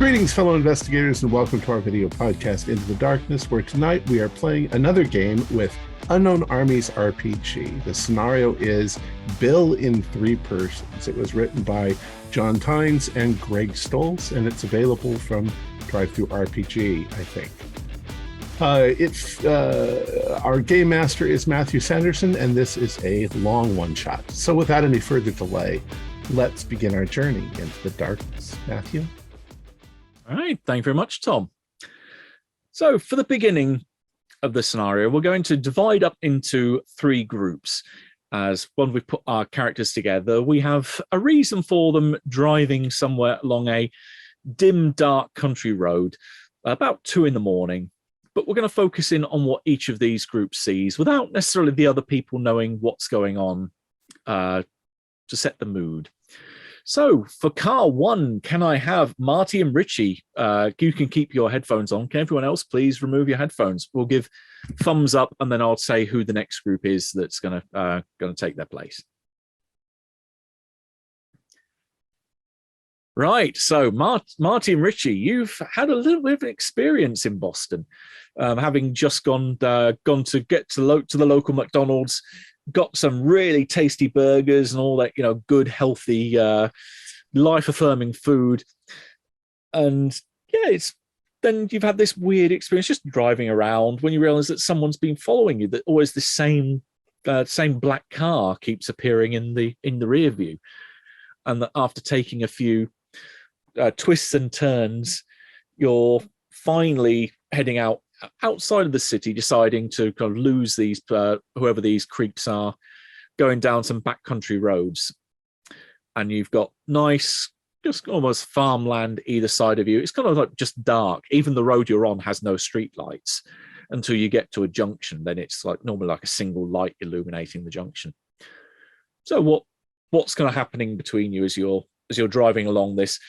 Greetings, fellow investigators, and welcome to our video podcast, Into the Darkness, where tonight we are playing another game with Unknown Armies RPG. The scenario is Bill in Three Persons. It was written by John Tynes and Greg Stolze, and it's available from Drive-Thru RPG, I think. Our game master is Matthew Sanderson, and this is a long one-shot. So without any further delay, let's begin our journey into the darkness. Matthew? All right, thank you very much, Tom. So for the beginning of the scenario, we're going to divide up into three groups. As when we put our characters together, we have a reason for them driving somewhere along a dim, dark country road about 2 a.m. But we're going to focus in on what each of these groups sees without necessarily the other people knowing what's going on to set the mood. So for car 1, can I have Marty and Richie? You can keep your headphones on. Can everyone else please remove your headphones? We'll give thumbs up, and then I'll say who the next group is that's going to take their place. Right. So Marty and Richie, you've had a little bit of experience in Boston, having just gone to get to the local McDonald's. Got some really tasty burgers and all that, good, healthy, life-affirming food. And yeah, then you've had this weird experience just driving around when you realize that someone's been following you, that always the same black car keeps appearing in the rear view. And that after taking a few twists and turns, you're finally heading outside of the city, deciding to kind of lose these whoever these creeps are, going down some backcountry roads, and you've got nice, just almost farmland either side of you. It's kind of like just dark. Even the road you're on has no street lights until you get to a junction. Then it's like normally like a single light illuminating the junction. So what's kind of happening between you as you're driving along this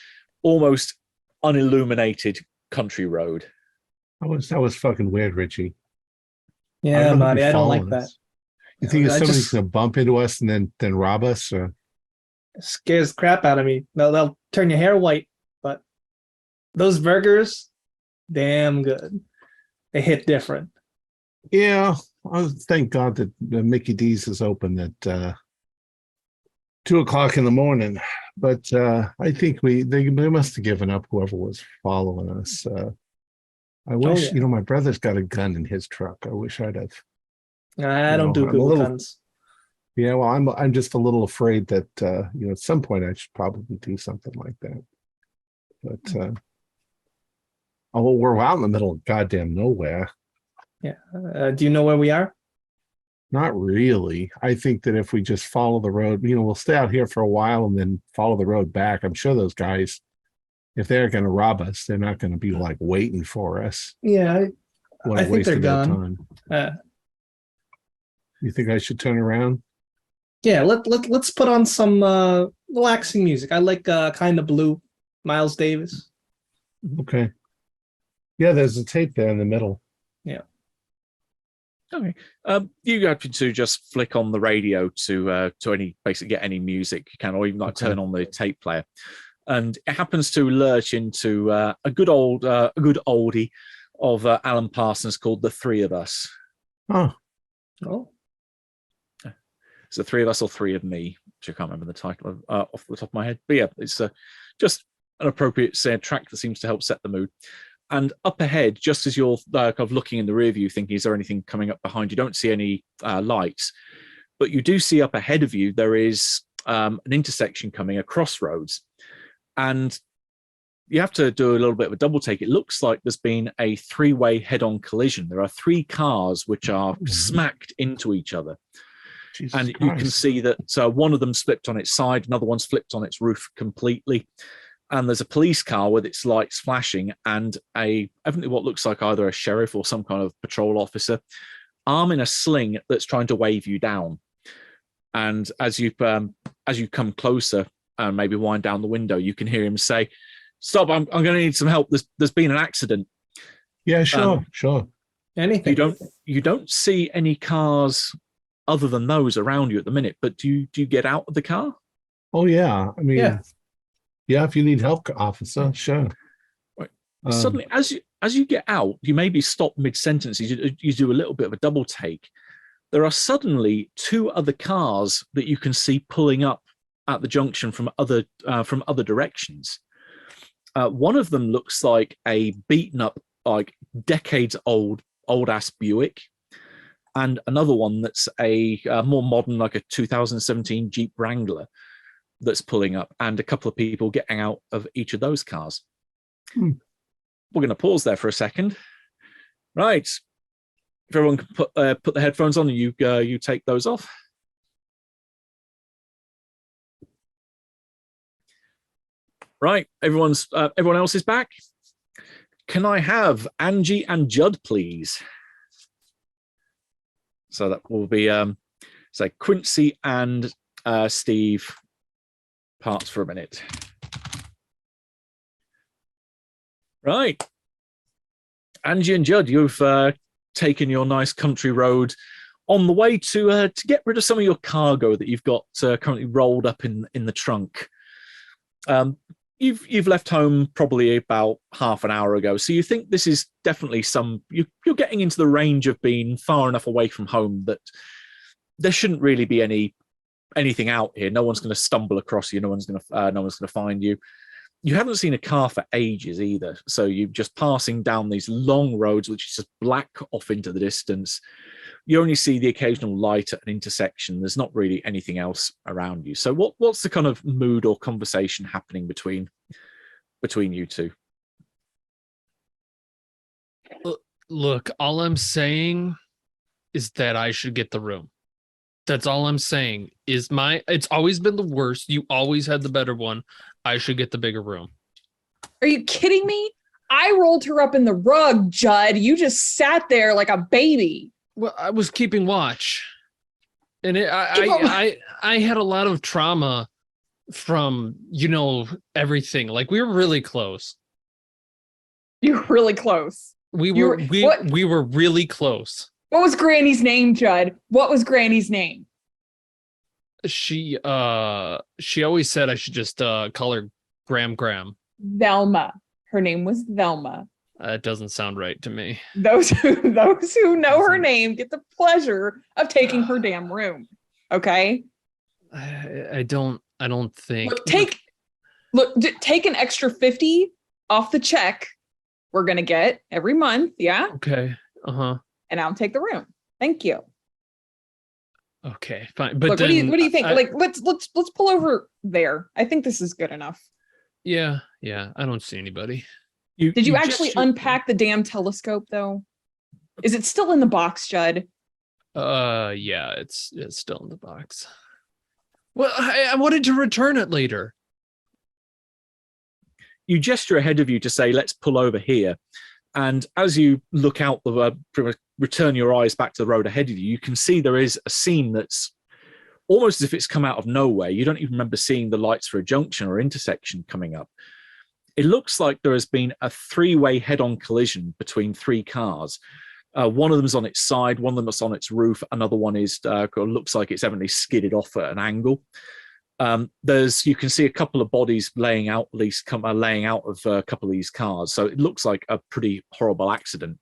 almost unilluminated country road? That was fucking weird, Richie. Yeah, Marty, I don't like that. You think somebody's gonna bump into us and then rob us? Or? It scares the crap out of me. They'll turn your hair white, but those burgers, damn good. They hit different. Yeah, thank God that Mickey D's is open at 2 o'clock in the morning. But I think they must have given up, whoever was following us. I wish, my brother's got a gun in his truck. I wish I'd have. I don't do Google guns. Yeah, well, I'm just a little afraid that at some point I should probably do something like that. But we're out in the middle of goddamn nowhere. Yeah. Do you know where we are? Not really. I think that if we just follow the road, we'll stay out here for a while and then follow the road back. I'm sure those guys, if they're going to rob us, they're not going to be like waiting for us. Yeah, I think they're gone. You think I should turn around? Yeah, let's put on some relaxing music. I like Kind of Blue, Miles Davis. Okay. Yeah, there's a tape there in the middle. Yeah. Okay. You have to just flick on the radio to basically get any music you can, or even turn on the tape player. And it happens to lurch into a good oldie of Alan Parsons called "The Three of Us." Oh, it's "The Three of Us" or "Three of Me," which I can't remember the title off the top of my head. But yeah, it's just an appropriate track that seems to help set the mood. And up ahead, just as you're kind of looking in the rear view, thinking, "Is there anything coming up behind?" You don't see any lights, but you do see up ahead of you there is an intersection coming, a crossroads. And you have to do a little bit of a double take. It looks like there's been a 3-way head-on collision. There are 3 cars which are smacked into each other. Jesus Christ. You can see that one of them slipped on its side, another one's flipped on its roof completely. And there's a police car with its lights flashing, and evidently what looks like either a sheriff or some kind of patrol officer, arm in a sling that's trying to wave you down. And as you come closer, and maybe wind down the window, you can hear him say, "Stop! I'm going to need some help. There's been an accident." Yeah, sure. Anything. You don't see any cars other than those around you at the minute. But do you get out of the car? Oh yeah, I mean, yeah. If you need help, officer, sure. Suddenly, as you get out, you maybe stop mid-sentence. You do a little bit of a double take. There are suddenly two other cars that you can see pulling up at the junction from other directions. One of them looks like a beaten up, like decades old ass Buick, and another one that's a more modern, like a 2017 Jeep Wrangler that's pulling up, and a couple of people getting out of each of those cars. We're going to pause there for a second. Right. If everyone can put the headphones on and you take those off. Right. Everyone else is back. Can I have Angie and Judd, please? So that will be Quincy and Steve parts for a minute. Right. Angie and Judd, you've taken your nice country road on the way to get rid of some of your cargo that you've got currently rolled up in the trunk. You've left home probably about half an hour ago, so you think this is definitely you're getting into the range of being far enough away from home that there shouldn't really be anything out here. No one's going to stumble across you. No one's going to find you. You haven't seen a car for ages either, so you're just passing down these long roads, which is just black off into the distance. You only see the occasional light at an intersection. There's not really anything else around you. So what's the kind of mood or conversation happening between you two? Look, all I'm saying is that I should get the room. That's all I'm saying. It's always been the worst. You always had the better one. I should get the bigger room. Are you kidding me? I rolled her up in the rug, Judd. You just sat there like a baby. Well, I was keeping watch, and I had a lot of trauma from everything. Like, we were really close. You were really close. We were really close. What was Granny's name, Judd? What was Granny's name? She always said I should just call her Gram. Velma. Her name was Velma. That doesn't sound right to me. Those who know her name get the pleasure of taking her damn room. Okay? I don't think. Take an extra 50 off the check we're gonna get every month. Yeah. Okay. And I'll take the room. Thank you. Okay, fine. But look, then, what do you think? Let's pull over there. I think this is good enough. Yeah. I don't see anybody. Did you actually unpack the damn telescope though? Is it still in the box, Judd? Yeah, it's still in the box. Well, I wanted to return it later. You gesture ahead of you to say, let's pull over here. And as you look out, return your eyes back to the road ahead of you, you can see there is a scene that's almost as if it's come out of nowhere. You don't even remember seeing the lights for a junction or intersection coming up. It looks like there has been a three-way head-on collision between three cars. One of them is on its side, one of them is on its roof, another one is looks like it's evidently skidded off at an angle. You can see a couple of bodies laying out of a couple of these cars. So it looks like a pretty horrible accident.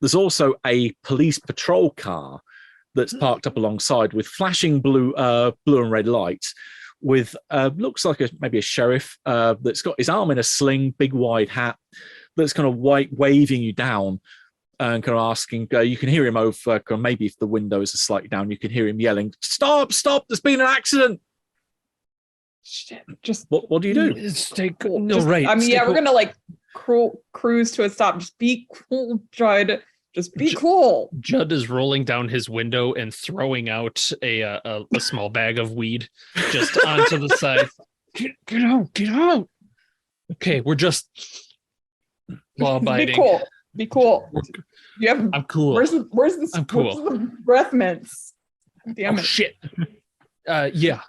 There's also a police patrol car that's parked up alongside with flashing blue and red lights, with looks like maybe a sheriff that's got his arm in a sling, big wide hat, that's kind of waving you down and kind of asking. You can hear him over, maybe if the windows are slightly down, you can hear him yelling, "Stop! There's been an accident!" Shit, just what do you do? Stay cool. We're gonna cruise to a stop. Just be cool, Judd. Just be cool. Judd is rolling down his window and throwing out a small bag of weed just onto the side. Get out. Okay, we're just law abiding. Be cool. I'm cool. Where's the I'm cool. Where's the breath mints? Damn it. Shit. Yeah.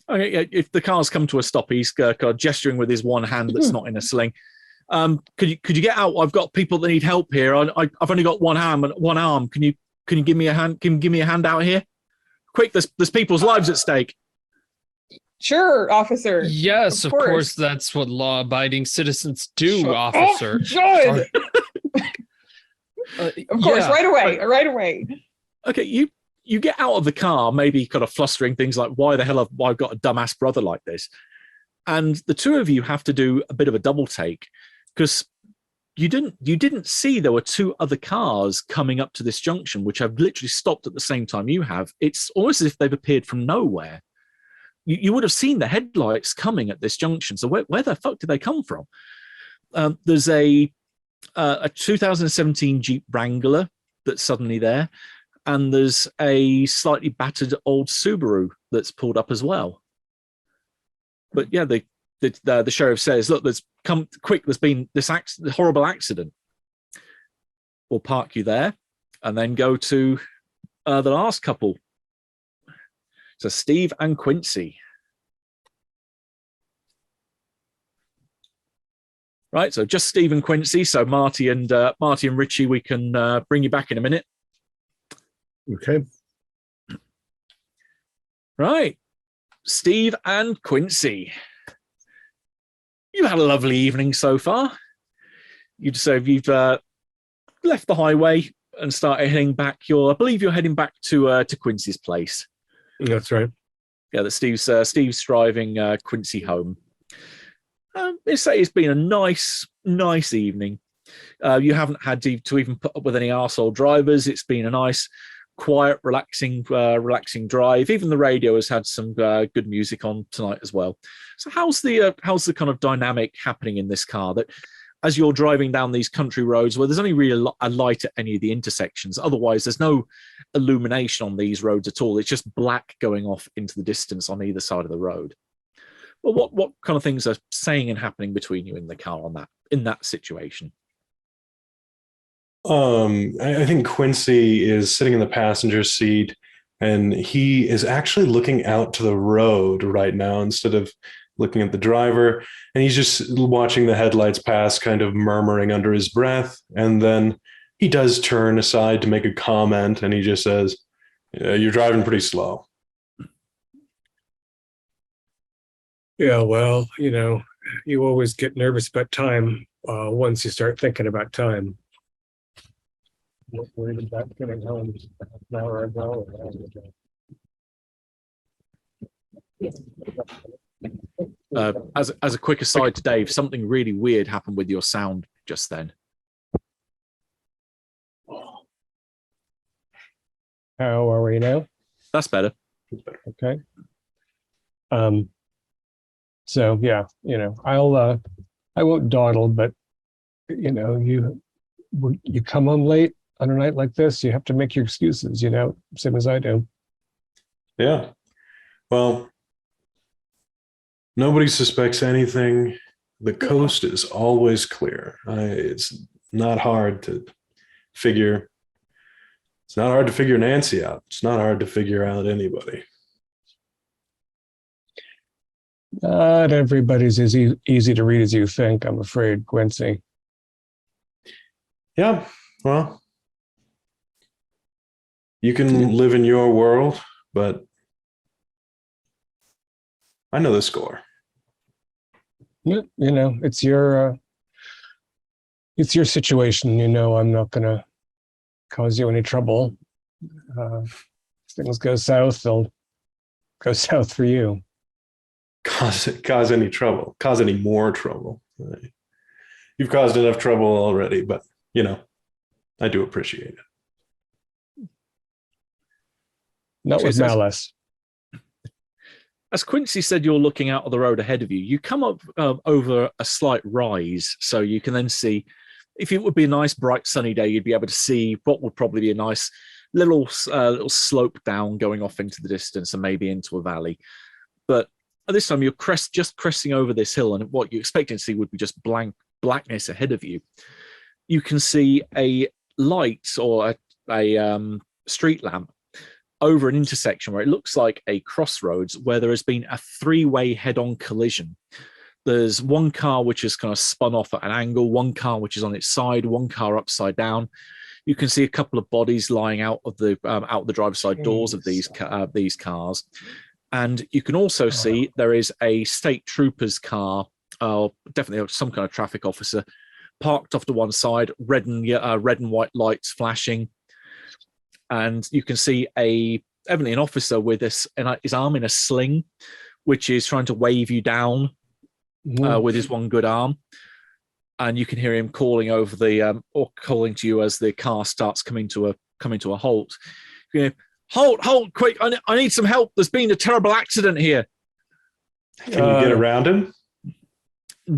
Okay, if the car's come to a stop, he's gesturing with his one hand that's not in a sling. Could you get out? I've got people that need help here. I've only got one arm. Can you give me a hand? Can you give me a hand out here? Quick, there's people's lives at stake. Sure, officer. Yes, of course. That's what law-abiding citizens do, Shut officer. up, John! Of course, yeah. right away. Okay, you get out of the car, maybe kind of flustering things like, why the hell have I got a dumbass brother like this? And the two of you have to do a bit of a double take because you didn't see there were two other cars coming up to this junction, which have literally stopped at the same time you have. It's almost as if they've appeared from nowhere. You would have seen the headlights coming at this junction. So where the fuck did they come from? There's a 2017 Jeep Wrangler that's suddenly there. And there's a slightly battered old Subaru that's pulled up as well. But yeah, the sheriff says, look, there's been this horrible accident. We'll park you there and then go to the last couple. So Steve and Quincy. Right, so just Steve and Quincy. So Marty and Richie, we can bring you back in a minute. Okay. Right. Steve and Quincy. You've had a lovely evening so far. You've left the highway and started heading back. I believe you're heading back to Quincy's place. That's right. Yeah, that Steve's driving Quincy home. It's been a nice evening. You haven't had to even put up with any arsehole drivers. It's been a nice, quiet, relaxing drive. Even the radio has had some good music on tonight as well. So how's the kind of dynamic happening in this car that as you're driving down these country roads where there's only really a light at any of the intersections, otherwise there's no illumination on these roads at all. It's just black going off into the distance on either side of the road. Well, what kind of things are saying and happening between you in the car in that situation? I think Quincy is sitting in the passenger seat and he is actually looking out to the road right now instead of looking at the driver. And he's just watching the headlights pass, kind of murmuring under his breath. And then he does turn aside to make a comment and he just says, yeah, you're driving pretty slow. Yeah, well, you always get nervous about time once you start thinking about time. What worried about getting home an hour ago? As a quick aside to Dave, something really weird happened with your sound just then. How are we now? That's better. Okay. So yeah, I won't dawdle, but you come home late on a night like this, you have to make your excuses, same as I do. Yeah. Well, nobody suspects anything. The coast is always clear. It's not hard to figure. It's not hard to figure Nancy out. It's not hard to figure out anybody. Not everybody's as easy to read as you think, I'm afraid, Quincy. Yeah, well, you can live in your world, but I know the score. It's your situation. I'm not going to cause you any trouble. If things go south, they'll go south for you. Cause any trouble, cause any more trouble. You've caused enough trouble already, but I do appreciate it. Not with malice. As Quincy said, you're looking out of the road ahead of you. You come up over a slight rise, so you can then see, if it would be a nice, bright, sunny day, you'd be able to see what would probably be a nice little slope down going off into the distance and maybe into a valley. But at this time, you're just cresting over this hill, and what you expect to see would be just blackness ahead of you. You can see a light or a street lamp over an intersection where it looks like a crossroads where there has been a three-way head-on collision. There's one car which has kind of spun off at an angle, one car which is on its side, one car upside down. You can see a couple of bodies lying out of the driver's side doors of these cars. And you can also see there is a state trooper's car, definitely some kind of traffic officer, parked off to one side, red and white lights flashing. And you can see evidently an officer with his arm in a sling, which is trying to wave you down with his one good arm. And you can hear him calling over or calling to you as the car starts coming to a halt. You hear, halt, quick, I need some help. There's been a terrible accident here. Can you get around him?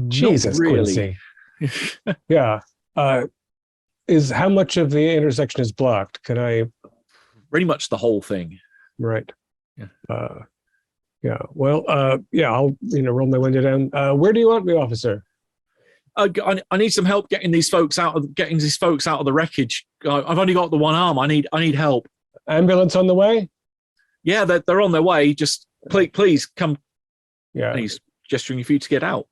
Jesus, Not really. Quincy. Yeah. Is how much of the intersection is blocked? Can I? Pretty much the whole thing. Right. Yeah. Yeah. Well. Yeah. I'll roll my window down. Where do you want me, officer? I need some help getting these folks out of the wreckage. I've only got the one arm. I need help. Ambulance on the way? Yeah, they're on their way. Just please come. Yeah. And he's gesturing for you to get out.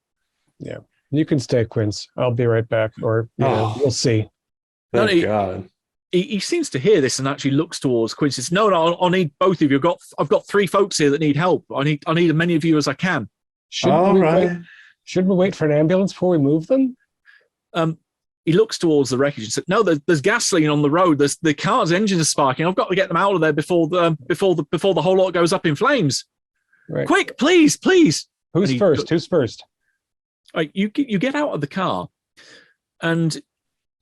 Yeah. You can stay, Quince. I'll be right back. Or we'll see. Thank God. He seems to hear this and actually looks towards Quince. Says, No, I'll need both of you. I've got 3 folks here that need help. I need as many of you as I can. Should we wait for an ambulance before we move them? He looks towards the wreckage and said, "No, there's gasoline on the road. The car's engine is sparking. I've got to get them out of there before the whole lot goes up in flames. Right. Quick, please." Who's first? Right, you get out of the car, and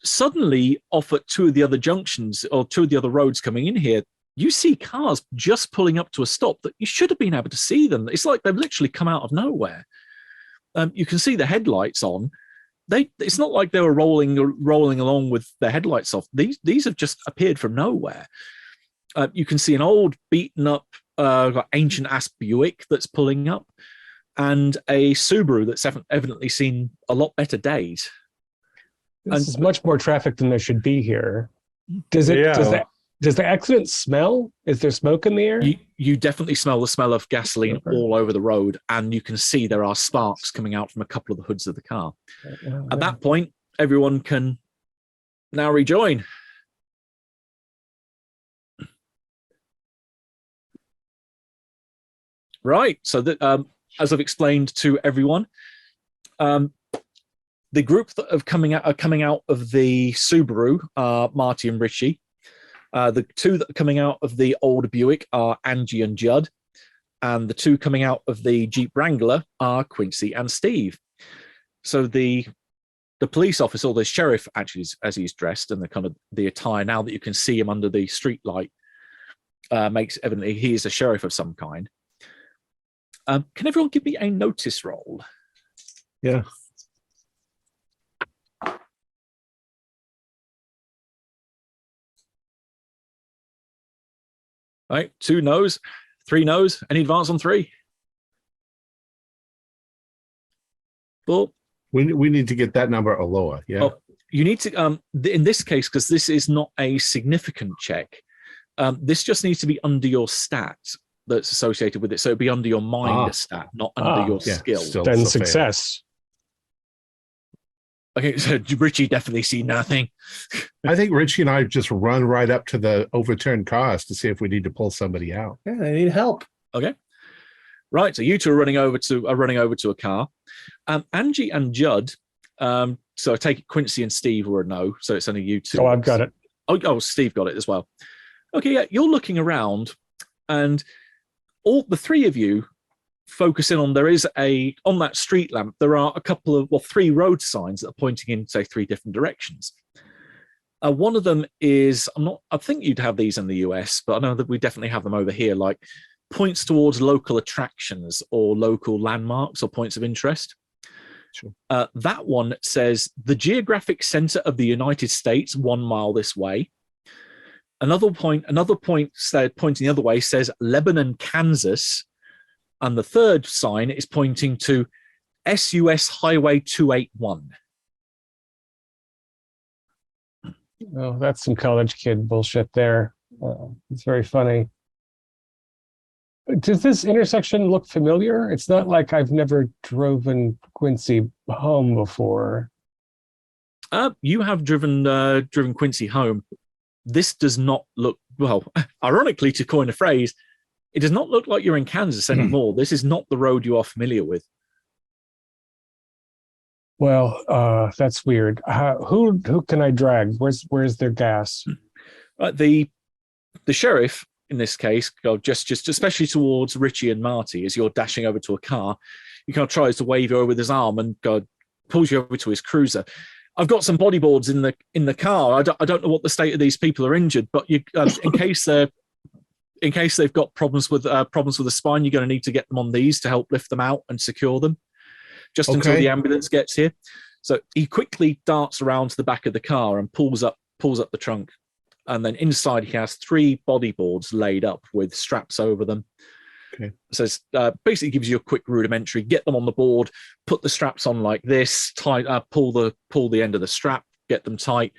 suddenly, off at 2 of the other junctions or 2 of the other roads coming in here, you see cars just pulling up to a stop that you should have been able to see them. It's like they've literally come out of nowhere. You can see the headlights on. It's not like they were rolling along with their headlights off. These have just appeared from nowhere. You can see an old, beaten up, ancient ass Buick that's pulling up, and a Subaru that's evidently seen a lot better days. This is much more traffic than there should be here. Does the accident smell? Is there smoke in the air? You definitely smell the smell of gasoline all over the road, and you can see there are sparks coming out from a couple of the hoods of the car. At that point, everyone can now rejoin. Right. So that, as I've explained to everyone, the group that are coming out of the Subaru are Marty and Richie. The 2 that are coming out of the old Buick are Angie and Judd. And the 2 coming out of the Jeep Wrangler are Quincy and Steve. So the police officer, or the sheriff, actually, as he's dressed, and the kind of the attire, now that you can see him under the street light, makes evidently he is a sheriff of some kind. Can everyone give me a notice roll? Yeah. Right, 2 no's, 3 no's. Any advance on 3? 4. We need to get that number or lower. Yeah. Oh, you need to in this case, because this is not a significant check. This just needs to be under your stat that's associated with it. So it'd be under your mind stat, not under your skill. Then success. Okay, so Richie definitely see nothing. I think Richie and I just run right up to the overturned cars to see if we need to pull somebody out. Yeah, I need help. Okay. Right, so you 2 are running over to a car. Angie and Judd, so I take it Quincy and Steve were a no, so it's only you 2. Oh, I've got it. Oh, Steve got it as well. Okay, yeah, you're looking around, and all the 3 of you focus in on, there is on that street lamp, there are a couple of 3 road signs that are pointing in, say, 3 different directions. One of them is, I think you'd have these in the US, but I know that we definitely have them over here, like points towards local attractions or local landmarks or points of interest. Sure. That one says the geographic center of the United States, 1 mile this way. Another point pointing the other way says Lebanon, Kansas. And the 3rd sign is pointing to SUS Highway 281. Oh, that's some college kid bullshit there. It's very funny. Does this intersection look familiar? It's not like I've never driven Quincy home before. You have driven Quincy home. This does not look, well, ironically, to coin a phrase, It does not look like you're in Kansas anymore. This is not the road you are familiar with. Well, that's weird. Who can I drag? Where's their gas? The sheriff in this case, just especially towards Richie and Marty as you're dashing over to a car. He kind of tries to wave you over with his arm and pulls you over to his cruiser. I've got some bodyboards in the car. I don't know what the state of these people are injured, but you, in case they've got problems with the spine, you're going to need to get them on these to help lift them out and secure them, just until the ambulance gets here. So he quickly darts around to the back of the car and pulls up the trunk, and then inside he has 3 bodyboards laid up with straps over them. Okay. So basically gives you a quick rudimentary, get them on the board, put the straps on like this, pull the end of the strap, get them tight.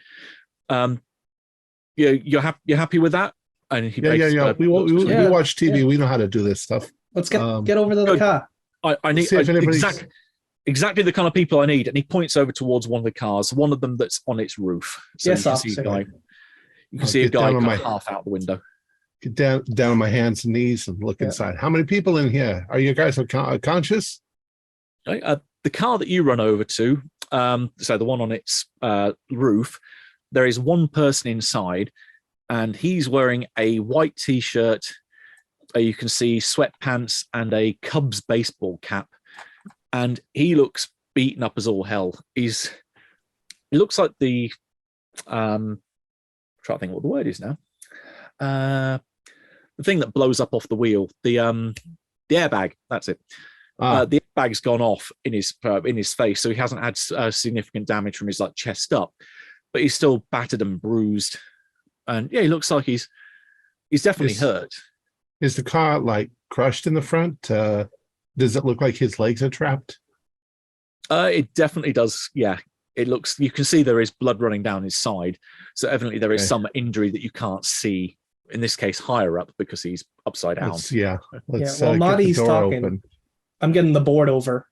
You're happy with that? And he we watch TV. We know how to do this stuff. Let's get over to the car. I need exactly the kind of people I need. And he points over towards one of the cars, one of them that's on its roof. So yes, you can see a guy kind of half out the window. Get down on my hands and knees and look inside. How many people in here? Are you guys conscious? The car that you run over to, so the one on its roof, there is one person inside, and he's wearing a white t-shirt. You can see sweatpants and a Cubs baseball cap, and he looks beaten up as all hell. He looks like the trying to think what the word is now. The thing that blows up off the wheel, the airbag. That's it. The airbag's gone off in his face, so he hasn't had significant damage from his chest up, but he's still battered and bruised. And he looks like he's definitely hurt. Is the car crushed in the front? Does it look like his legs are trapped? It definitely does. Yeah, it looks. You can see there is blood running down his side, so evidently there is some injury that you can't see. In this case, higher up because he's upside down. While Marty's talking, open. I'm getting the board over.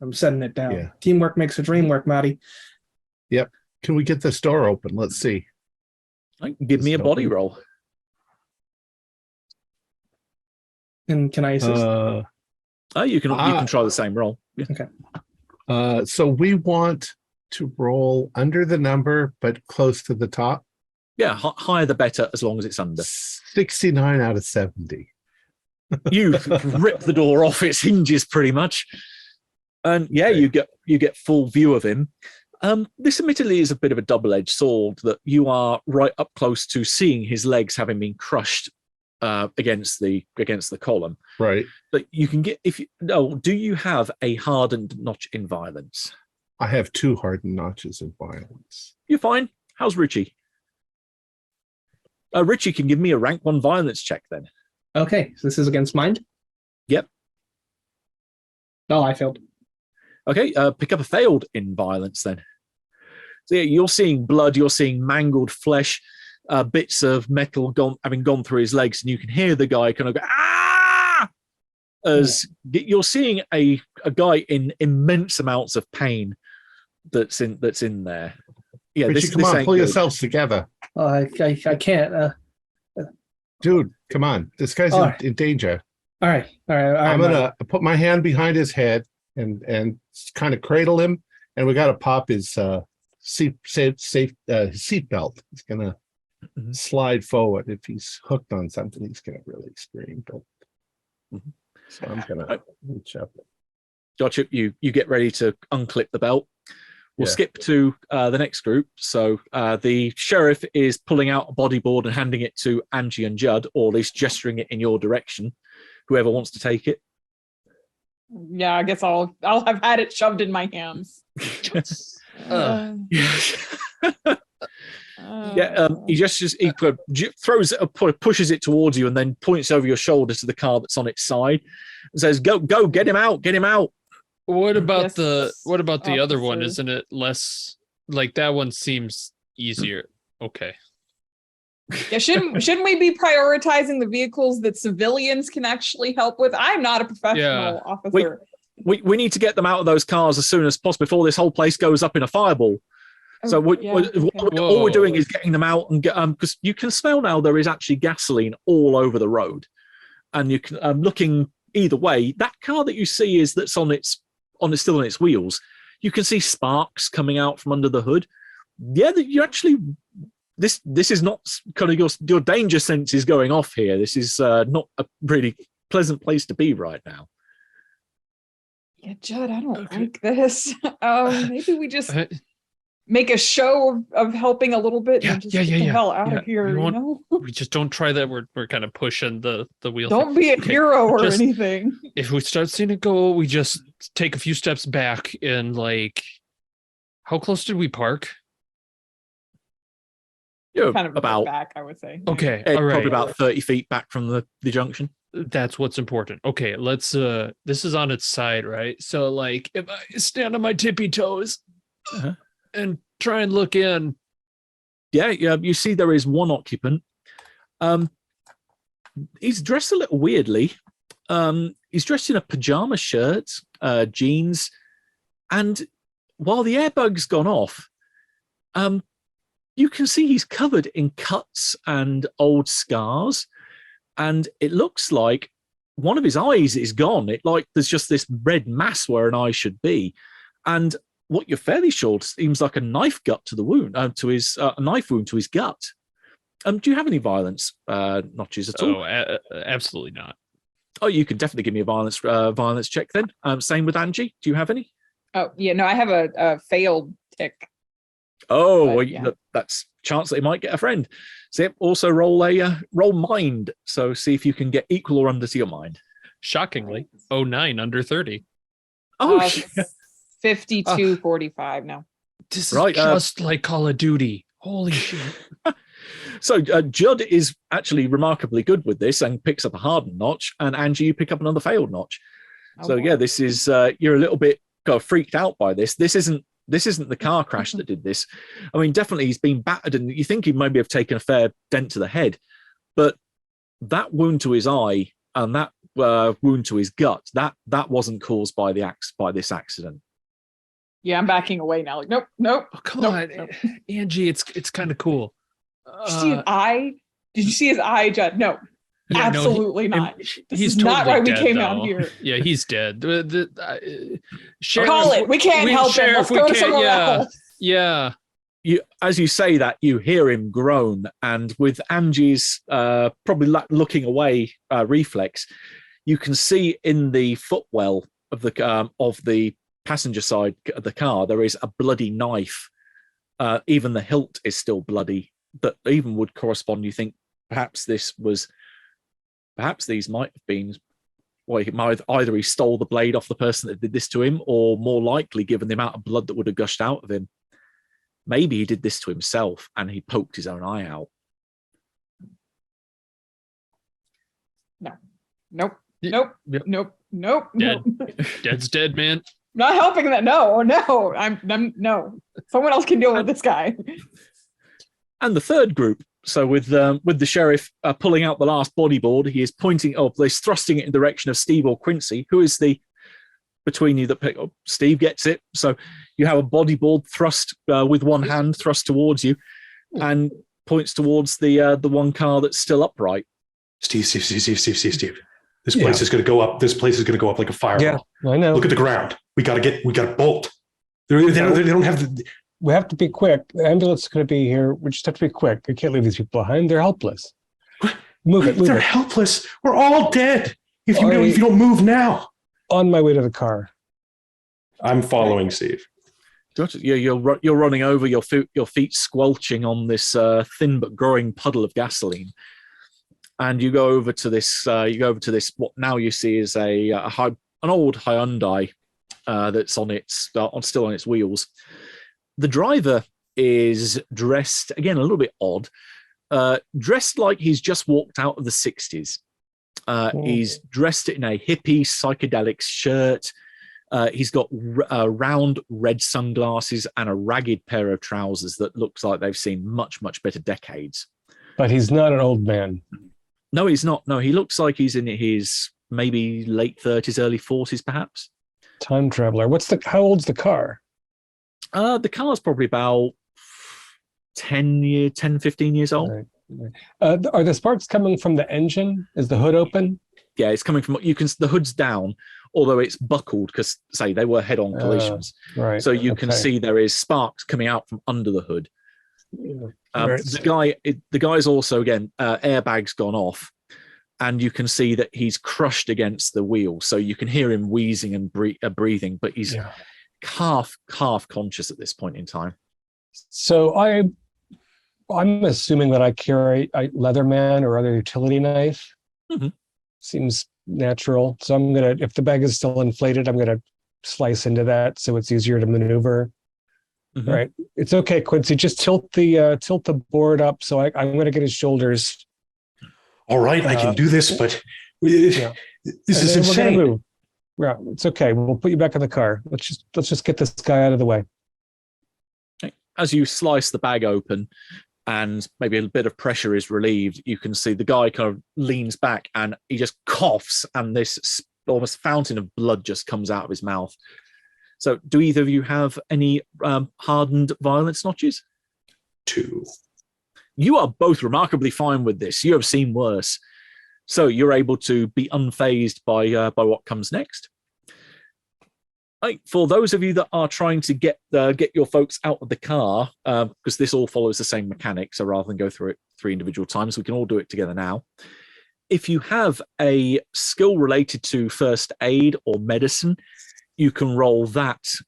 I'm setting it down. Yeah. Teamwork makes the dream work, Marty. Yep. Can we get this door open? Let's see. Give me a body roll. And can I assist? You can try the same roll. Yeah. Okay. So we want to roll under the number, but close to the top. Yeah, higher the better, as long as it's under. 69 out of 70. You rip the door off its hinges pretty much. And you get full view of him. This admittedly is a bit of a double-edged sword, that you are right up close to seeing his legs having been crushed against the column. Right. But you can get do you have a hardened notch in violence? I have 2 hardened notches in violence. You're fine. How's Richie? Richie can give me a rank 1 violence check then. Okay, so this is against mind? Yep. Oh, I failed. Okay, pick up a failed in violence then. So you're seeing blood, you're seeing mangled flesh, bits of metal having gone through his legs, and you can hear the guy kind of go, ah! As you're seeing a guy in immense amounts of pain that's in there. Yeah, Richie, come on, pull yourselves together. Oh, I can't. Dude, come on. This guy's in danger. All right. I'm going to put my hand behind his head and kind of cradle him, and we got to pop his seat belt. He's going to slide forward. If he's hooked on something, he's going to really scream. But so I'm going to reach up. Gotcha. You get ready to unclip the belt. We'll skip to the next group. So the sheriff is pulling out a bodyboard and handing it to Angie and Judd, or at least gesturing it in your direction. Whoever wants to take it. Yeah, I guess I'll have had it shoved in my hands. He throws it, pushes it towards you, and then points over your shoulder to the car that's on its side, and says, "Go, get him out, get him out." What about the other one? Isn't it less that one seems easier? Okay. Yeah, shouldn't we be prioritizing the vehicles that civilians can actually help with? I'm not a professional officer. We need to get them out of those cars as soon as possible before this whole place goes up in a fireball. So all we're doing is getting them out and get because you can smell now there is actually gasoline all over the road. and you can looking either way. That car that you see that's still on its wheels. You can see sparks coming out from under the hood. Yeah, that you actually this is not kind of your danger sense is going off here. This is not a really pleasant place to be right now. Yeah, Judd, I don't like this. Maybe we just make a show of helping a little bit and just get the hell out of here. You know, we just don't try that. We're kind of pushing the wheel. Don't be a hero or anything. If we start seeing it go, we just take a few steps back and like, how close did we park? Kind of about back, I would say. Okay, all right. probably about 30 feet back from the junction. That's what's important. Okay, let's this is on its side, right? So like if I stand on my tippy toes and try and look in. Yeah, you see there is one occupant. He's dressed a little weirdly. He's dressed in a pajama shirt, jeans, and while the airbag's gone off, you can see he's covered in cuts and old scars. And it looks like one of his eyes is gone. There's just this red mass where an eye should be. And what you're fairly sure seems like a knife gut to the wound, a knife wound to his gut. Do you have any violence notches at all? Oh, absolutely not. Oh, you can definitely give me a violence check then. Same with Angie. Do you have any? Oh, yeah, no, I have a failed tick. Oh, But, well, yeah. That's chance that he might get a friend. So also roll mind. So see if you can get equal or under to your mind. Shockingly, 09 under 30. Oh, 52-45 now. This is Right, just like Call of Duty. Holy shit. So Judd is actually remarkably good with this and picks up a hardened notch, and Angie, you pick up another failed notch. Oh, So boy. yeah, this is you're a little bit kind of freaked out by this. This isn't the car crash that did this. I mean, definitely he's been battered, and you think he maybe have taken a fair dent to the head, but that wound to his eye and that wound to his gut, that wasn't caused by this accident. Yeah, I'm backing away now. Like, nope. Oh, come Nope, on, nope. Angie. It's kind of cool. Did you see his eye? Did you see his eye, Judd? No, Yeah, no, absolutely and not. This he's is not totally why we dead, came though. out here. Yeah, he's dead. Sheriff, Call it. We can't help him. Let's go somewhere else. Yeah. As you say that, you hear him groan, and with Angie's probably looking away reflex, you can see in the footwell of the passenger side of the car there is a bloody knife. Even the hilt is still bloody. That even would correspond. You think perhaps these might have been. Well, either he stole the blade off the person that did this to him, or more likely, given the amount of blood that would have gushed out of him, maybe he did this to himself and he poked his own eye out. Nope. Yep. Dead. Dead's dead, man. Not helping that. No. I'm no. Someone else can deal with this guy. And the third group, so with the sheriff pulling out the last bodyboard, he is pointing up, he's thrusting it in the direction of Steve or Quincy, who is the between you that pick up. Steve gets it. So you have a bodyboard thrust with one hand thrust towards you and points towards the one car that's still upright. Steve. This place is going to go up. This place is going to go up like a fireball. Yeah, I know. Look at the ground. We got to bolt. They don't have the. We have to be quick. The ambulance is going to be here. We just have to be quick. We can't leave these people behind. They're helpless. Move it. They're helpless. We're all dead. If you don't move now. On my way to the car. I'm following Steve. You're running over, your feet squelching on this thin but growing puddle of gasoline, and you go over to this. What now you see is an old Hyundai that's still on its wheels. The driver is dressed again a little bit odd, dressed like he's just walked out of the 60s. He's dressed in a hippie psychedelic shirt. He's got round red sunglasses and a ragged pair of trousers that looks like they've seen much, much better decades. But he's not an old man. No, he's not. No, he looks like he's in his maybe late 30s, early 40s, perhaps. Time traveler. How old's the car? The car's probably about 10, 15 years old. Right. Are the sparks coming from the engine? Is the hood open? Yeah, it's coming from the hood's down, although it's buckled because say they were head-on collisions. Right. So you can see there is sparks coming out from under the hood. Right. The guy's also again airbag's gone off, and you can see that he's crushed against the wheel. So you can hear him wheezing and breathing, but he's half conscious at this point in time. So I'm assuming that I carry a Leatherman or other utility knife. Mm-hmm. Seems natural. So I'm gonna, if the bag is still inflated, I'm gonna slice into that so it's easier to maneuver. Mm-hmm. Right. It's okay, Quincy. Just tilt the board up so I'm gonna get his shoulders. All right, I can do this, but this is insane. Yeah, it's okay. We'll put you back in the car. Let's just get this guy out of the way. As you slice the bag open and maybe a bit of pressure is relieved, you can see the guy kind of leans back and he just coughs, and this almost fountain of blood just comes out of his mouth. So do either of you have any hardened violence notches? 2. You are both remarkably fine with this. You have seen worse. So you're able to be unfazed by what comes next. Right, for those of you that are trying to get your folks out of the car, because this all follows the same mechanics, so rather than go through it 3 individual times, we can all do it together now. If you have a skill related to first aid or medicine, you can roll against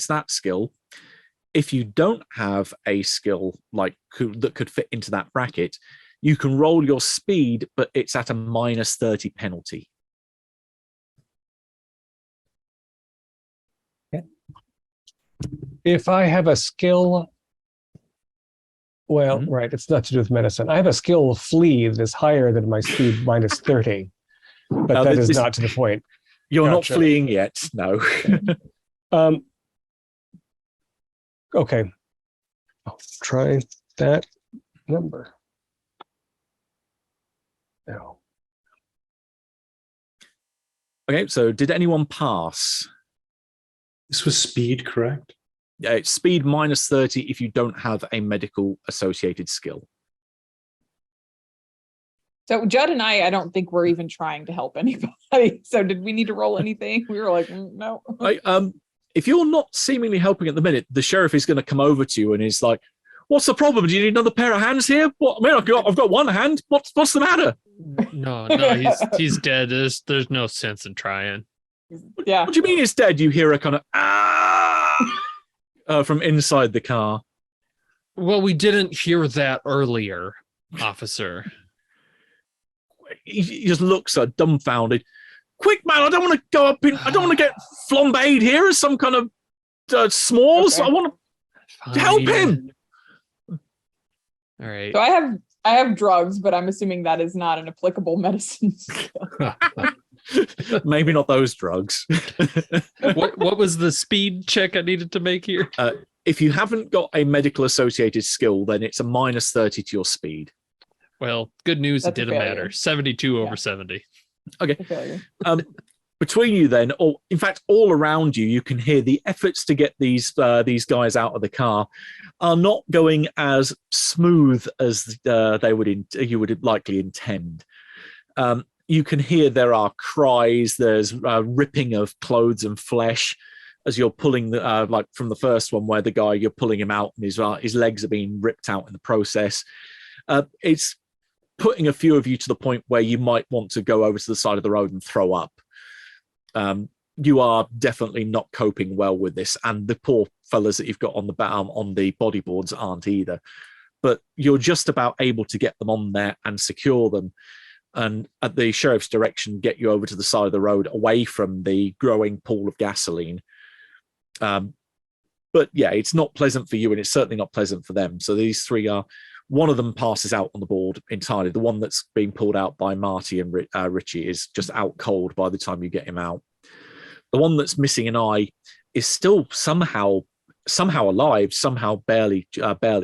that skill. If you don't have a skill that could fit into that bracket, you can roll your speed, but it's at a -30 penalty. If I have a skill, right, it's not to do with medicine. I have a skill flee that's higher than my speed -30, but that is not to the point. You're not fleeing yet, no. Okay, I'll try that number. No. Okay, so did anyone pass? This was speed, correct? Yeah, it's speed -30 if you don't have a medical associated skill. So Judd and I don't think we're even trying to help anybody. So did we need to roll anything? We were like, no. If you're not seemingly helping at the minute, the sheriff is going to come over to you and is like, "What's the problem? Do you need another pair of hands here? What? I mean, I've got one hand. What's the matter?" No, he's dead. There's no sense in trying. Yeah. What do you mean he's dead? You hear a kind of from inside the car. Well, we didn't hear that earlier, officer. He just looks dumbfounded. Quick, man! I don't want to go up in. I don't want to get flambéed here as some kind of s'mores. Okay. I want to help him. All right. So I have drugs, but I'm assuming that is not an applicable medicine skill. Maybe not those drugs. What was the speed check I needed to make here? If you haven't got a medical associated skill, then it's a -30 to your speed. Well, good news, it didn't matter. 72 over 70. Okay. Between you then, or in fact, all around you, you can hear the efforts to get these guys out of the car are not going as smooth as you would likely intend. You can hear there are cries, there's ripping of clothes and flesh as you're pulling like from the first one where the guy, you're pulling him out and his legs are being ripped out in the process. It's putting a few of you to the point where you might want to go over to the side of the road and throw up. You are definitely not coping well with this, and the poor fellas that you've got on the bodyboards aren't either. But you're just about able to get them on there and secure them, and at the sheriff's direction, get you over to the side of the road, away from the growing pool of gasoline. But yeah, it's not pleasant for you, and it's certainly not pleasant for them. So these three are. One of them passes out on the board entirely. The one that's being pulled out by Marty and Richie is just out cold by the time you get him out. The one that's missing an eye is still somehow alive, somehow barely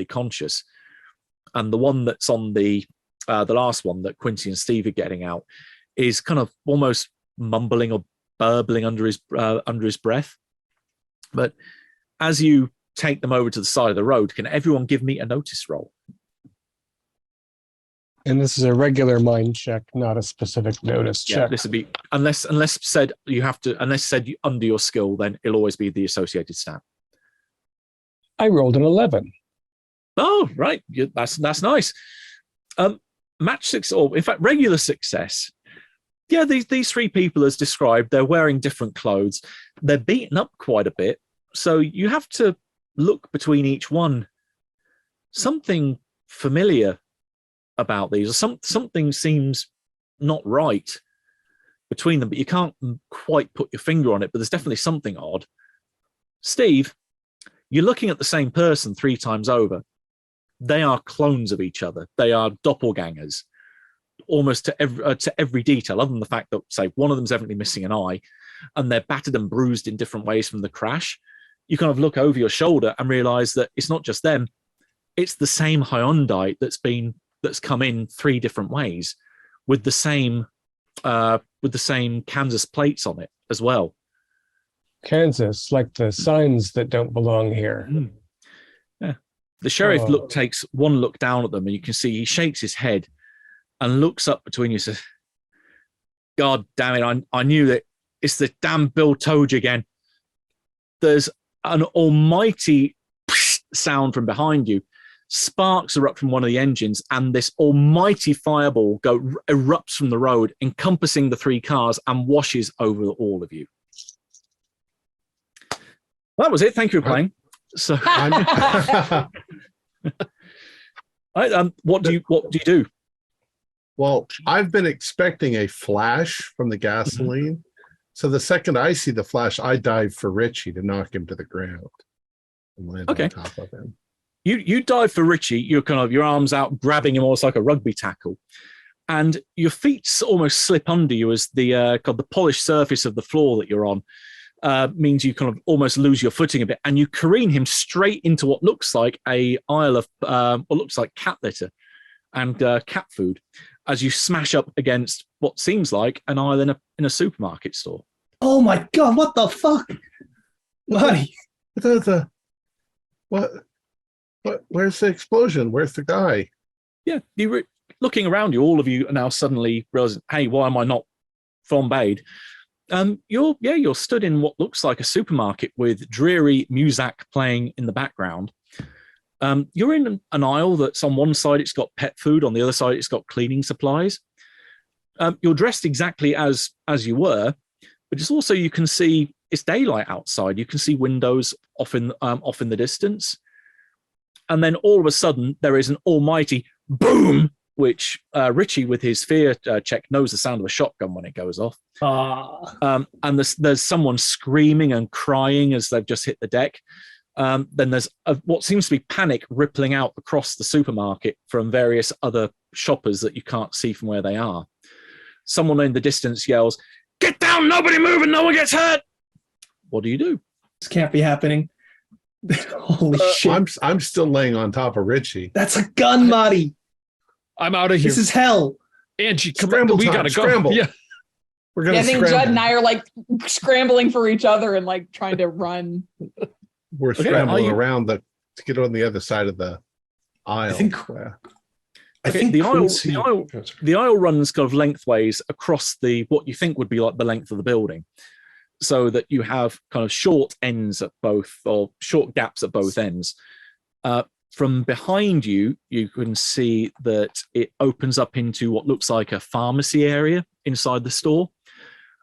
conscious. And the one that's on the last one that Quincy and Steve are getting out is kind of almost mumbling or burbling under his breath. But as you take them over to the side of the road, can everyone give me a notice roll? And this is a regular mind check, not a specific notice Yeah, check. this would be unless said you have to unless said you, under your skill, then it'll always be the associated stat. I rolled an 11. Oh, right. That's nice. Match 6, or in fact, regular success. Yeah, these three people, as described, they're wearing different clothes. They're beaten up quite a bit. So you have to look between each one. Something familiar about these, or something seems not right between them, but you can't quite put your finger on it, but there's definitely something odd. Steve, you're looking at the same person 3 times over. They are clones of each other. They are doppelgangers, almost to every detail, other than the fact that, say, one of them's evidently missing an eye, and they're battered and bruised in different ways from the crash. You kind of look over your shoulder and realize that it's not just them; it's the same Hyundai that's come in 3 different ways, with the same Kansas plates on it as well. Kansas, like the signs that don't belong here. Yeah. The sheriff takes one look down at them, and you can see he shakes his head and looks up between you and says, God damn it, I knew that. It's the damn Bill Toge again. There's an almighty sound from behind you. Sparks erupt from one of the engines, and this almighty fireball erupts from the road, encompassing the 3 cars and washes over all of you. That was it. Thank you for playing. So, what do you do? Well, I've been expecting a flash from the gasoline. So the second I see the flash, I dive for Richie to knock him to the ground and land on top of him. You dive for Richie. You're kind of your arms out, grabbing him almost like a rugby tackle, and your feet almost slip under you as the polished surface of the floor that you're on means you kind of almost lose your footing a bit, and you careen him straight into what looks like a aisle of what looks like cat litter and cat food, as you smash up against what seems like an aisle in a supermarket store. Oh my God! What the fuck, Marty? What? Where's the explosion? Where's the guy? Yeah, looking around you, all of you are now suddenly realizing, hey, why am I not flambéed? You're stood in what looks like a supermarket with dreary music playing in the background. You're in an aisle that's on one side it's got pet food, on the other side it's got cleaning supplies. You're dressed exactly as you were, but it's also, you can see it's daylight outside. You can see windows off in the distance. And then all of a sudden, there is an almighty boom, which Richie, with his fear check, knows the sound of a shotgun when it goes off. And there's someone screaming and crying as they've just hit the deck. Then there's what seems to be panic rippling out across the supermarket from various other shoppers that you can't see from where they are. Someone in the distance yells, "Get down, nobody moving, no one gets hurt." What do? This can't be happening. Holy shit. I'm still laying on top of Richie. That's a gun, Marty. I'm out of here. This is hell. Angie, come on. We gotta go. Scramble. Yeah. We're gonna I think Judd and I are like scrambling for each other and like trying to run. We're scrambling around to get on the other side of the aisle. I think the aisle runs kind of lengthways across what you think would be like the length of the building, so that you have kind of short ends at both, or short gaps at both ends. From behind you, you can see that it opens up into what looks like a pharmacy area inside the store.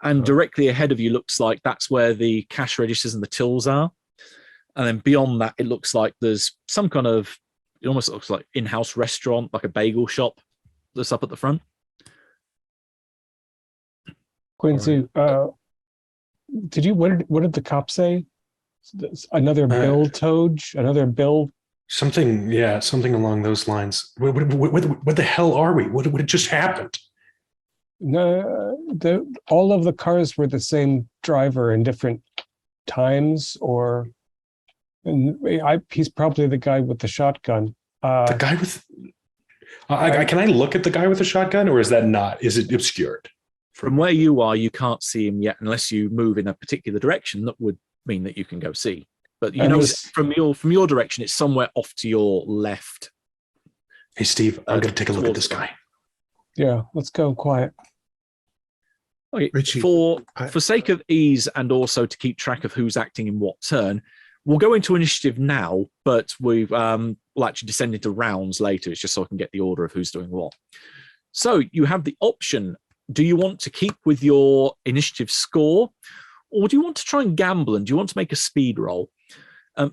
And directly ahead of you looks like that's where the cash registers and the tills are. And then beyond that, it looks like there's some kind of, it almost looks like in-house restaurant, like a bagel shop that's up at the front. Quincy, what did the cop say? Another Bill Toge? Another Bill? Something along those lines. What the hell are we? What just happened? No, all of the cars were the same driver in different times, he's probably the guy with the shotgun. The guy with. Can I look at the guy with the shotgun, or is it obscured? From where you are, you can't see him yet unless you move in a particular direction. That would mean that you can go see. But from your direction, it's somewhere off to your left. Hey, Steve, I'm going to take a look at this guy. Yeah, let's go quiet. Okay. Richie, For sake of ease and also to keep track of who's acting in what turn, we'll go into initiative now, but we'll actually descend into rounds later. It's just so I can get the order of who's doing what. So you have the option. Do you want to keep with your initiative score, or do you want to try and gamble, and do you want to make a speed roll?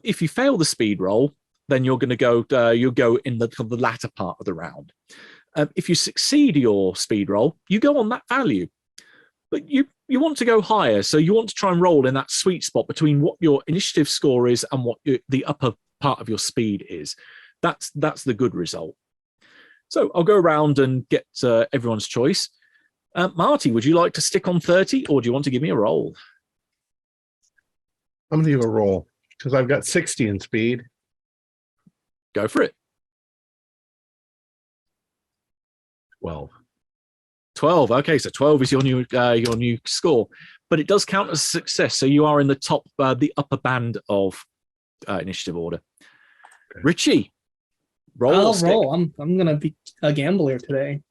If you fail the speed roll, then you're going to go. You'll go in the latter part of the round. If you succeed your speed roll, you go on that value. But you want to go higher, so you want to try and roll in that sweet spot between what your initiative score is and what the upper part of your speed is. That's the good result. So I'll go around and get everyone's choice. Marty, would you like to stick on 30, or do you want to give me a roll? I'm going to give a roll because I've got 60 in speed. Go for it. 12. Okay, so 12 is your new score, but it does count as a success. So you are in the top, the upper band of initiative order. Okay. Richie, roll. I'll roll. I'm gonna be a gambler today.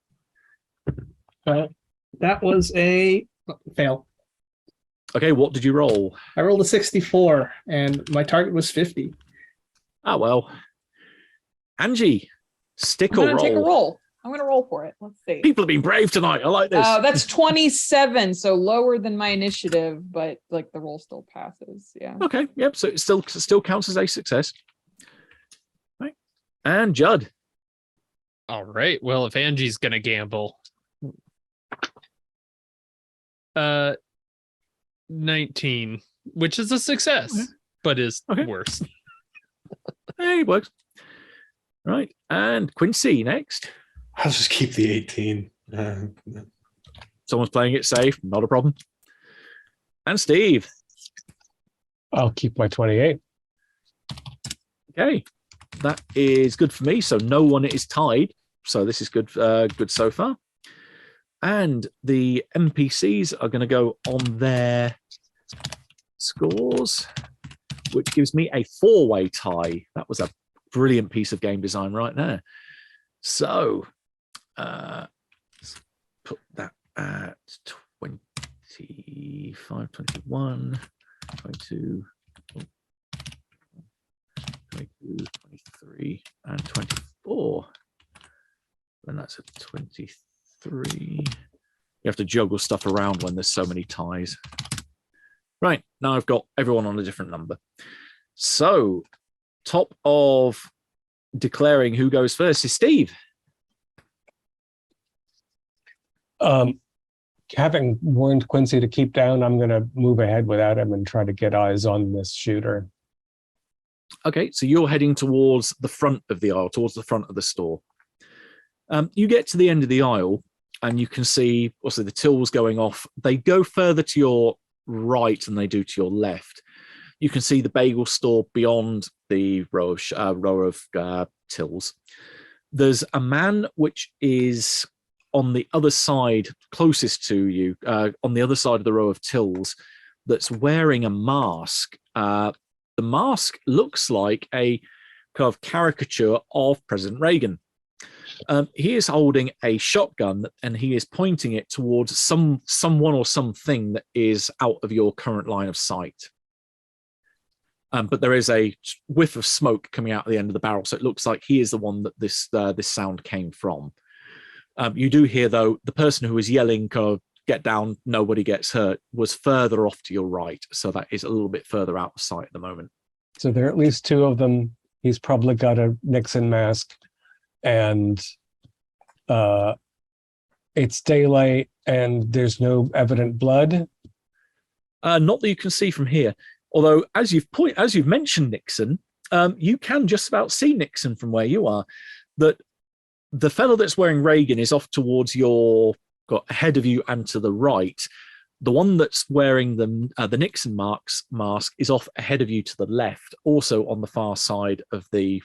That was a fail. Okay, what did you roll? I rolled a 64, and my target was 50. Ah, well. Angie, stick or roll? Take a roll. I'm going to roll for it. Let's see. People have been brave tonight. I like this. That's 27, so lower than my initiative, but like the roll still passes. Yeah. Okay. Yep. So it still counts as a success. Right. And Judd. All right. Well, if Angie's going to gamble, 19, which is a success, but is worse. Hey, it works. Right. And Quincy next. I'll just keep the 18. Someone's playing it safe. Not a problem. And Steve. I'll keep my 28. Okay. That is good for me. So no one is tied. So this is good. Good so far. And the NPCs are going to go on their scores, which gives me a 4-way tie. That was a brilliant piece of game design right there. So let's put that at 25, 21, 22, 22, 23, and 24. And that's a 23. You have to juggle stuff around when there's so many ties. Right, now I've got everyone on a different number. So, top of declaring who goes first is Steve. Having warned Quincy to keep down, I'm going to move ahead without him and try to get eyes on this shooter. Okay, so you're heading towards the front of the aisle, towards the front of the store. You get to the end of the aisle and you can see also the tills going off. They go further to your right than they do to your left. You can see the bagel store beyond the row of tills. There's a man which is on the other side, closest to you, on the other side of the row of tills, that's wearing a mask. The mask looks like a kind of caricature of President Reagan. He is holding a shotgun and he is pointing it towards someone or something that is out of your current line of sight. But there is a whiff of smoke coming out at the end of the barrel, so it looks like he is the one that this sound came from. You do hear, though, the person who was yelling, "Get down, nobody gets hurt," was further off to your right, so that is a little bit further out of sight at the moment. So there are at least two of them. He's probably got a Nixon mask, and it's daylight, and there's no evident blood. Not that you can see from here. Although, as you've mentioned Nixon, you can just about see Nixon from where you are. That the fellow that's wearing Reagan is off towards ahead of you and to the right. The one that's wearing the Nixon mask is off ahead of you to the left, also on the far side of the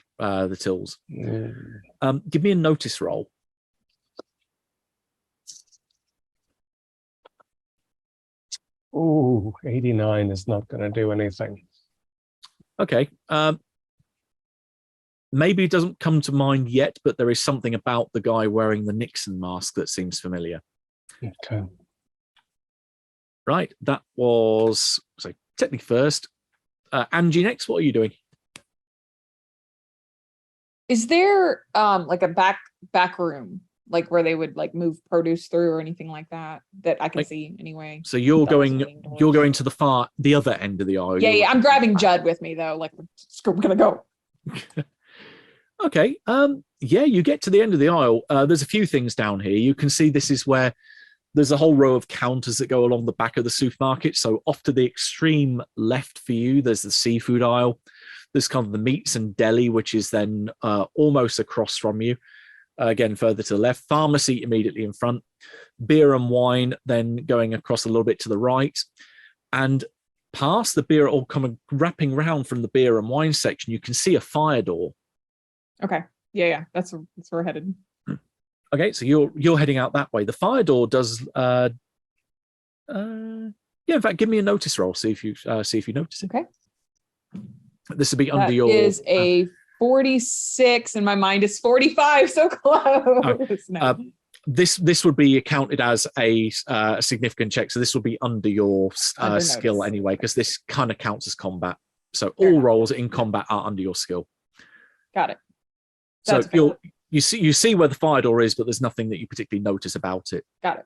tills. Give me a notice roll. Ooh, 89 is not going to do anything. Okay. maybe it doesn't come to mind yet, but there is something about the guy wearing the Nixon mask that seems familiar. Okay. Right, that was so technically first. Angie, next, what are you doing? Is there like a back room, like where they would like move produce through or anything like that I can see anyway? So you're going to the other end of the aisle. Yeah. I'm grabbing Judd with me though. Like we're gonna go. Okay. Yeah, you get to the end of the aisle. There's a few things down here. You can see this is where there's a whole row of counters that go along the back of the supermarket. So off to the extreme left for you, there's the seafood aisle. There's kind of the meats and deli, which is then almost across from you. Again, further to the left. Pharmacy immediately in front. Beer and wine then going across a little bit to the right. And past the beer, all coming wrapping round from the beer and wine section, you can see a fire door. Okay. Yeah. That's where we're headed. Okay, so you're heading out that way. The fire door does. In fact, give me a notice roll. See if you notice it. Okay. This would be under your. Is a 46, and my mind is 45. So close. This would be counted as a significant check. So this will be under your skill anyway, because this kind of counts as combat. So all rolls in combat are under your skill. Got it. That's so you see where the fire door is, but there's nothing that you particularly notice about it. Got it.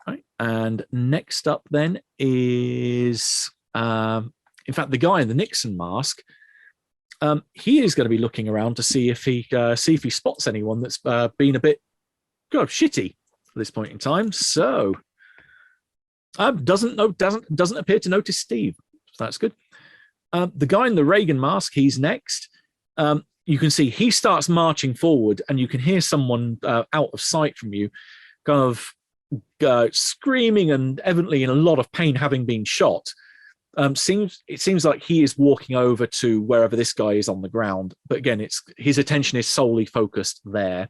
Right. And next up then is, in fact, the guy in the Nixon mask. He is going to be looking around to see if he spots anyone that's been a bit shitty at this point in time. So doesn't appear to notice Steve. So that's good. The guy in the Reagan mask, he's next. You can see he starts marching forward, and you can hear someone out of sight from you, kind of screaming and evidently in a lot of pain, having been shot. It seems like he is walking over to wherever this guy is on the ground, but again, his attention is solely focused there.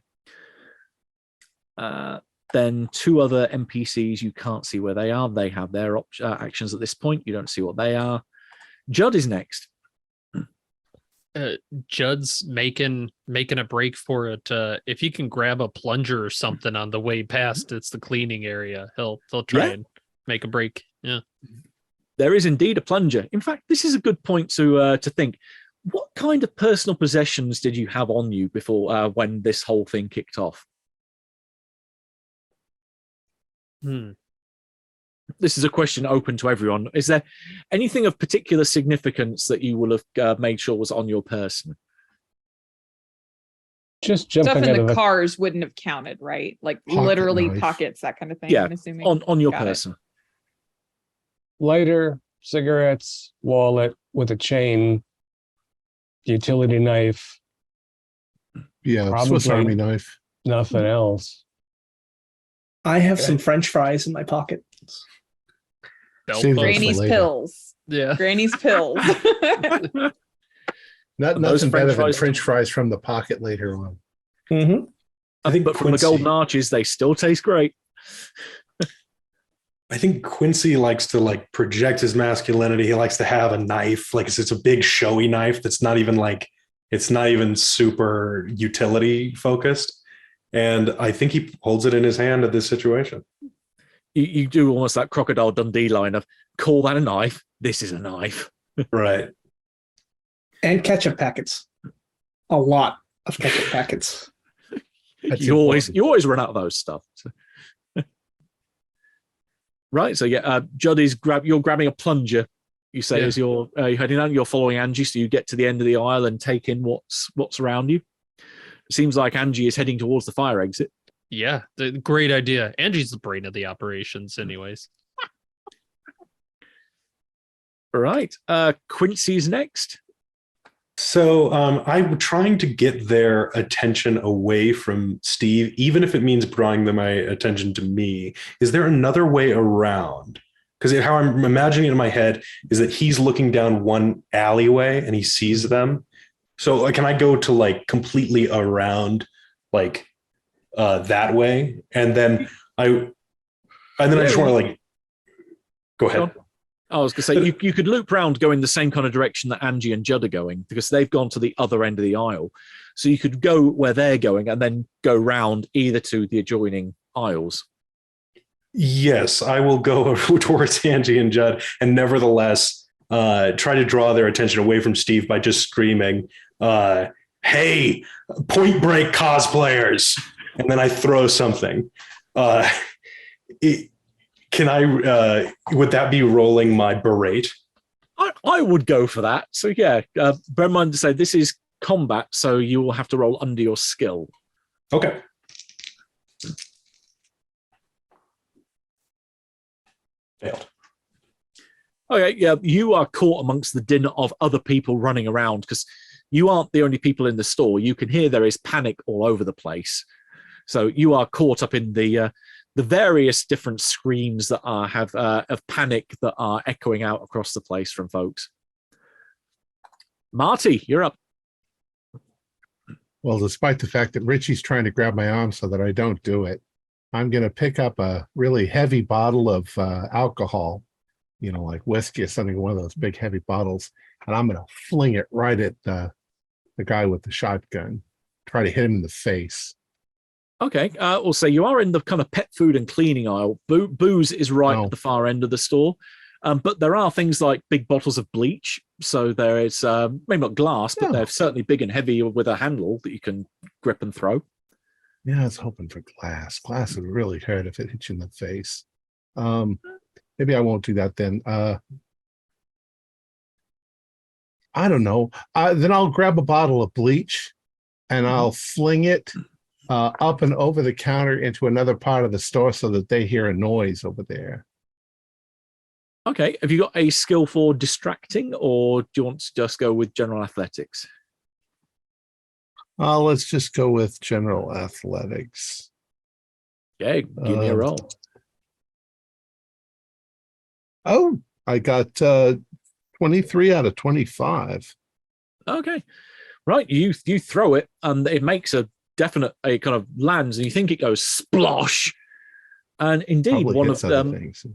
Then two other NPCs, you can't see where they are. They have their actions at this point. You don't see what they are. Judd is next. Judd's making a break for it. If he can grab a plunger or something on the way past, it's the cleaning area. He'll try and make a break. Yeah, there is indeed a plunger. In fact, this is a good point to think. What kind of personal possessions did you have on you before when this whole thing kicked off? This is a question open to everyone. Is there anything of particular significance that you will have made sure was on your person? Just jumping stuff out in of the cars wouldn't have counted, right? Like literally knife. Pockets, that kind of thing. Yeah, I'm assuming on your Got it. person. lighter, cigarettes, wallet with a chain, utility knife, Yeah, Swiss Probably. Army knife. nothing else. I have some French fries in my pocket. Belt Save buckle. those for Granny's later. pills. Yeah. Granny's pills. Those Nothing French better than fries- French fries from the pocket later on. Mm-hmm. I think But from the Golden Arches, they still taste great. I think Quincy likes to project his masculinity. He likes to have a knife, it's a big showy knife that's not even super utility focused. And I think he holds it in his hand at this situation. You do almost that Crocodile Dundee line of call that a knife. This is a knife. Right. And ketchup packets. A lot of ketchup packets. That's You always important. run out of those stuff. Right. So yeah, Judd is you're grabbing a plunger. You say Yeah. as you're heading out, you're following Angie, so you get to the end of the aisle and take in what's around you. It seems like Angie is heading towards the fire exit. Yeah, great idea. Angie's the brain of the operations, anyways. All right. Quincy's next. So I'm trying to get their attention away from Steve, even if it means drawing my attention to me. Is there another way around? Because how I'm imagining it in my head is that he's looking down one alleyway and he sees them. So can I go to completely around that way? And then I just want to go ahead. I was going to say, you could loop round going the same kind of direction that Angie and Judd are going, because they've gone to the other end of the aisle. So you could go where they're going and then go round either to the adjoining aisles. Yes, I will go towards Angie and Judd, and nevertheless try to draw their attention away from Steve by just screaming, hey, Point Break cosplayers. And then I throw something. Would that be rolling my berate? I would go for that. So yeah, bear in mind to say this is combat, so you will have to roll under your skill. Okay. Failed. Okay, yeah, you are caught amongst the din of other people running around, because you aren't the only people in the store. You can hear there is panic all over the place. So you are caught up in the various different screams that have of panic that are echoing out across the place from folks. Marty, you're up. Well, despite the fact that Richie's trying to grab my arm so that I don't do it, I'm going to pick up a really heavy bottle of alcohol, like whiskey or something, one of those big heavy bottles, and I'm going to fling it right at the guy with the shotgun, try to hit him in the face. Okay, also you are in the kind of pet food and cleaning aisle. Booze is right at the far end of the store, but there are things like big bottles of bleach. So there is maybe not glass, but they're certainly big and heavy with a handle that you can grip and throw. Yeah, I was hoping for glass. Glass would really hurt if it hit you in the face. Maybe I won't do that then. I don't know. Then I'll grab a bottle of bleach and I'll fling it up and over the counter into another part of the store so that they hear a noise over there. Okay. Have you got a skill for distracting, or do you want to just go with general athletics? Let's just go with general athletics. Yeah, give me a roll. Oh, I got 23 out of 25. Okay. Right. You throw it and it makes a kind of lands, and you think it goes splosh. And indeed, Probably one hits of them. things.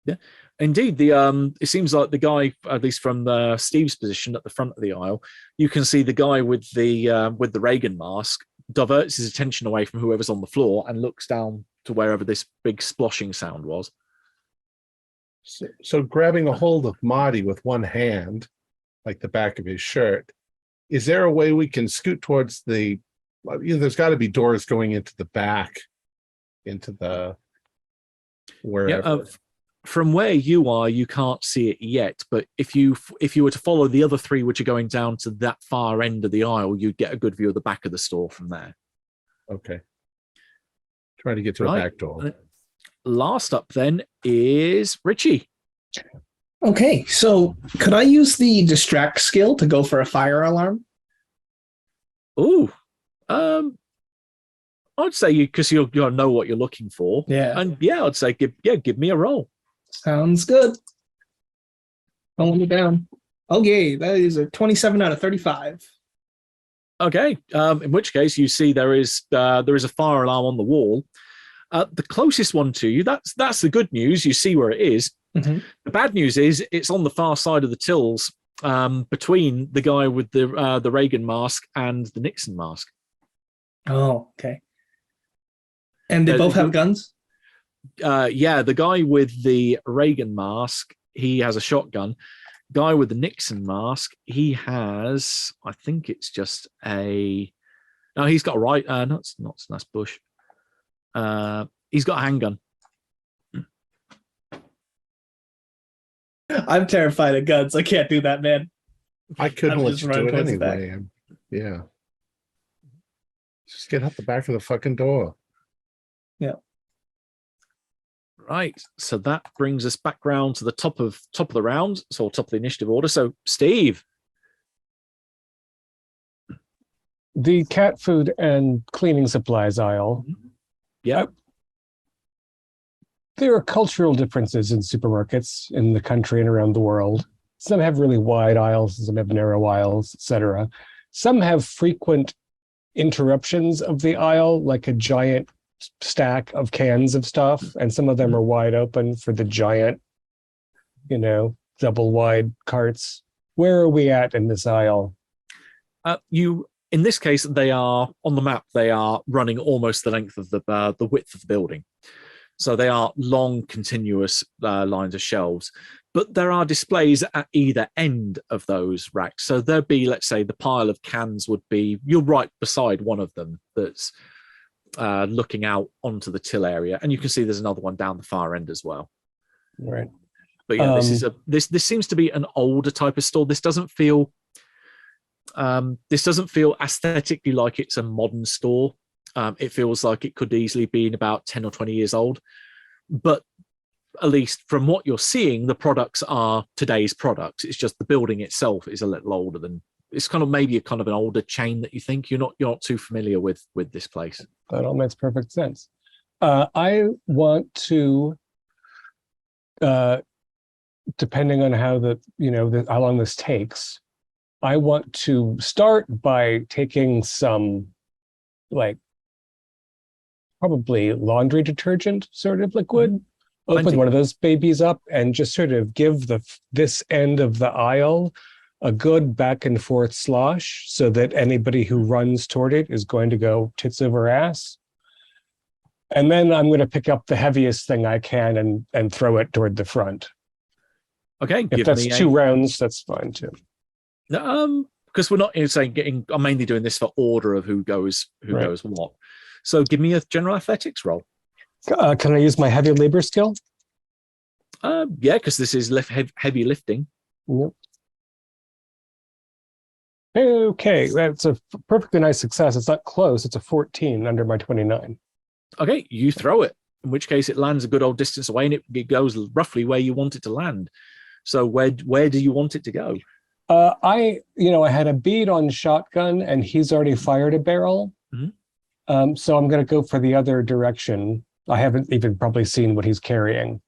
Yeah. Indeed, it seems like the guy, at least from Steve's position at the front of the aisle, you can see the guy with the Reagan mask diverts his attention away from whoever's on the floor and looks down to wherever this big sploshing sound was. So grabbing a hold of Marty with one hand, like the back of his shirt, is there a way we can scoot towards there's got to be doors going into the back, into the wherever. Yeah, from where you are, you can't see it yet, but if you were to follow the other three, which are going down to that far end of the aisle, you'd get a good view of the back of the store from there. Okay. Trying to get to a back door. Last up then is Richie. Okay, so could I use the distract skill to go for a fire alarm? Ooh, I'd say because you'll know what you're looking for. Yeah, and I'd say give me a roll. Sounds good. Rolling it down. Okay, that is a 27 out of 35. Okay, in which case you see there is a fire alarm on the wall. The closest one to you, that's the good news. You see where it is. Mm-hmm. The bad news is it's on the far side of the tills, between the guy with the Reagan mask and the Nixon mask. Oh, okay. And they both have guns? The guy with the Reagan mask, he has a shotgun. Guy with the Nixon mask, he has, I think it's just no, he's got a no, it's not, that's Bush. He's got a handgun. I'm terrified of guns. I can't do that, man. I couldn't let you do it anyway. Yeah. Just get out the back of the fucking door. Yeah. Right. So that brings us back round to the top of the round, so top of the initiative order. So Steve. The cat food and cleaning supplies aisle. Yeah. There are cultural differences in supermarkets in the country and around the world. Some have really wide aisles, some have narrow aisles, etc. Some have frequent interruptions of the aisle, like a giant stack of cans of stuff, and some of them are wide open for the giant double wide carts. Where are we at in this aisle? In this case, they are on the map. They are running almost the length of the width of the building. So they are long, continuous lines of shelves. But there are displays at either end of those racks. So there'd be, let's say, the pile of cans would be, you're right beside one of them that's looking out onto the till area. And you can see there's another one down the far end as well. Right. But yeah, this seems to be an older type of store. This doesn't feel aesthetically like it's a modern store. It feels like it could easily be about 10 or 20 years old. But at least from what you're seeing, the products are today's products. It's just the building itself is a little older than, it's kind of maybe a kind of an older chain that you think you're not too familiar with this place. That all makes perfect sense. I want to, depending on how how long this takes, I want to start by taking some, like, probably laundry detergent sort of liquid, open one of those babies up and just sort of give this end of the aisle a good back and forth slosh so that anybody who runs toward it is going to go tits over ass. And then I'm going to pick up the heaviest thing I can and throw it toward the front. Okay. If that's 2 rounds, that's fine too. Because we're not saying I'm mainly doing this for order of who goes what. So give me a general athletics roll. Can I use my heavy labor skill? Yeah, because this is heavy lifting. Yep. Okay, that's a perfectly nice success. It's not close. It's a 14 under my 29. Okay, you throw it, in which case it lands a good old distance away and it goes roughly where you want it to land. So where do you want it to go? I had a bead on shotgun and he's already fired a barrel. Mm-hmm. So I'm going to go for the other direction. I haven't even probably seen what he's carrying.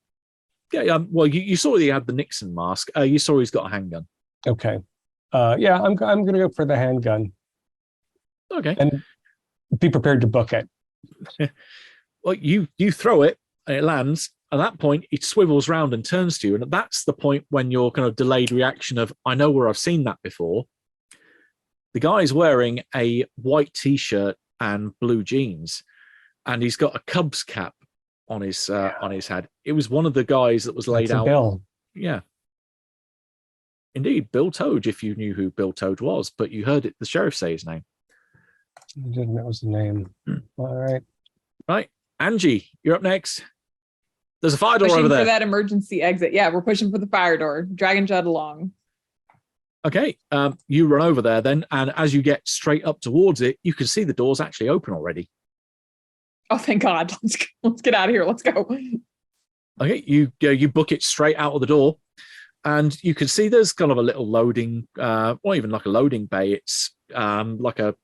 Yeah. Well, you saw he had the Nixon mask. You saw he's got a handgun. Okay. Yeah, I'm going to go for the handgun. Okay. And be prepared to book it. Well, you throw it and it lands. At that point, it swivels round and turns to you. And that's the point when your kind of delayed reaction of, I know where I've seen that before. The guy's wearing a white T-shirt and blue jeans, and he's got a Cubs cap on his head. It was one of the guys that was laid out. Bill. Yeah. Indeed, Bill Toad, if you knew who Bill Toad was, but you heard the sheriff say his name. I didn't know his name. All right. Right. Angie, you're up next. There's a fire door over there. For that emergency exit. Yeah, we're pushing for the fire door. Dragging Judd along. Okay. You run over there then, and as you get straight up towards it, you can see the door's actually open already. Oh, thank God. Let's get out of here. Let's go. Okay, you book it straight out of the door, and you can see there's kind of a little loading, or even like a loading bay. It's like an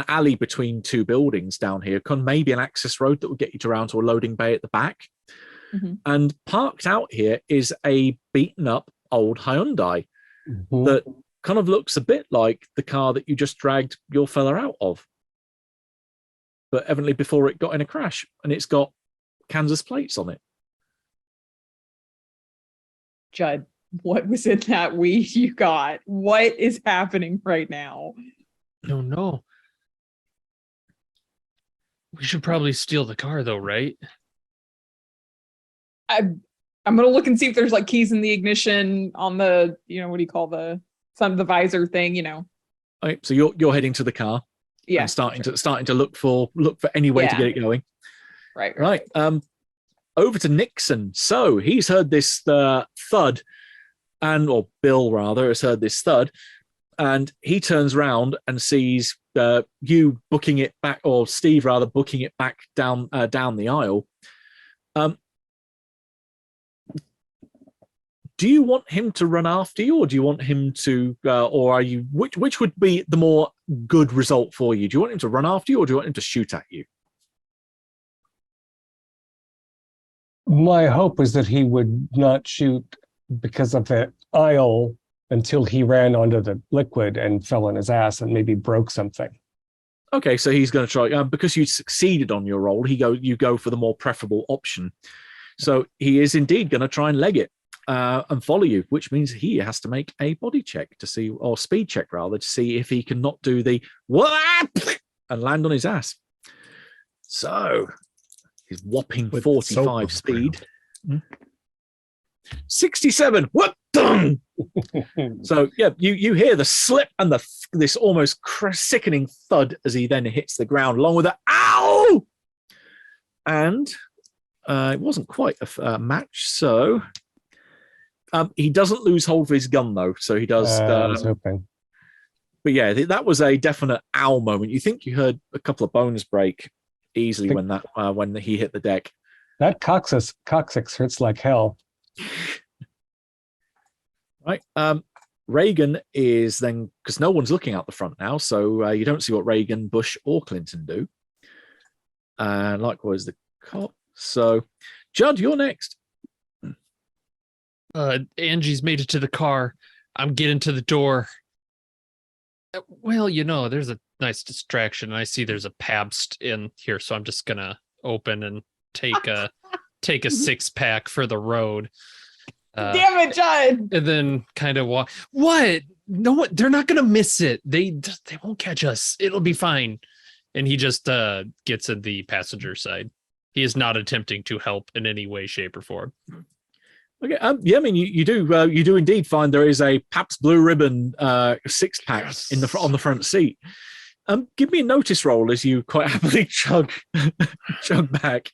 alley between 2 buildings down here, maybe an access road that will get you around to a loading bay at the back. Mm-hmm. And parked out here is a beaten up old Hyundai that kind of looks a bit like the car that you just dragged your fella out of, but evidently before it got in a crash, and it's got Kansas plates on it. Judd, what was in that weed you got? What is happening right now? No. We should probably steal the car though, right? I'm gonna look and see if there's like keys in the ignition on the, what do you call the visor thing, Okay, so you're heading to the car. Yeah. And starting to look for any way to get it going. Right. Over to Nixon. So he's heard this thud, or Bill rather has heard this thud, and he turns around and sees you booking it back, or Steve rather booking it back down the aisle. Do you want him to run after you, or do you want him to, or are you? Which would be the more good result for you? Do you want him to run after you, or do you want him to shoot at you? My hope is that he would not shoot because of the aisle until he ran onto the liquid and fell on his ass and maybe broke something. Okay, so he's going to try, because you succeeded on your roll. You go for the more preferable option. So he is indeed going to try and leg it. and follow you, which means he has to make a body check to see, or speed check rather, to see if he can not do the whap and land on his ass. So his whopping With 45 soap on the speed. 67. What? So yeah, you hear the slip and this almost sickening thud as he then hits the ground, along with a ow. And it wasn't quite a match, so he doesn't lose hold of his gun though. So he does. I was hoping. But yeah, that was a definite ow moment. You think you heard a couple of bones break easily when he hit the deck. That coccyx hurts like hell. Right. Reagan is then, because no one's looking out the front now, so you don't see what Reagan, Bush, or Clinton do. Likewise the cop. So, Judd, you're next. Angie's made it to the car. I'm getting to the door. Well, there's a nice distraction. I see there's a Pabst in here, so I'm just gonna open and take a 6-pack for the road. Damn it, Judd! And then kind of walk. What? No, they're not gonna miss it. They won't catch us. It'll be fine. And he just gets in the passenger side. He is not attempting to help in any way, shape, or form. Okay. Yeah, I mean, you do indeed find there is a Pabst Blue Ribbon 6-pack on the front seat. Give me a notice roll as you quite happily chug back.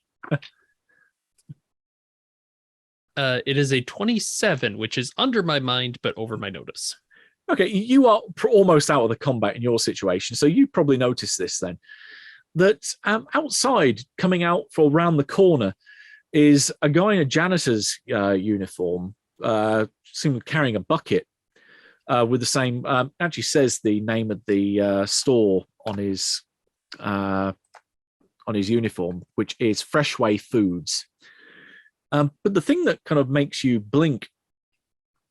It is a 27, which is under my mind, but over my notice. Okay, you are almost out of the combat in your situation, so you probably notice this then. That outside, coming out for around the corner, is a guy in a janitor's uniform, seemingly carrying a bucket with the same. Actually, says the name of the store on his uniform, which is Freshway Foods. But the thing that kind of makes you blink,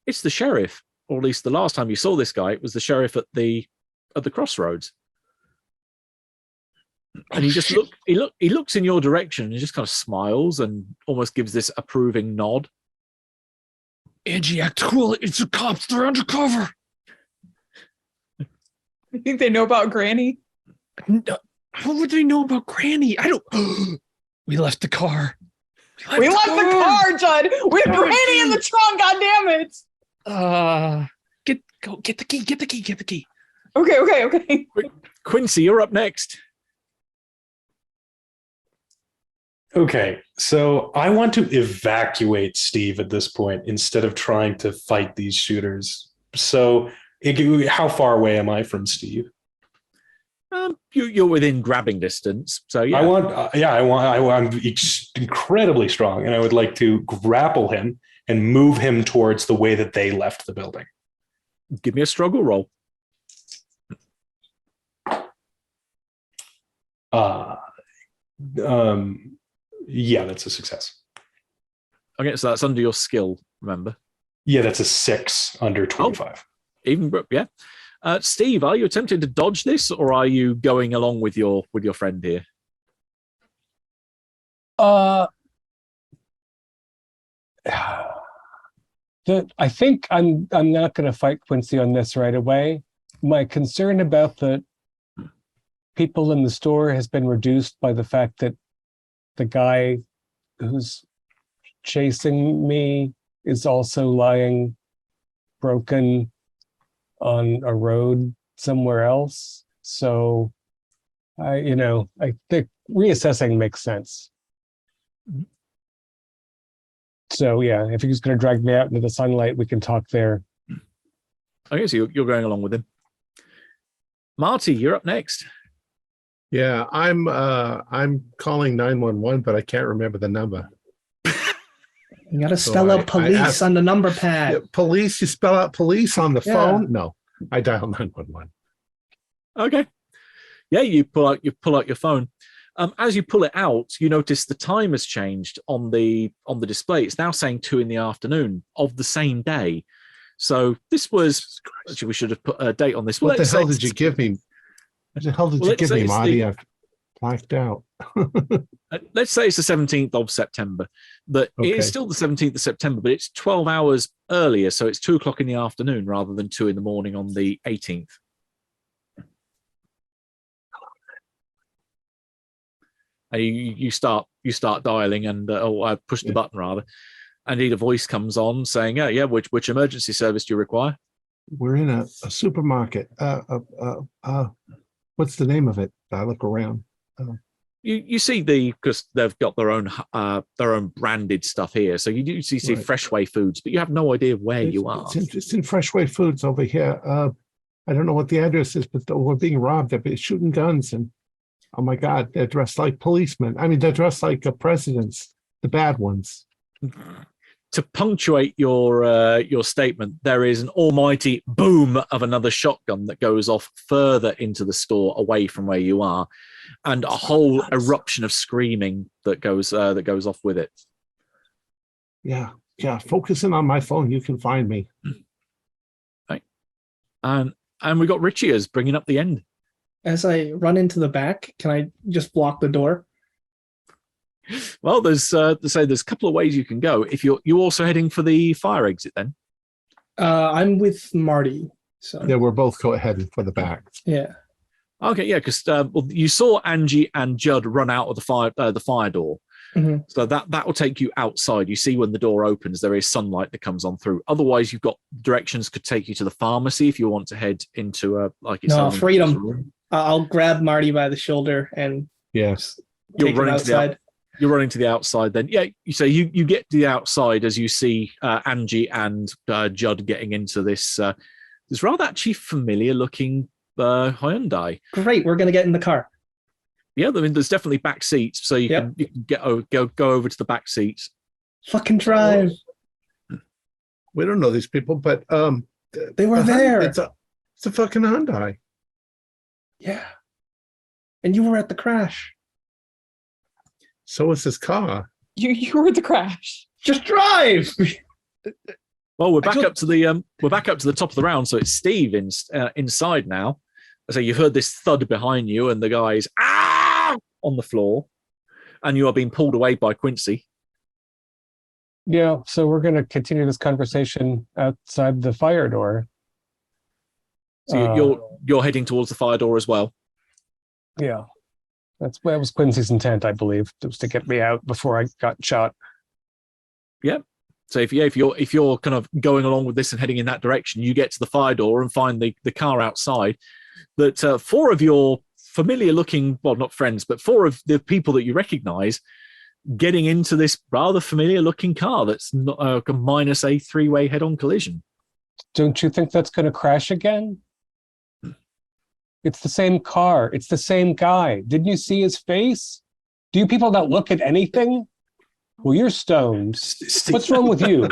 it's the sheriff, or at least the last time you saw this guy, it was the sheriff at the crossroads. And he looks in your direction and he just kind of smiles and almost gives this approving nod. Angie, act cool. It's the cops. They're undercover. You think they know about Granny? No, how would they know about Granny? I don't. We left the car. We left the car, Judd. With Granny in the trunk. God damn it. Get the key. Okay. Quincy, you're up next. Okay, so I want to evacuate Steve at this point instead of trying to fight these shooters. So, how far away am I from Steve? You're within grabbing distance. So yeah, I'm incredibly strong, and I would like to grapple him and move him towards the way that they left the building. Give me a struggle roll. Yeah, that's a success. Okay, so that's under your skill, remember? Yeah, that's a 6 under 25. Even, yeah. Steve, are you attempting to dodge this, or are you going along with your friend here? I think I'm not going to fight Quincy on this right away. My concern about the people in the store has been reduced by the fact that the guy who's chasing me is also lying broken on a road somewhere else. So, I think reassessing makes sense. So, yeah, if he's going to drag me out into the sunlight, we can talk there. Okay, so you're going along with him. Marty, you're up next. Yeah, I'm calling 911, but I can't remember the number. You got to spell out police on the number pad. Yeah, police, you spell out police on the phone? No, I dial 911. Okay. Yeah, you pull out your phone. As you pull it out, you notice the time has changed on the display. It's now saying 2 p.m. of the same day. So this was actually, we should have put a date on this. What the hell did you give me? What the hell did you give me, Marty? blacked out. Let's say it's the 17th of September. But it is still the 17th of September, but it's 12 hours earlier, so it's 2 o'clock in the afternoon rather than 2 in the morning on the 18th. And you start dialing and I push the button rather. Indeed, a voice comes on saying, "Yeah, which emergency service do you require?" We're in a supermarket. What's the name of it? I look around. You see because they've got their own branded stuff here, so you do see Freshway Foods, but you have no idea where you are. It's in Freshway Foods over here. I don't know what the address is, but we're being robbed. They're shooting guns, and oh my God, they're dressed like policemen. I mean, they're dressed like presidents, the bad ones. To punctuate your statement, there is an almighty boom of another shotgun that goes off further into the store, away from where you are, and a whole eruption of screaming that goes off with it. Yeah. Focusing on my phone, you can find me. Right, and we got Richie as bringing up the end. As I run into the back, can I just block the door? Well, there's a couple of ways you can go. If you're also heading for the fire exit, then I'm with Marty. So yeah, we're both heading for the back. Yeah. Okay, yeah, because you saw Angie and Judd run out of the fire door, so that will take you outside. You see when the door opens, there is sunlight that comes on through. Otherwise, you've got directions could take you to the pharmacy if you want to head into freedom. I'll grab Marty by the shoulder and you're running outside. You're running to the outside then. Yeah, so you get to the outside as you see Angie and Judd getting into this rather actually familiar looking Hyundai. Great, we're going to get in the car. Yeah, I mean, there's definitely back seats, so you can go over to the back seats. Fucking drive. We don't know these people, but they were there. It's a fucking Hyundai. Yeah. And you were at the crash. So is this car. You were at the crash. Just drive. Well, we're back up to the top of the round, so it's Steve inside now. So you've heard this thud behind you, and the guy's on the floor, and you are being pulled away by Quincy. Yeah, so we're going to continue this conversation outside the fire door. So you're heading towards the fire door as well. Yeah. That was Quincy's intent, I believe, was to get me out before I got shot. Yeah. So if you're kind of going along with this and heading in that direction, you get to the fire door and find the car outside. That 4 of your familiar looking, well, not friends, but 4 of the people that you recognize getting into this rather familiar looking car that's not, minus a 3-way head-on collision. Don't you think that's going to crash again? It's the same car. It's the same guy. Didn't you see his face? Do you people not look at anything? Well, you're stoned. What's wrong with you?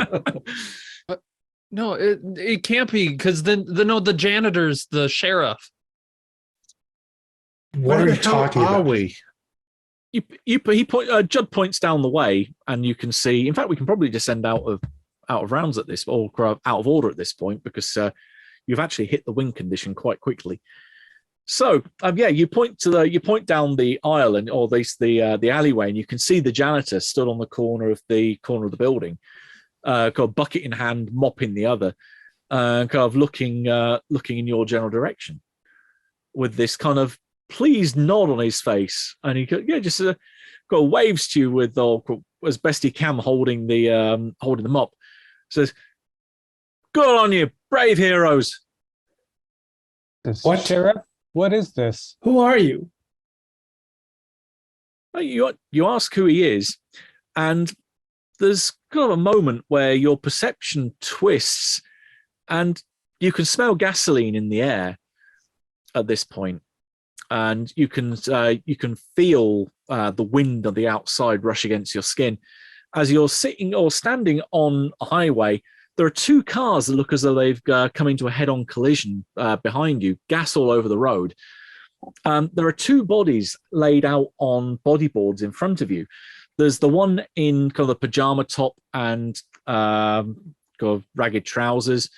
No, it can't be, because the janitor's the sheriff. What are you talking about? Judd points down the way, and you can see. In fact, we can probably descend out of rounds at this, or out of order at this point, because you've actually hit the win condition quite quickly. So you point down the aisle or at least the alleyway, and you can see the janitor stood on the corner of the building, got a bucket in hand, mop in the other, kind of looking in your general direction, with this kind of pleased nod on his face, and he just got waves to you with as best he can, holding the mop. Says, "Good on you, brave heroes." What, sheriff? What is this? Who are you? You ask who he is, and there's kind of a moment where your perception twists, and you can smell gasoline in the air at this point, and you can feel the wind on the outside rush against your skin as you're sitting or standing on a highway. There are 2 cars that look as though they've come into a head-on collision behind you, gas all over the road. There are 2 bodies laid out on bodyboards in front of you. There's the one in kind of the pajama top and kind of ragged trousers.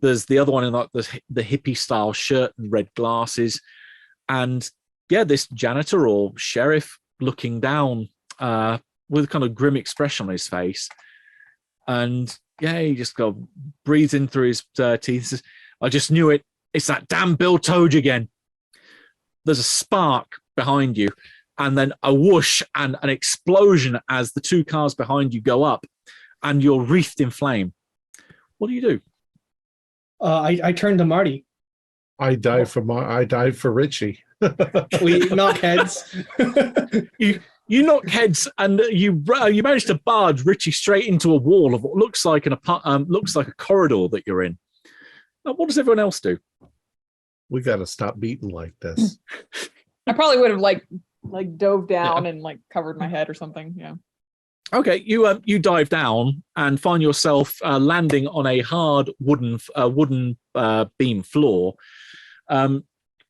There's the other one in like the hippie-style shirt and red glasses. And this janitor or sheriff looking down with a kind of grim expression on his face. And he just breathes in through his teeth. Says, I just knew it. It's that damn Bill Toge again. There's a spark behind you, and then a whoosh and an explosion as the two cars behind you go up, and you're wreathed in flame. What do? I turn to Marty. I dive for Richie. We knock heads. You knock heads, and you manage to barge Richie straight into a wall of what looks like a corridor that you're in. Now, what does everyone else do? We got to stop beating like this. I probably would have like dove down and like covered my head or something. Yeah. Okay, you dive down and find yourself landing on a hard wooden beam floor.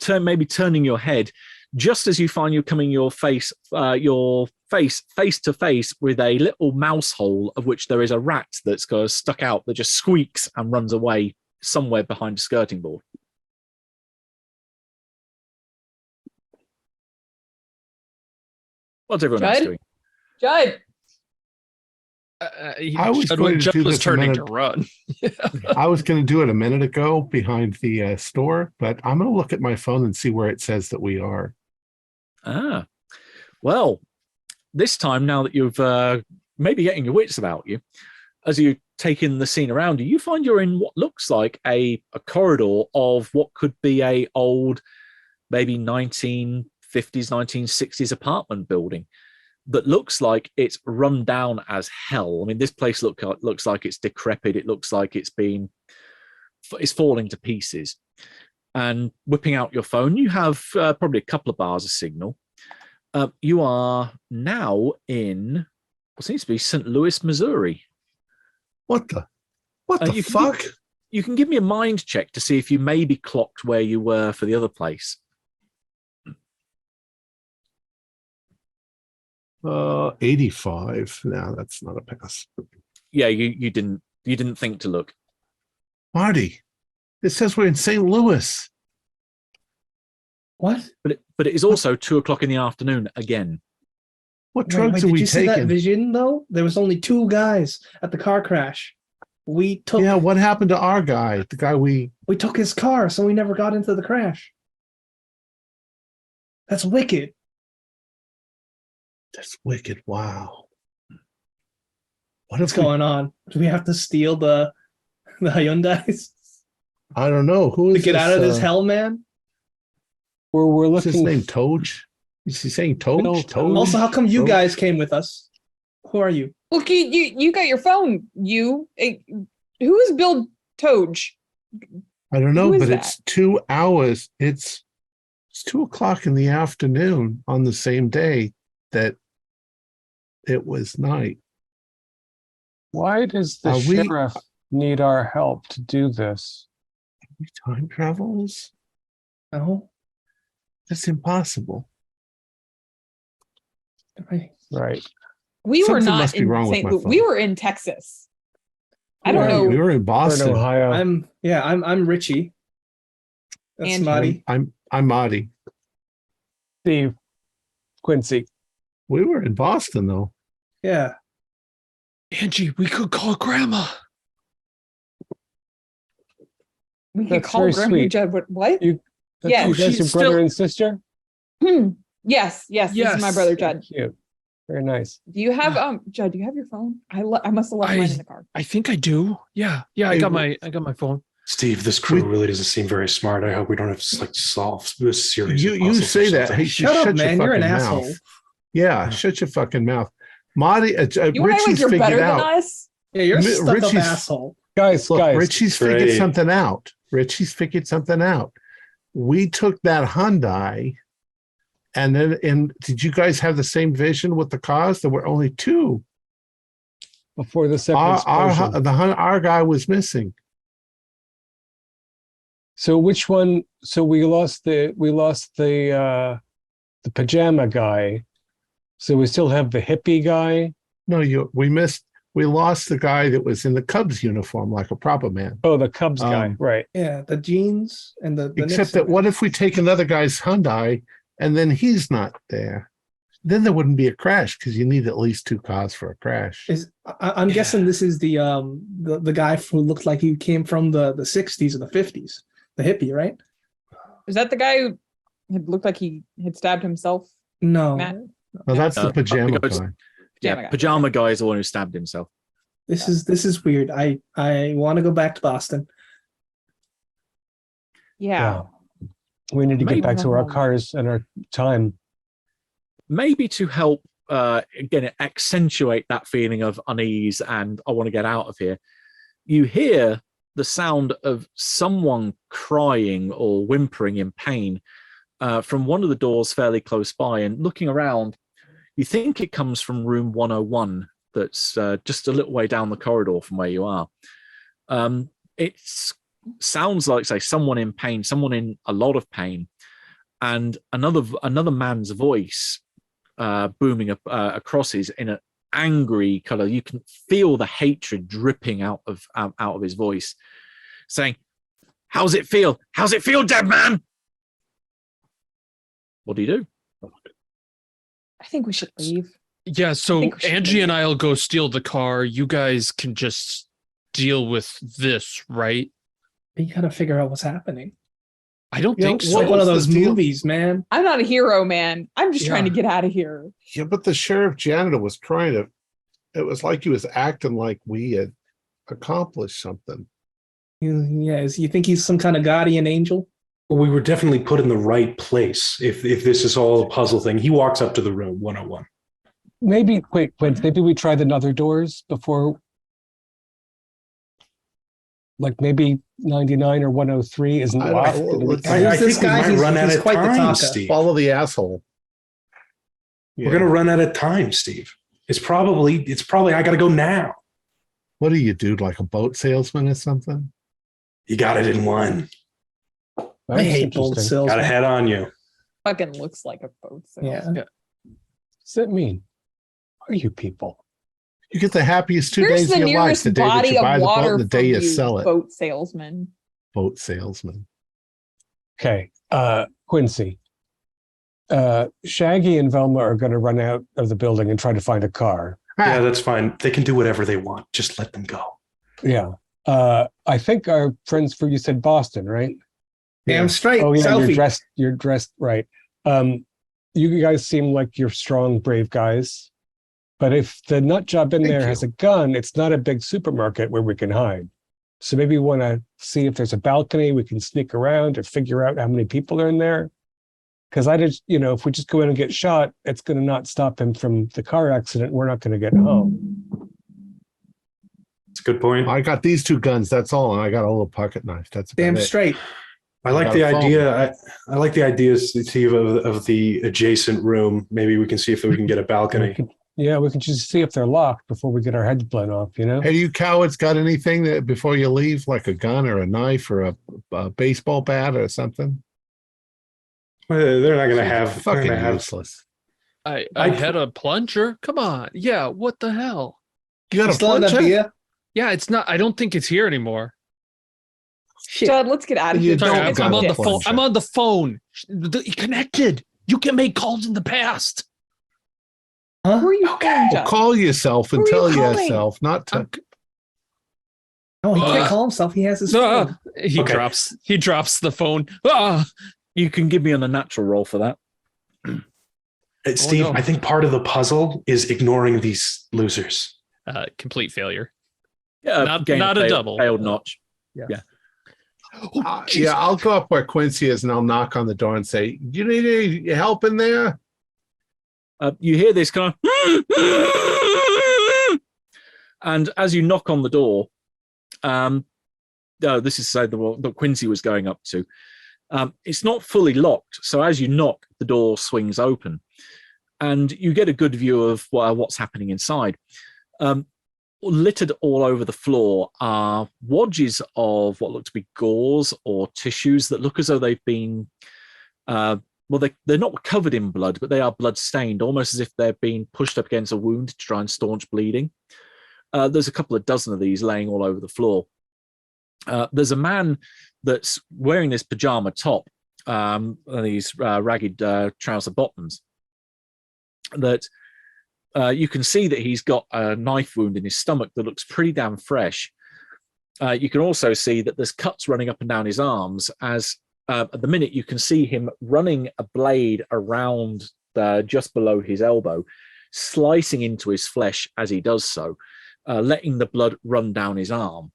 Turning your head just as you find you're coming your face to face with a little mouse hole of which there is a rat that's stuck out that just squeaks and runs away somewhere behind a skirting board. What's everyone else doing? Judd. I was going to do this turning to run. I was going to do it a minute ago behind the store, but I'm going to look at my phone and see where it says that we are. Well, this time now that you've maybe getting your wits about you, as you take in the scene around you, you find you're in what looks like a corridor of what could be a old, maybe 1950s, 1960s apartment building that looks like it's run down as hell. I mean, this place looks like it's decrepit. It looks like it's falling to pieces. And whipping out your phone, you have probably a couple of bars of signal. You are now in what seems to be St. Louis, Missouri. What the fuck? You can give me a mind check to see if you maybe clocked where you were for the other place. 85. No, that's not a pass. Yeah, you didn't think to look. Marty, it says we're in St. Louis. What? But it is also 2:00 in the afternoon again. What drugs are we taking? Did you see that vision though? There was only 2 guys at the car crash. We took. Yeah, what happened to our guy? The guy we took his car, so we never got into the crash. That's wicked. That's wicked. Wow. What's going on? Do we have to steal the Hyundais? I don't know. Who is to get out of this hell, man? We're looking. What's his name? Toge? Is he saying Toge? Toge? Also, how come you guys came with us? Who are you? Look, you got your phone. Who is Bill Toge? I don't know, but it's 2 hours. It's 2:00 in the afternoon on the same day that it was night. Why does the sheriff need our help to do this? Are we time travelers? No. That's impossible. Right. We were not in St. Louis. We were in Texas. I don't know. We were in Boston, Ohio. I'm Richie. That's Marty. I'm Marty. Steve. Quincy. We were in Boston though. Yeah. Angie, we could call Grandma. We could call Grandma. Judd. What? Yeah. You guys your brother and sister? Yes. This is my brother Judd. Cute. Very nice. Do you have Judd? Do you have your phone? I must have left mine in the car. I think I do. Yeah. I got my phone. Steve, this crew really doesn't seem very smart. I hope we don't have to solve this series. You say that. Hey, shut up, man. You're an asshole. Yeah, shut your fucking mouth. Marty, Richie's you're figured better out. Than us? Yeah, you're a stuck-up asshole. Guys, Richie's figured something out. We took that Hyundai, and did you guys have the same vision with the cars? There were only 2. Before the second explosion. Our guy was missing. So which one? So we lost the pajama guy. So we still have the hippie guy. No, we lost the guy that was in the Cubs uniform, like a proper man. Oh, the Cubs guy, right? Yeah, the jeans and the. Except that, what if we take another guy's Hyundai and then he's not there, then there wouldn't be a crash because you need at least 2 cars for a crash. I'm guessing this is the guy who looked like he came from the 60s or the 50s, the hippie, right? Is that the guy who had looked like he had stabbed himself? No, Matt? Well, that's the pajama guy. Yeah, pajama guy is the one who stabbed himself. This is weird. I want to go back to Boston. Yeah. We need to Maybe- get back to our cars and our time. Maybe to help again accentuate that feeling of unease and I want to get out of here, you hear the sound of someone crying or whimpering in pain from one of the doors fairly close by, and looking around you think it comes from room 101 that's just a little way down the corridor from where you are. It sounds like, say, someone in pain, someone in a lot of pain, and another man's voice booming across his in an angry color. You can feel the hatred dripping out of his voice, saying, "How's it feel? How's it feel, dead man?" What do you do? I think we should leave. Yeah, so think we should Angie leave. and I'll go steal the car. You guys can just deal with this, right? You gotta figure out what's happening. I don't Yeah, think It's so. like one of what's those the deal? movies, man. I'm not a hero, man. I'm just trying to Yeah. get out of here. Yeah, but the sheriff janitor was trying to. It was like he was acting like we had accomplished something. Yeah, you think he's some kind of guardian angel? Well, we were definitely put in the right place. If this is all a puzzle thing, he walks up to the room 101. Maybe, wait, maybe we try the other doors before, like maybe 99 or 103 isn't I don't locked. know, and we let's- can- I Who's this think we guy? might He's- run out he's of quite the time, talker. Steve. Follow the asshole. We're gonna run out of time, Steve. It's probably I gotta go now. What do you do, like a boat salesman or something? You got it in one. I That's hate bold interesting. Got a salesmen. head on you. Fucking looks like a boat. Yeah. What does that mean? Who are you people? You get the happiest 2 Here's days the of your life: nearest the day that body you buy of the boat water and the day from you you, sell it. boat salesman. Boat salesman. Okay, Quincy. Shaggy and Velma are going to run out of the building and try to find a car. Yeah, that's fine. They can do whatever they want. Just let them go. Yeah. I think our friends you said Boston, right? Damn straight. Oh yeah, Selfie. you're dressed right. You guys seem like you're strong, brave guys. But if the nut job in Thank there you. has a gun, it's not a big supermarket where we can hide. So maybe we want to see if there's a balcony we can sneak around or figure out how many people are in there. Because if we just go in and get shot, it's going to not stop him from the car accident. We're not going to get home. It's a good point. I got these 2 guns. That's all, and I got a little pocket knife. That's about Damn it. straight. I like got the a phone. idea. I like the idea, Steve, of the adjacent room. Maybe we can see if we can get a balcony. We can just see if they're locked before we get our heads blown off, Hey, you cowards got anything that before you leave, like a gun or a knife or a baseball bat or something? They're not going to have. they're Fucking gonna have useless. I I- had a plunger. Come on. Yeah, what the hell? You got You a still have that plunger? beer? Yeah, it's not. I don't think it's here anymore. Shit. Judd, let's get out of You here. don't Sorry, Let's got I'm go on a the get- phone. plunger. I'm on the phone. Connected. You can make calls in the past. Huh? Who are you calling, Judd? Call yourself and Who are tell you calling? yourself not to. No, he can't Uh, call himself. He has his phone. He Okay. drops the phone. Ah, You can give me on a natural roll for that. Steve, no. I think part of the puzzle is ignoring these losers. complete failure. Yeah, Not gain a failed- double. Failed notch. Yeah, I'll go up where Quincy is and I'll knock on the door and say, "Do you need any help in there?" You hear this kind of, and as you knock on the door, this is the one that Quincy was going up to. It's not fully locked, so as you knock, the door swings open, and you get a good view of what's happening inside. Littered all over the floor are wadges of what look to be gauze or tissues that look as though they've been they're not covered in blood, but they are blood stained, almost as if they're being pushed up against a wound to try and staunch bleeding. There's a couple of dozen of these laying all over the floor. There's a man that's wearing this pajama top, these ragged trouser bottoms, that you can see that he's got a knife wound in his stomach that looks pretty damn fresh. You can also see that there's cuts running up and down his arms, as at the minute you can see him running a blade around just below his elbow, slicing into his flesh as he does so, letting the blood run down his arm.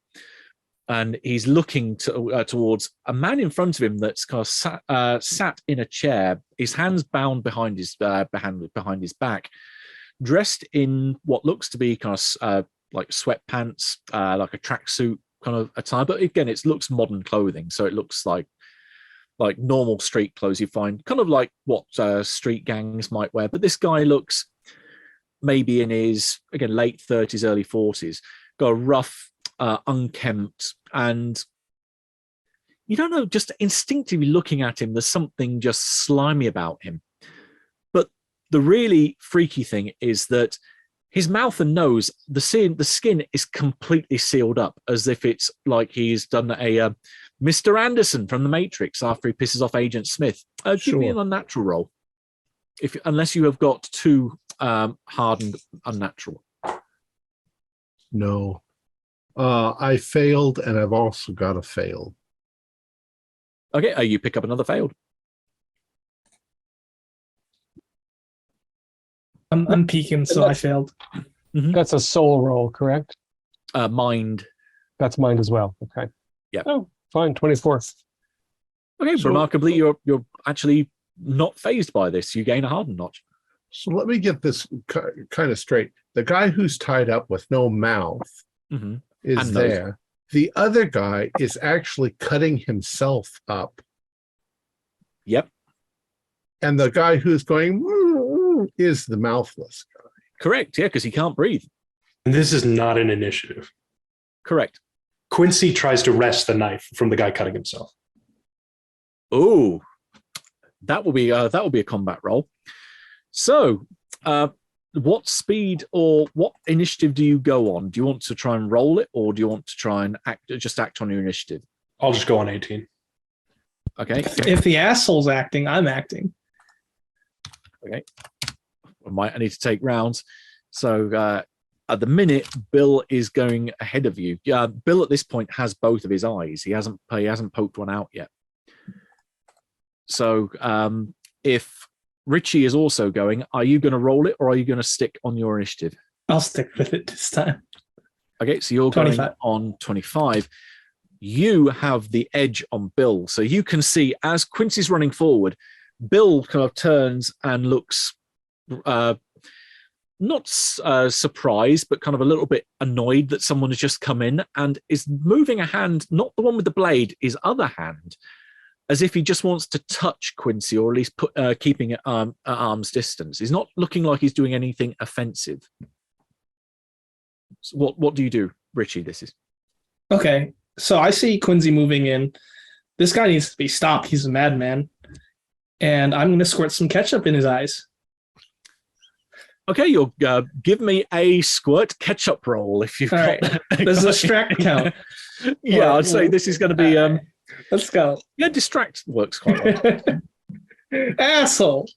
And he's looking towards a man in front of him that's kind of sat in a chair, his hands bound behind his back, dressed in what looks to be kind of like sweatpants, like a tracksuit kind of attire. But again, it looks modern clothing, so it looks like normal street clothes you find, kind of like what street gangs might wear. But this guy looks maybe in his, again, late 30s, early 40s, got a rough, unkempt, and you don't know, just instinctively looking at him, there's something just slimy about him. But the really freaky thing is that his mouth and nose, the skin is completely sealed up, as if it's like he's done a Mr. Anderson from The Matrix after he pisses off Agent Smith. Give me an unnatural roll, unless you have got two hardened unnatural. No. I failed, and I've also got a fail. Okay, you pick up another failed. I'm peeking, so I failed. Mm-hmm. That's a soul roll, correct? Mind. That's mind as well. Okay. Yeah. Oh, fine. 24. Okay, So- remarkably, you're actually not phased by this. You gain a hardened notch. So let me get this kind of straight. The guy who's tied up with no mouth Mm-hmm. is And nose. there. The other guy is actually cutting himself up. Yep, And the guy who's going is the mouthless guy. correct. Yeah, because he can't breathe. And this is not an initiative. Correct. Quincy tries to wrest the knife from the guy cutting himself. Oh, that will be a combat roll. So, what speed or what initiative do you go on? Do you want to try and roll it, or do you want to try and act on your initiative? I'll just go on 18. Okay. If the asshole's acting, I'm acting. Okay. I need to take rounds. So at the minute, Bill is going ahead of you. Bill at this point has both of his eyes. He hasn't poked one out yet. So if Richie is also going, are you going to roll it, or are you going to stick on your initiative? I'll stick with it this time. Okay, so you're 25. going on 25. You have the edge on Bill. So you can see as Quincy's running forward, Bill kind of turns and looks not surprised, but kind of a little bit annoyed that someone has just come in and is moving a hand, not the one with the blade, his other hand, as if he just wants to touch Quincy, or at least keeping it at arm's distance. He's not looking like he's doing anything offensive. So what do you do, Richie? This is Okay, so I see Quincy moving in. This guy needs to be stopped. He's a madman. And I'm going to squirt some ketchup in his eyes. okay. You'll give me a squirt ketchup roll if you've All got right. that. Does distract count? Yeah, I'd say this is going to be Let's go. yeah, distract works quite well. Asshole.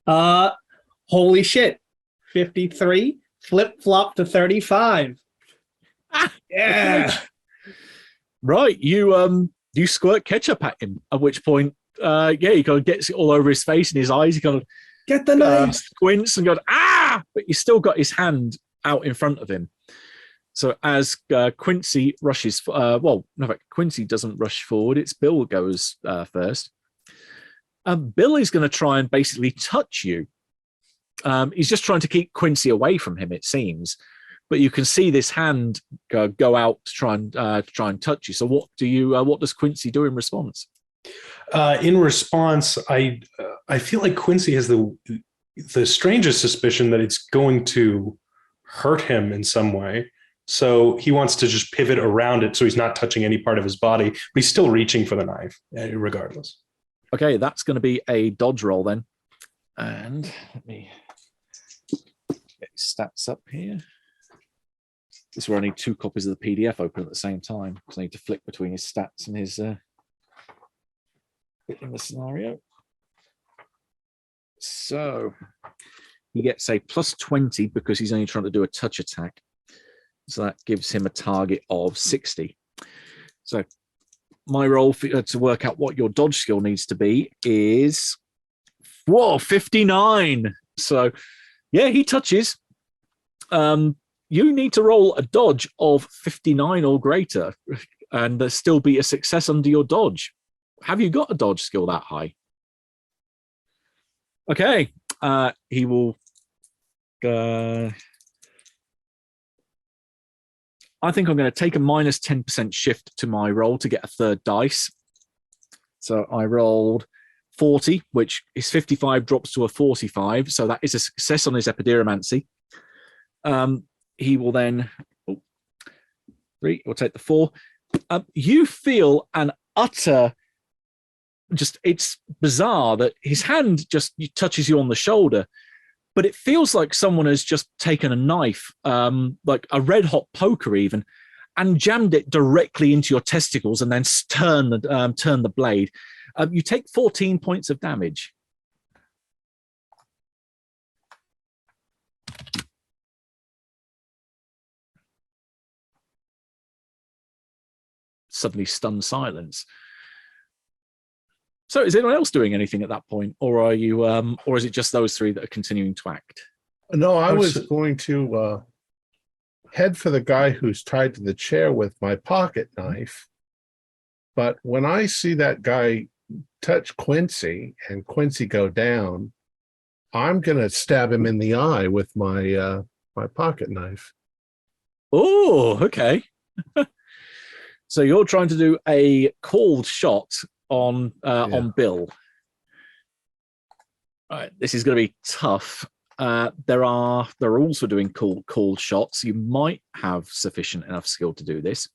Holy shit. 53, flip flop to 35. Yeah. Right, you squirt ketchup at him, at which point he kind of gets it all over his face and his eyes. He kind of Get the knife. squints and goes, ah, but he's still got his hand out in front of him. So as Quincy rushes, Quincy doesn't rush forward. It's Bill that goes first. Bill is going to try and basically touch you. He's just trying to keep Quincy away from him, it seems. But you can see this hand go out to try and touch you. So what does Quincy do in response? In response, I feel like Quincy has the strangest suspicion that it's going to hurt him in some way. So he wants to just pivot around it so he's not touching any part of his body, but he's still reaching for the knife, regardless. Okay, that's going to be a dodge roll then. And let me get his stats up here. This is where I need 2 copies of the PDF open at the same time, because I need to flick between his stats and his in the scenario. So he gets a +20 because he's only trying to do a touch attack. So that gives him a target of 60. So my role to work out what your dodge skill needs to be is 59. So yeah, he touches. You need to roll a dodge of 59 or greater, and there still be a success under your dodge. Have you got a dodge skill that high? Okay, he will. I think I'm going to take a -10% shift to my roll to get a third dice. So I rolled 40, which is 55 drops to a 45. So that is a success on his epidiromancy. He will then, 3, we'll take the 4. You feel an utter, it's bizarre that his hand just touches you on the shoulder, but it feels like someone has just taken a knife, like a red hot poker even, and jammed it directly into your testicles and then turn the blade. You take 14 points of damage. Suddenly stunned silence. So is anyone else doing anything at that point, or are you or is it just those three that are continuing to act? No, I was going to head for the guy who's tied to the chair with my pocket knife, but when I see that guy touch Quincy and Quincy go down, I'm gonna stab him in the eye with my my pocket knife. Oh, okay. So you're trying to do a called shot on Bill. All right, this is going to be tough. They're also doing called shots. You might have sufficient enough skill to do this.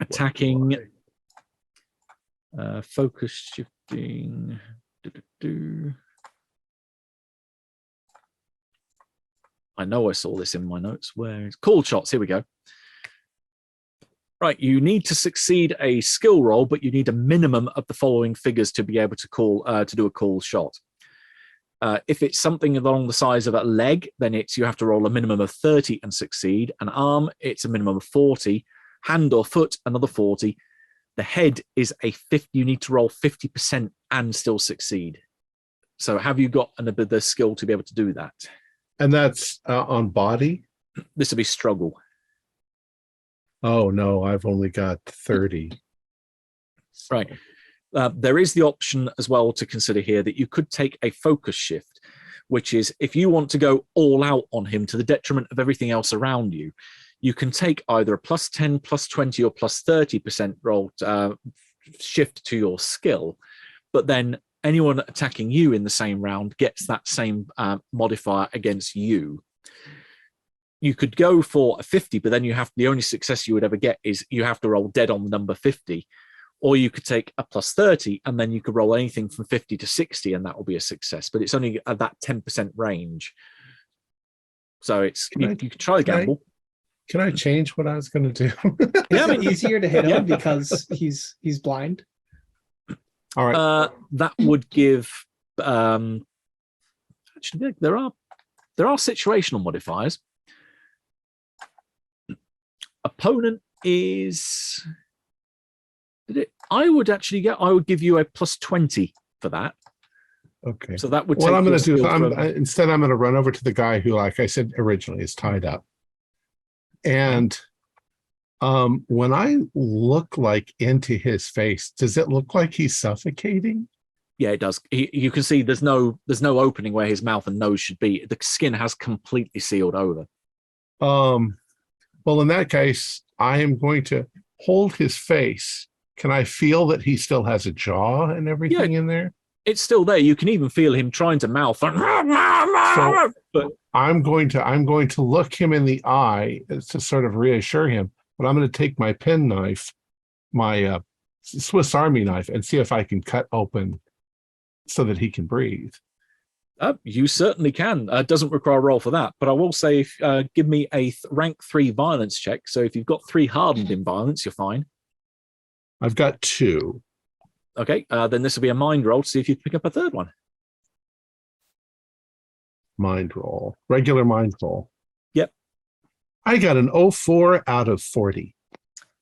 Attacking, focus shifting. I know I saw this in my notes. Where is called shots? Here we go. Right, you need to succeed a skill roll, but you need a minimum of the following figures to be able to do a call shot. If it's something along the size of a leg, then you have to roll a minimum of 30 and succeed. An arm, it's a minimum of 40. Hand or foot, another 40. The head is a 50. You need to roll 50% and still succeed. So have you got the skill to be able to do that? And that's on body? This will be struggle. Oh, no, I've only got 30. Right. There is the option as well to consider here that you could take a focus shift, which is if you want to go all out on him to the detriment of everything else around you, you can take either a +10, +20, or +30% roll shift to your skill, but then anyone attacking you in the same round gets that same modifier against you. You could go for a 50, but then the only success you would ever get is you have to roll dead on the number 50. Or you could take a +30, and then you could roll anything from 50 to 60, and that will be a success. But it's only at that 10% range. So you could try to gamble. Can I change what I was going to do? Yeah, but easier to hit him because he's blind. All right. That would give. Actually, there are situational modifiers. Opponent is. I would give you a +20 for that. Okay. So that would. What I'm going to do is instead I'm going to run over to the guy who, like I said originally, is tied up, and when I look into his face, does it look like he's suffocating? Yeah, it does. You can see there's no opening where his mouth and nose should be. The skin has completely sealed over. Well, in that case, I am going to hold his face. Can I feel that he still has a jaw and everything in there? It's still there. You can even feel him trying to mouth. But I'm going to look him in the eye to sort of reassure him. But I'm going to take my penknife, my Swiss Army knife, and see if I can cut open so that he can breathe. You certainly can. Doesn't require a roll for that. But I will say, give me a rank 3 violence check. So if you've got 3 hardened in violence, you're fine. I've got 2. Okay, then this will be a mind roll to see if you pick up a third one. Mind roll. Regular mind roll. Yep. I got an 04 out of 40.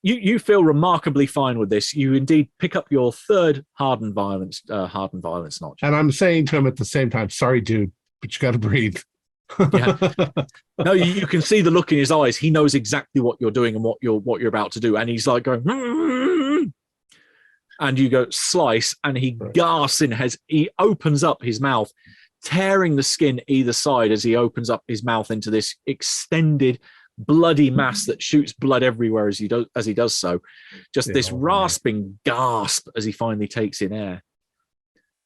You feel remarkably fine with this. You indeed pick up your third hardened violence notch. And I'm saying to him at the same time, sorry, dude, but you got to breathe. Yeah. No, you can see the look in his eyes. He knows exactly what you're doing and what you're about to do. And he's like going, and you go slice, and he gasps he opens up his mouth, tearing the skin either side as he opens up his mouth into this extended bloody mass that shoots blood everywhere as he does so. Just this rasping gasp as he finally takes in air.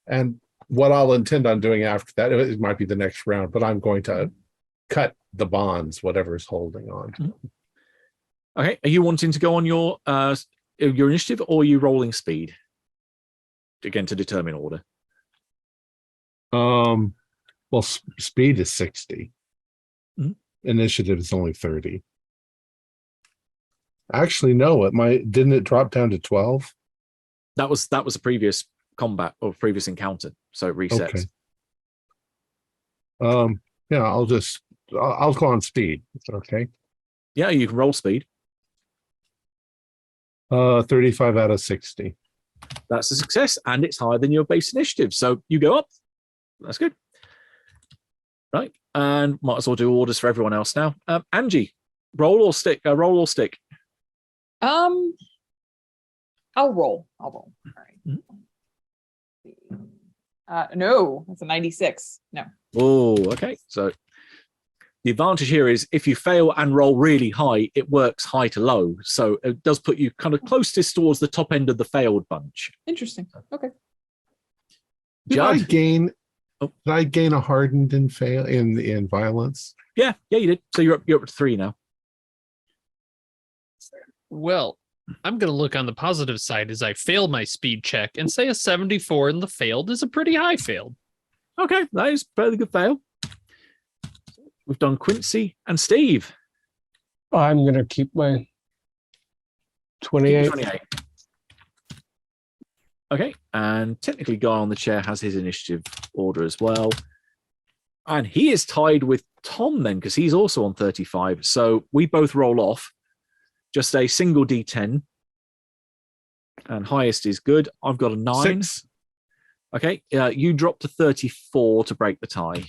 And what I'll intend on doing after that, it might be the next round, but I'm going to cut the bonds, whatever's holding on. Okay, are you wanting to go on your initiative, or are you rolling speed? Again, to determine order. Well, speed is 60. Mm-hmm. Initiative is only 30. Actually, no, didn't it drop down to 12? That was a previous combat or previous encounter, so it resets. Okay. Yeah, I'll go on speed. Is that okay? Yeah, you can roll speed. 35 out of 60. That's a success, and it's higher than your base initiative. So you go up. That's good. Right, and might as well do orders for everyone else now. Angie, roll or stick? Roll or stick? I'll roll. All right. No, that's a 96. No. Oh, okay. So the advantage here is if you fail and roll really high, it works high to low. So it does put you kind of closest towards the top end of the failed bunch. Interesting. Okay. Did I gain a hardened in violence? Yeah, you did. So you're up to 3 now. Well, I'm going to look on the positive side as I fail my speed check and say a 74 in the failed is a pretty high failed. Okay, that is a fairly good fail. We've done Quincy and Steve. I'm going to keep my 28. 28. Okay, and technically Guy on the chair has his initiative order as well. And he is tied with Tom then, because he's also on 35. So we both roll off. Just a single D10. And highest is good. I've got a 9. 6. Okay, you drop to 34 to break the tie.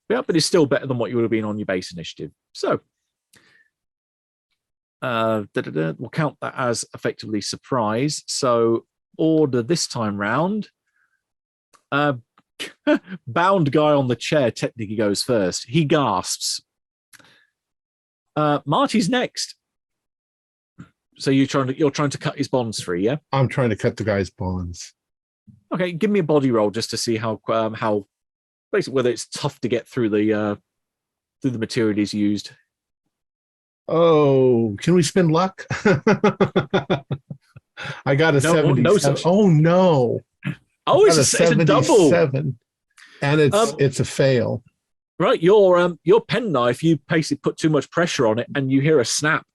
Yeah, but it's still better than what you would have been on your base initiative. So we'll count that as effectively surprise. So order this time round. Bound guy on the chair technically goes first. He gasps. Marty's next. So you're trying to cut his bonds free, yeah? I'm trying to cut the guy's bonds. Okay, give me a body roll just to see how basically whether it's tough to get through the material he's used. Oh, can we spend luck? I got a 77. Oh no! Oh, it's a double. And it's a fail. Right, your penknife. You basically put too much pressure on it, and you hear a snap.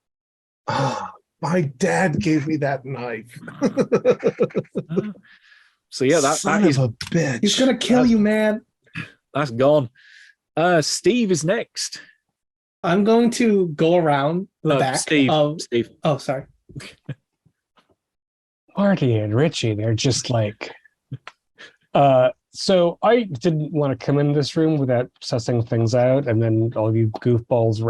Oh, my dad gave me that knife. So yeah, that is a bitch. He's gonna kill you, man. That's gone. Steve is next. I'm going to go around the back. Steve. Oh, sorry. Marty and Richie, they're just like. So I didn't want to come in this room without sussing things out, and then some of you goofballs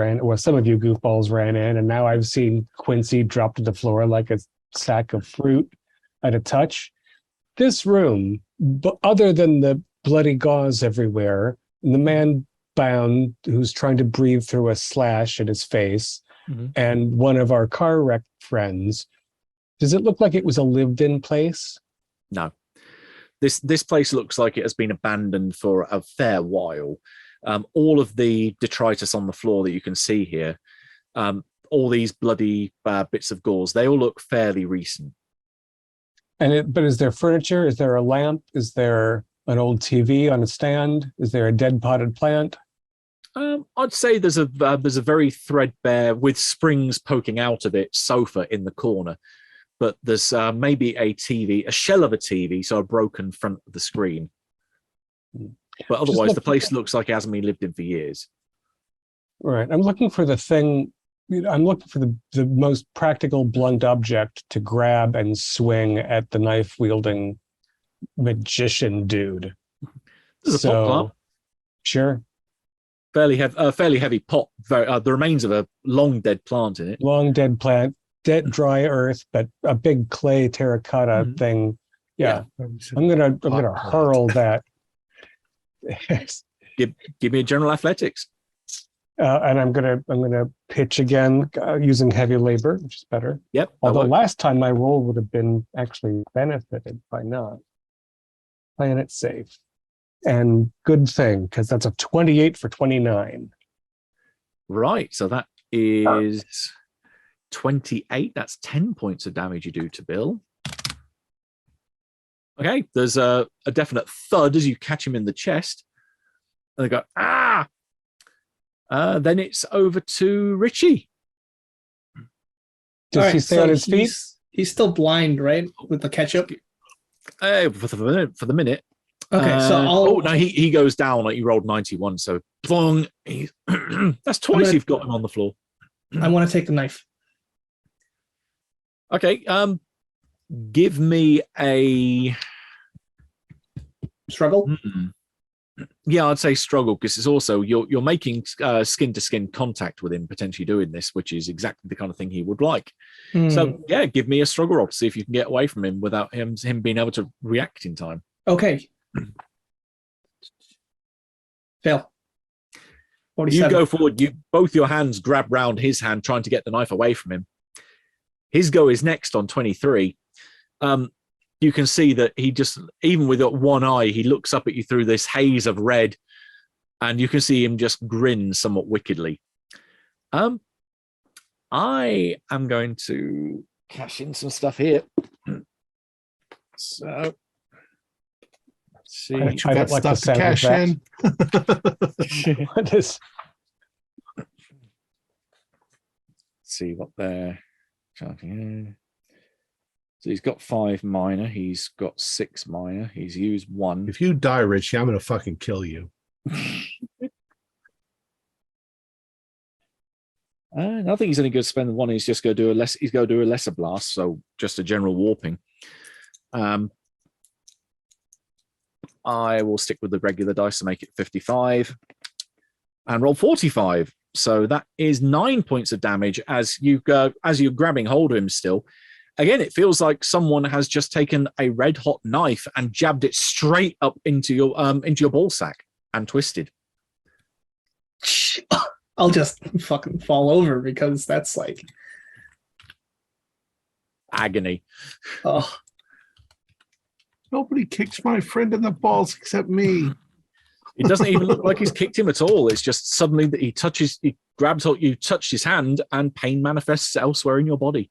ran in, and now I've seen Quincy drop to the floor like a sack of fruit at a touch. This room, other than the bloody gauze everywhere, and the man bound who's trying to breathe through a slash in his face, and one of our car wreck friends, does it look like it was a lived-in place? No. This place looks like it has been abandoned for a fair while. All of the detritus on the floor that you can see here, all these bloody bits of gauze, they all look fairly recent. But is there furniture? Is there a lamp? Is there an old TV on a stand? Is there a dead potted plant? I'd say there's a very threadbare with springs poking out of it sofa in the corner, but there's maybe a TV, a shell of a TV, so a broken front of the screen. But otherwise, the place looks like it hasn't been lived in for years. Right. I'm looking for the thing. I'm looking for the most practical blunt object to grab and swing at the knife wielding magician dude. There's a pot plant. Sure. Fairly heavy pot. The remains of a long dead plant in it. Long dead plant, dead dry earth, but a big clay terracotta thing. Yeah. I'm gonna hurl that. Give me a general athletics. And I'm gonna pitch again using heavy labor, which is better. Yep. Although last time my roll would have been actually benefited by not playing it safe. And good thing, because that's a 28 for 29. Right. So that is 28. That's 10 points of damage you do to Bill. Okay. There's a definite thud as you catch him in the chest. And they go, ah! Then it's over to Richie. Does he stay on his feet? He's still blind, right? With the ketchup? For the minute. Okay, so no, he goes down. Like, he rolled 91, so plong. That's twice you've got him on the floor. I want to take the knife. Okay, give me a struggle. Yeah, I'd say struggle, because it's also you're making skin to skin contact with him, potentially doing this, which is exactly the kind of thing he would like. So yeah, give me a struggle roll to see if you can get away from him without him being able to react in time. Okay. Fail. 47. You go forward. Both your hands grab round his hand, trying to get the knife away from him. His go is next on 23. You can see that he just, even with one eye, he looks up at you through this haze of red, and you can see him just grin somewhat wickedly. I am going to cash in some stuff here. So let's see. I don't like stuff to cash in. What is? Let's see what they're charging. So he's got 5 minor. He's got 6 minor. He's used 1. If you die, Richie, I'm going to fucking kill you. I think he's only going to spend the 1. He's just going to do He's going to do a lesser blast, so just a general warping. I will stick with the regular dice to make it 55, and roll 45. So that is 9 points of damage as you're grabbing hold of him still. Again, it feels like someone has just taken a red hot knife and jabbed it straight up into your ball sack and twisted. I'll just fucking fall over because that's like agony. Oh, nobody kicks my friend in the balls except me. It doesn't even look like he's kicked him at all. It's just suddenly that he grabs hold, you touch his hand, and pain manifests elsewhere in your body.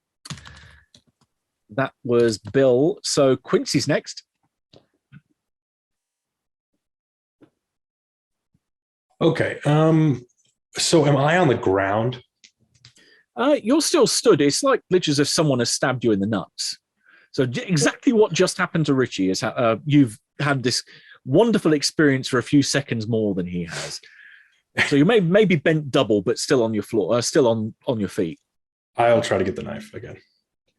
That was Bill. So Quincy's next. Okay. So am I on the ground? You're still stood. It's like literally as if someone has stabbed you in the nuts. So exactly what just happened to Richie is you've had this wonderful experience for a few seconds more than he has. So you may be bent double, but still on your floor, still on your feet. I'll try to get the knife again.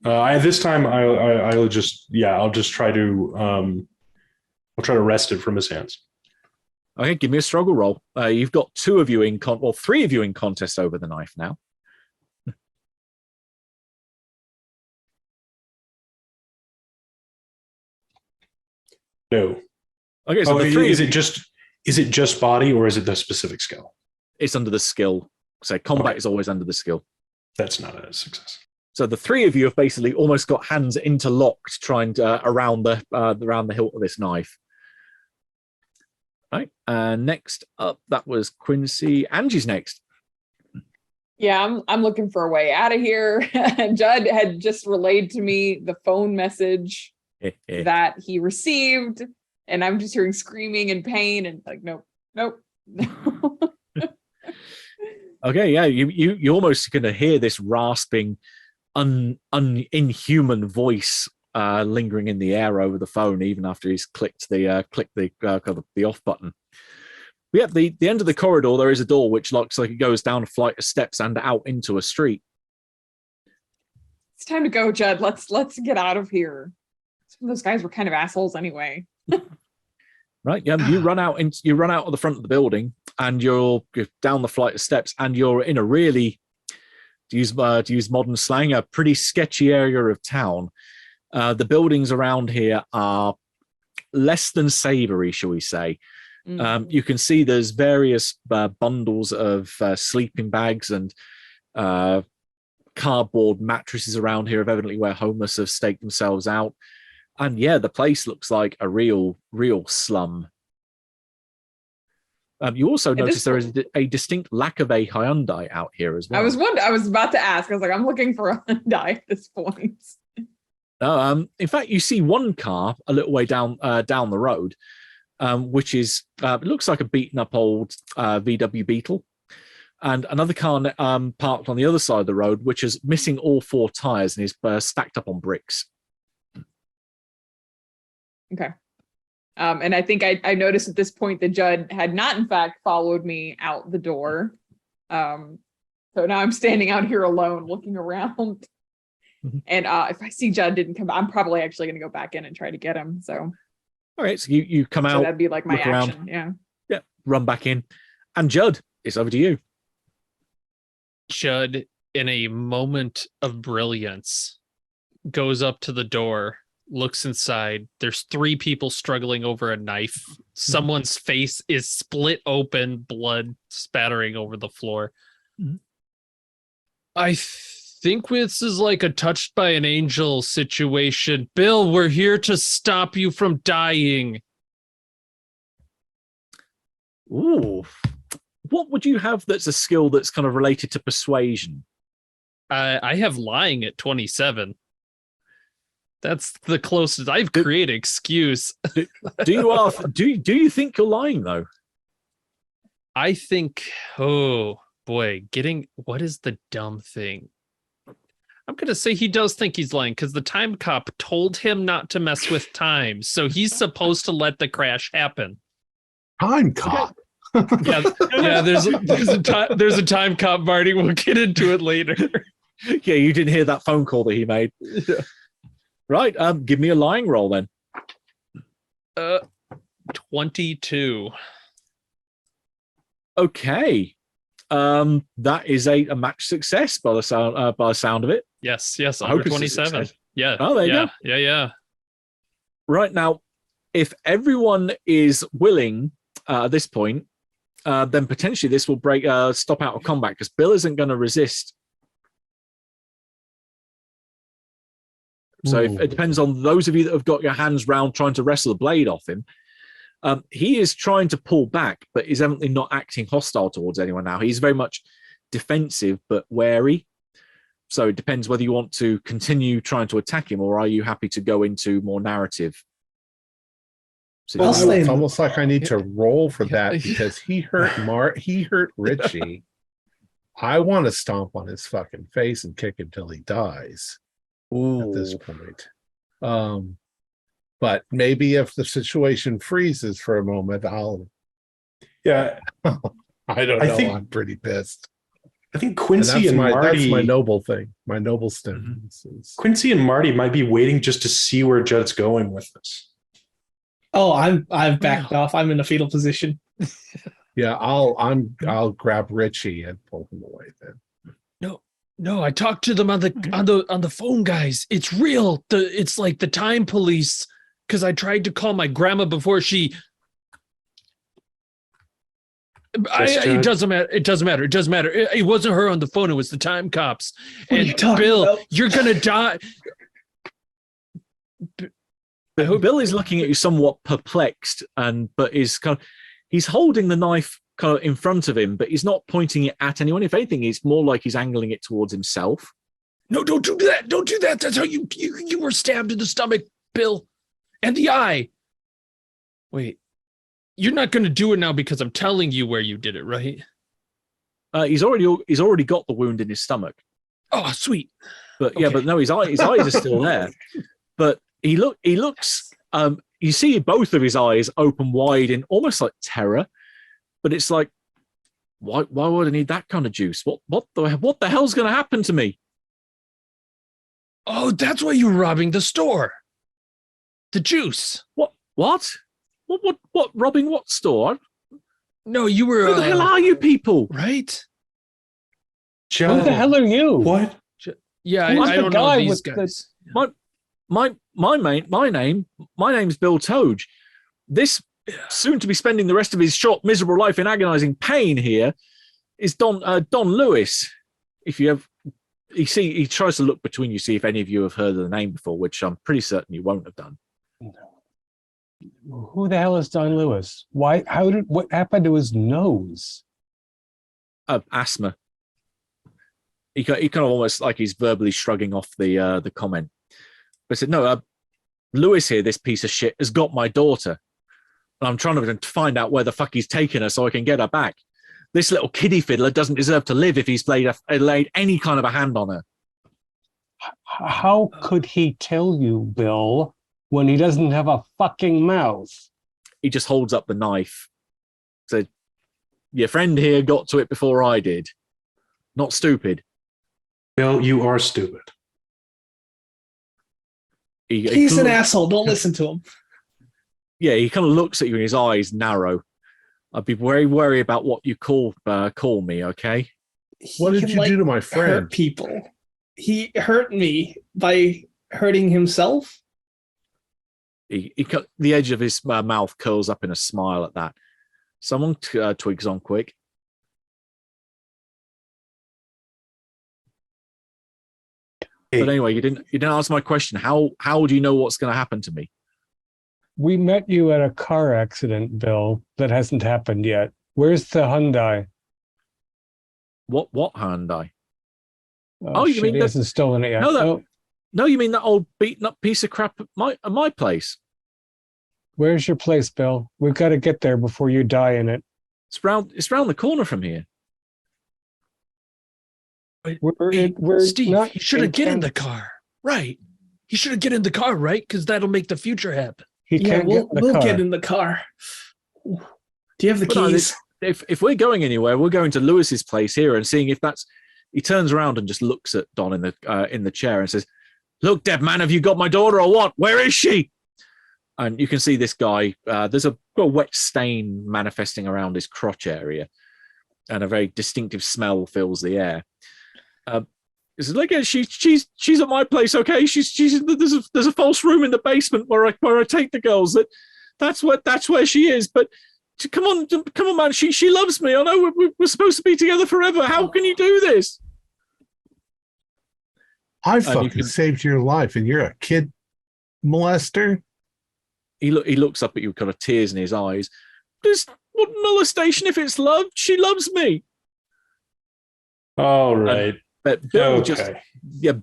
This time I'll just try to I'll try to wrest it from his hands. Okay, give me a struggle roll. You've got 3 of you in contest over the knife now. No. Okay, so the 3 is it just body, or is it the specific skill? It's under the skill. So combat is always under the skill. That's not a success. So the 3 of you have basically almost got hands interlocked, trying to around the hilt of this knife. Right. Next up, that was Quincy. Angie's next. Yeah, I'm looking for a way out of here. Judd had just relayed to me the phone message that he received, and I'm just hearing screaming and pain and like, nope. Okay, yeah, you almost going to hear this rasping, inhuman voice lingering in the air over the phone, even after he's clicked the off button. But yeah, the end of the corridor, there is a door which looks like it goes down a flight of steps and out into a street. It's time to go, Judd. Let's get out of here. Some of those guys were kind of assholes anyway. Right, yeah, you run out of the front of the building, and you're down the flight of steps, and you're in a really, to use modern slang, a pretty sketchy area of town. The buildings around here are less than savory, shall we say. You can see there's various bundles of sleeping bags and cardboard mattresses around here, evidently where homeless have staked themselves out. And yeah, the place looks like a real slum. You also notice there is a distinct lack of a Hyundai out here as well. I was about to ask. I was like, I'm looking for a Hyundai at this point. In fact, you see one car a little way down the road, which is it looks like a beaten up old VW Beetle, and another car parked on the other side of the road, which is missing all 4 tires and is stacked up on bricks. Okay. And I think I noticed at this point that Judd had not, in fact, followed me out the door. So now I'm standing out here alone, looking around. Mm-hmm. And if I see Judd didn't come, I'm probably actually going to go back in and try to get him. So, all right. So you come out. That'd be like my action. Around, yeah. Run back in, and Judd, it's over to you. Judd, in a moment of brilliance, goes up to the door, looks inside. There's 3 people struggling over a knife. Someone's face is split open, blood spattering over the floor. I think this is like a touched by an angel situation. Bill, we're here to stop you from dying. Ooh. What would you have that's a skill that's kind of related to persuasion? I have lying at 27. That's the closest I've created excuse. Do you think you're lying though? I think, oh boy, what is the dumb thing? I'm going to say he does think he's lying because the time cop told him not to mess with time. So he's supposed to let the crash happen. Time cop. Yeah. There's a time cop, Marty. We'll get into it later. Yeah, you didn't hear that phone call that he made. Yeah. Right. Give me a lying roll then. 22. Okay. That is a match success by the sound of it. Yes. I hope 27. Yeah. Oh, there you go. Yeah. Right now, if everyone is willing at this point, then potentially this will stop out of combat because Bill isn't going to resist. So it depends on those of you that have got your hands round trying to wrestle the blade off him. He is trying to pull back, but is evidently not acting hostile towards anyone now. He's very much defensive, but wary. So it depends whether you want to continue trying to attack him or are you happy to go into more narrative. So it's almost like I need to roll for that because he hurt Richie. I want to stomp on his fucking face and kick him till he dies. At this point. But maybe if the situation freezes for a moment, I'll. Yeah. I don't know. I'm pretty pissed. I think Quincy and Marty. That's my noble thing. My noble stone. Quincy and Marty might be waiting just to see where Judd's going with this. Oh, I've backed off. I'm in a fetal position. Yeah, I'll grab Richie and pull him away then. No, I talked to them on the phone, guys. It's real. It's like the time police. Because I tried to call my grandma before she. It doesn't matter. It doesn't matter. It wasn't her on the phone. It was the time cops. And Bill, you're gonna die. Bill is looking at you somewhat perplexed, but he's holding the knife kind of in front of him, but he's not pointing it at anyone. If anything, it's more like he's angling it towards himself. No, don't do that. Don't do that. That's how you were stabbed in the stomach, Bill, and the eye. Wait, you're not going to do it now because I'm telling you where you did it, right? He's already got the wound in his stomach. Oh, sweet. But yeah, but no, his eyes are still there. But he looks. You see both of his eyes open wide in almost like terror. But it's like, why would I need that kind of juice? What the hell's going to happen to me? Oh, that's why you were robbing the store. The juice. What? Robbing what store? No, you were. Who the hell are you people? Right? Joe, Who the hell are you? what? Yeah, Who's I the don't know guy these with guys. My name's Bill Toge. This soon to be spending the rest of his short, miserable life in agonizing pain here is Don Lewis. If you have, he tries to look between you, see if any of you have heard of the name before, which I'm pretty certain you won't have done. Who the hell is Don Lewis? Why? What happened to his nose? Asthma. He kind of almost like he's verbally shrugging off the comment. But I said, no, Lewis here, this piece of shit, has got my daughter. And I'm trying to find out where the fuck he's taken her so I can get her back. This little kiddie fiddler doesn't deserve to live if he's laid any kind of a hand on her. How could he tell you, Bill, when he doesn't have a fucking mouth? He just holds up the knife. Said, your friend here got to it before I did. Not stupid. Bill, you are stupid. He's an asshole. Don't listen to him. Yeah, he kind of looks at you and his eyes narrow. I'd be very worried about what you call me, okay? What did you do to my friend? Hurt people. He hurt me by hurting himself. The edge of his mouth curls up in a smile at that. Someone twigs on quick. But anyway, you didn't answer my question. How do you know what's going to happen to me? We met you at a car accident, Bill, that hasn't happened yet. Where's the Hyundai? What Hyundai? You you mean he hasn't stolen it yet? No, you mean that old beaten up piece of crap at my place? Where's your place, Bill? We've got to get there before you die in it. It's round the corner from here. We're Steve, not he should have get in intent- the car. Right. He should have get in the car, right? Because that'll make the future happen. He can't we'll get in the car. get in the car. Do you have the But no, keys? if we're going anywhere, we're going to Lewis's place here and seeing if that's. He turns around and just looks at Don in the chair and says, "Look, dead man, have you got my daughter or what? Where is she?" And you can see this guy. There's a wet stain manifesting around his crotch area, and a very distinctive smell fills the air. It's like she's at my place, okay? She's there's a false room in the basement where I take the girls. That's where she is. But come on, man. She loves me. I know we're supposed to be together forever. How can you do this? I fucking saved your life, and you're a kid molester. He looks up at you, kind of tears in his eyes. What molestation if it's love? She loves me. All right. But Bill Okay.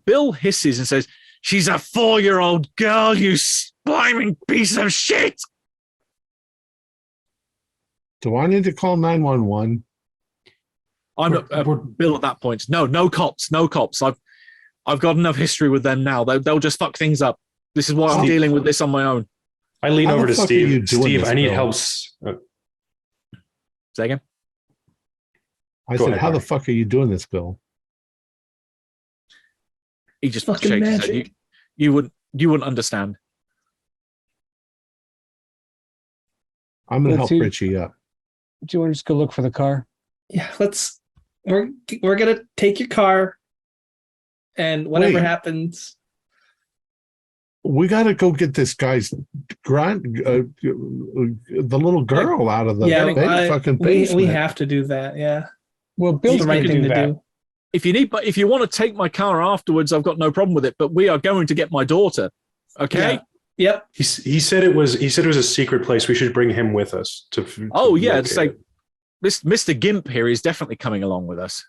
Bill hisses and says, "She's a 4-year-old girl, you sliming piece of shit." Do I need to call 911? I'm not Bill at that point. No cops. I've got enough history with them now. They'll just fuck things up. This is why I'm dealing with this on my own. I lean How over the to fuck are you Steve. doing Steve, this, I need Bill? help. Say again? I Go said, ahead, how the Mark. fuck are you doing this, Bill? He just Fucking shakes his head. magic. You wouldn't understand. I'm going to Let's help see. Richie up. Do you want to just go look for the car? Yeah, we're gonna take your car, and whatever Wait. happens. We got to go get this guy's the little girl out of the fucking basement. we have to do that. Yeah, Well, it's Bill's the right gonna thing do to that. do. If you want to take my car afterwards, I've got no problem with it. But we are going to get my daughter. Okay. Yeah. Yep. He said it was a secret place. We should bring him with us to. Oh yeah, locate it's like it. this Mr. Gimp here is definitely coming along with us.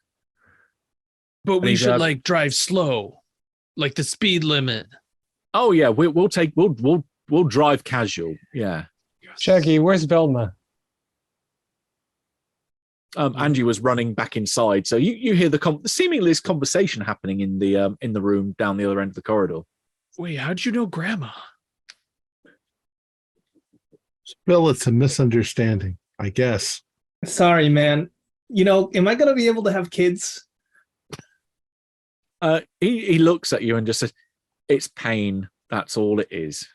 But we He's, should like drive slow, like the speed limit. Oh yeah, we'll drive casual. Yeah. Shaggy, where's Velma? Angie was running back inside, so you hear the seemingly this conversation happening in the room down the other end of the corridor. Wait, how'd you know Grandma? Bill, it's a misunderstanding, I guess. Sorry, man. Am I going to be able to have kids? He looks at you and just says, "It's pain. That's all it is.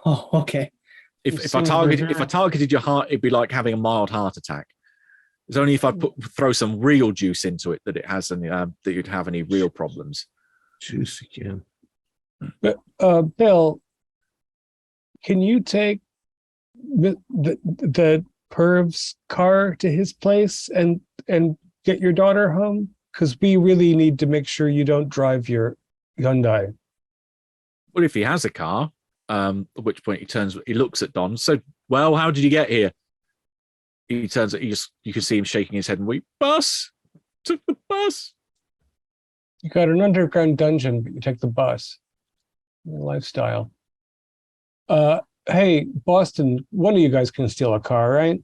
Oh, okay. If I targeted your heart, it'd be like having a mild heart attack. It's only if I throw some real juice into it that it has any that you'd have any real problems." Juice again. But Bill, can you take the perv's car to his place and get your daughter home? Because we really need to make sure you don't drive your Hyundai. Well, if he has a car, at which point he looks at Don. So, well, how did you get here? He turns. You can see him shaking his head and we took the bus. You got an underground dungeon, but you take the bus. Your lifestyle. Hey, Boston, one of you guys can steal a car, right?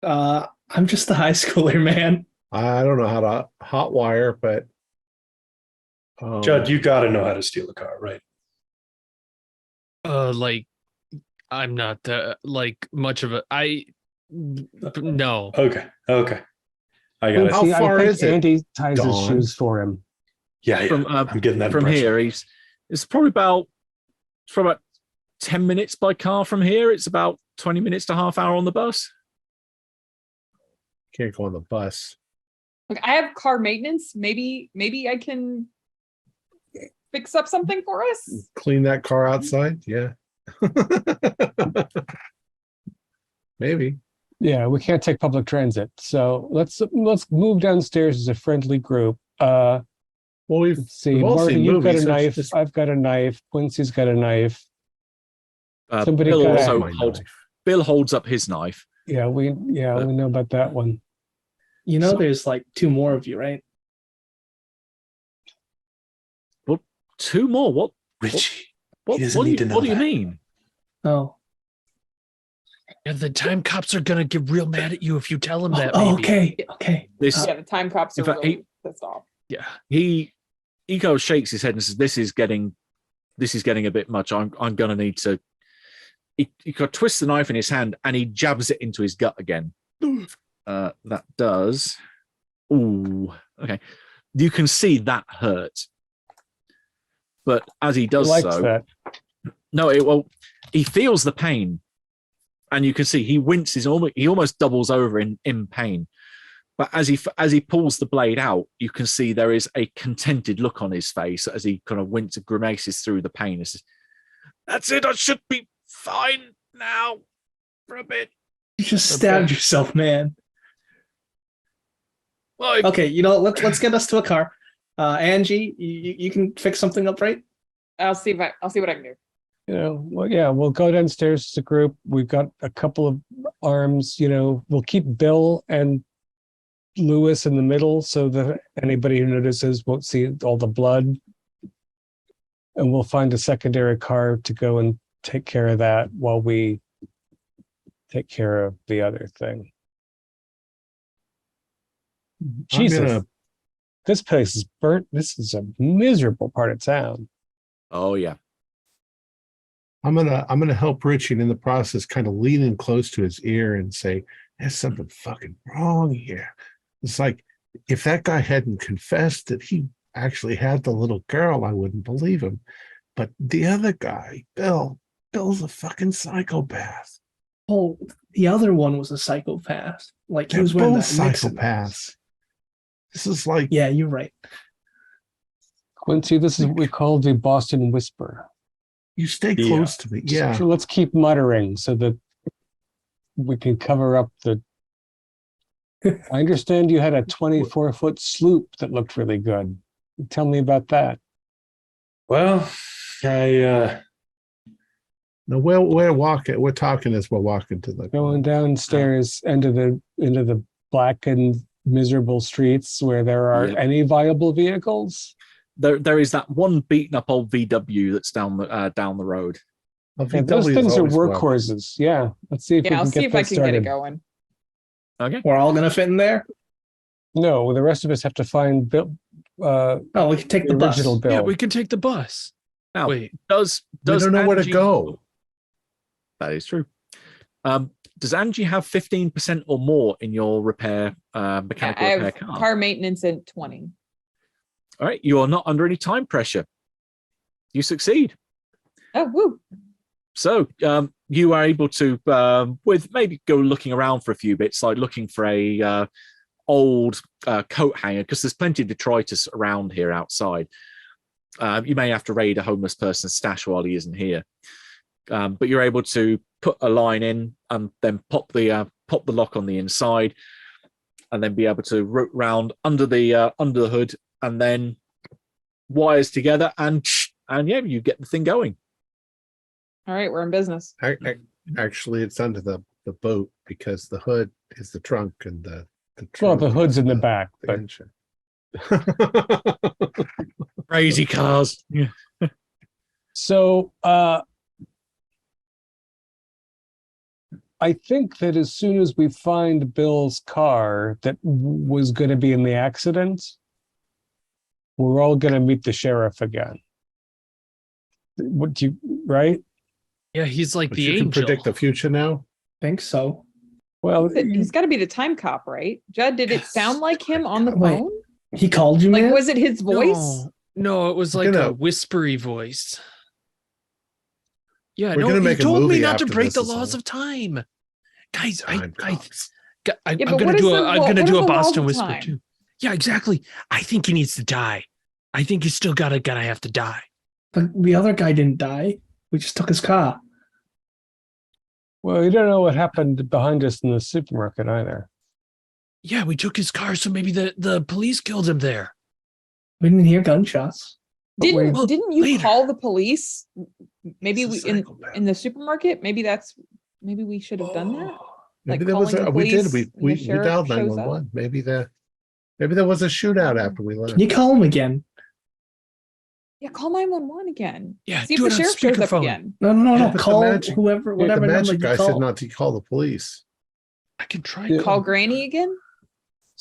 I'm just a high schooler, man. I don't know how to hotwire, but Judd, you got to know how to steal a car, right? I'm not much of a no. Okay. I got it. How far is it? Andy ties his Dawn? shoes for him. Yeah. I'm getting that from impression. here. It's probably about 10 minutes by car from here. It's about 20 minutes to half hour on the bus. Can't go on the bus. Look, I have car maintenance. Maybe I can fix up something for us. Clean that car outside? Yeah. Maybe. Yeah, we can't take public transit. So let's move downstairs as a friendly group. Well, Let's see. we've all Marty, seen you've got movies, a so it's knife. just- I've got a knife. Quincy's got a knife. Somebody Bill got also My holds. knife. Bill holds up his knife. Yeah, we know about that one. There's like two more of you, right? Two more. What? Richie. What? He doesn't What do need you, to know what do you that. mean? Oh. Yeah, the time cops are gonna get real mad at you if you tell them that. Oh, Maybe. okay. This Yeah, the time cops In are fact, really pissed off. Yeah. he goes, shakes his head and says, "This is getting a bit much. I'm gonna need to." He twists the knife in his hand and he jabs it into his gut again. That does. Ooh, okay. You can see that hurt, but as he does Likes so, that. no, he feels the pain, and you can see he winces. He almost doubles over in pain. But as he pulls the blade out, you can see there is a contented look on his face as he kind of grimaces through the pain. That's it. I should be fine now for a bit. You just stabbed yourself, man. Well, Okay, let's get us to a car. Angie, you can fix something up, right? I'll see what I can do. We'll go downstairs as a group. We've got a couple of arms. We'll keep Bill and Lewis in the middle so that anybody who notices won't see all the blood. And we'll find a secondary car to go and take care of that while we take care of the other thing. Jesus, this place is burnt. This is a miserable part of town. oh yeah. I'm gonna help Richie, and in the process kind of lean in close to his ear and say, "There's something fucking wrong here." It's like if that guy hadn't confessed that he actually had the little girl, I wouldn't believe him. But the other guy, Bill's a fucking psychopath. Oh, the other one was a psychopath. Like he They're was wearing both that Nixon mask. psychopaths. This is like Yeah, you're right. Quincy, this is what we call the Boston Whisper. you stay close to me. Yeah. So let's keep muttering so that we can cover up the. I understand you had a 24-foot sloop that looked really good. Tell me about that. Well, No, we're walking. We're talking as we're walking to the Going downstairs into the blackened, miserable streets where there are Yep. any viable vehicles. There is that one beaten up old VW that's down the road. A Yeah, those VW is things are always welcome. workhorses. Yeah, let's see if we Yeah, I'll can see get if I that can started. get it going. Okay. We're all gonna fit in there. No, the rest of us have to find Bill. No, we can take the original bus. Bill. Yeah, we can take the bus. Now, Wait, does We don't know where to Angie- go. That is true. Does Angie have 15% or more in your repair mechanical I repair have card? car maintenance at 20. All right, you are not under any time pressure. You succeed. Oh, woo. So you are able to, with maybe go looking around for a few bits, like looking for a old coat hanger, because there's plenty of detritus around here outside. You may have to raid a homeless person's stash while he isn't here. But you're able to put a line in and then pop the lock on the inside, and then be able to route round under the hood, and then wires together, and yeah, you get the thing going. All right, we're in business. Actually, it's under the boat because the hood is the trunk and the Well, trunk the hood's is in the back, the but engine. Crazy cars. Yeah. so I think that as soon as we find Bill's car that was going to be in the accident, we're all going to meet the sheriff again. What do you, right? yeah, he's like But the you angel. can predict the future now. Think so. Well, He's got to be the time cop, right? Judd, did it sound like him on the Wait. phone? He called you, Like, man. was it his voice? No, it was We're like gonna- a whispery voice. Yeah, We're no, gonna he make a told me movie not to after break this the is laws all. of time. Guys, Time cops. I'm Yeah, but gonna what do is a the I'm law- gonna what do are a the laws Boston of whisper time? too. Yeah, exactly. I think he needs to die. I think he's still gonna have to die. But the other guy didn't die. We just took his car. well, you don't know what happened behind us in the supermarket either. Yeah, we took his car, so maybe the police killed him there. We didn't hear gunshots. Didn't Well, didn't you later. call the police? Maybe He's we a in psychopath. the supermarket. Maybe we should have done that. Maybe Like there was calling the we did police when we the sheriff dialed shows up? 911. Maybe there was a shootout after we left. Can you call him again? Yeah, call 911 again. Yeah, See if do the it on sheriff shows up speakerphone. again. No. But Call the magic, whoever, the whatever number magic you guy said call. not to call the police. I can try. Yeah. Call Granny again.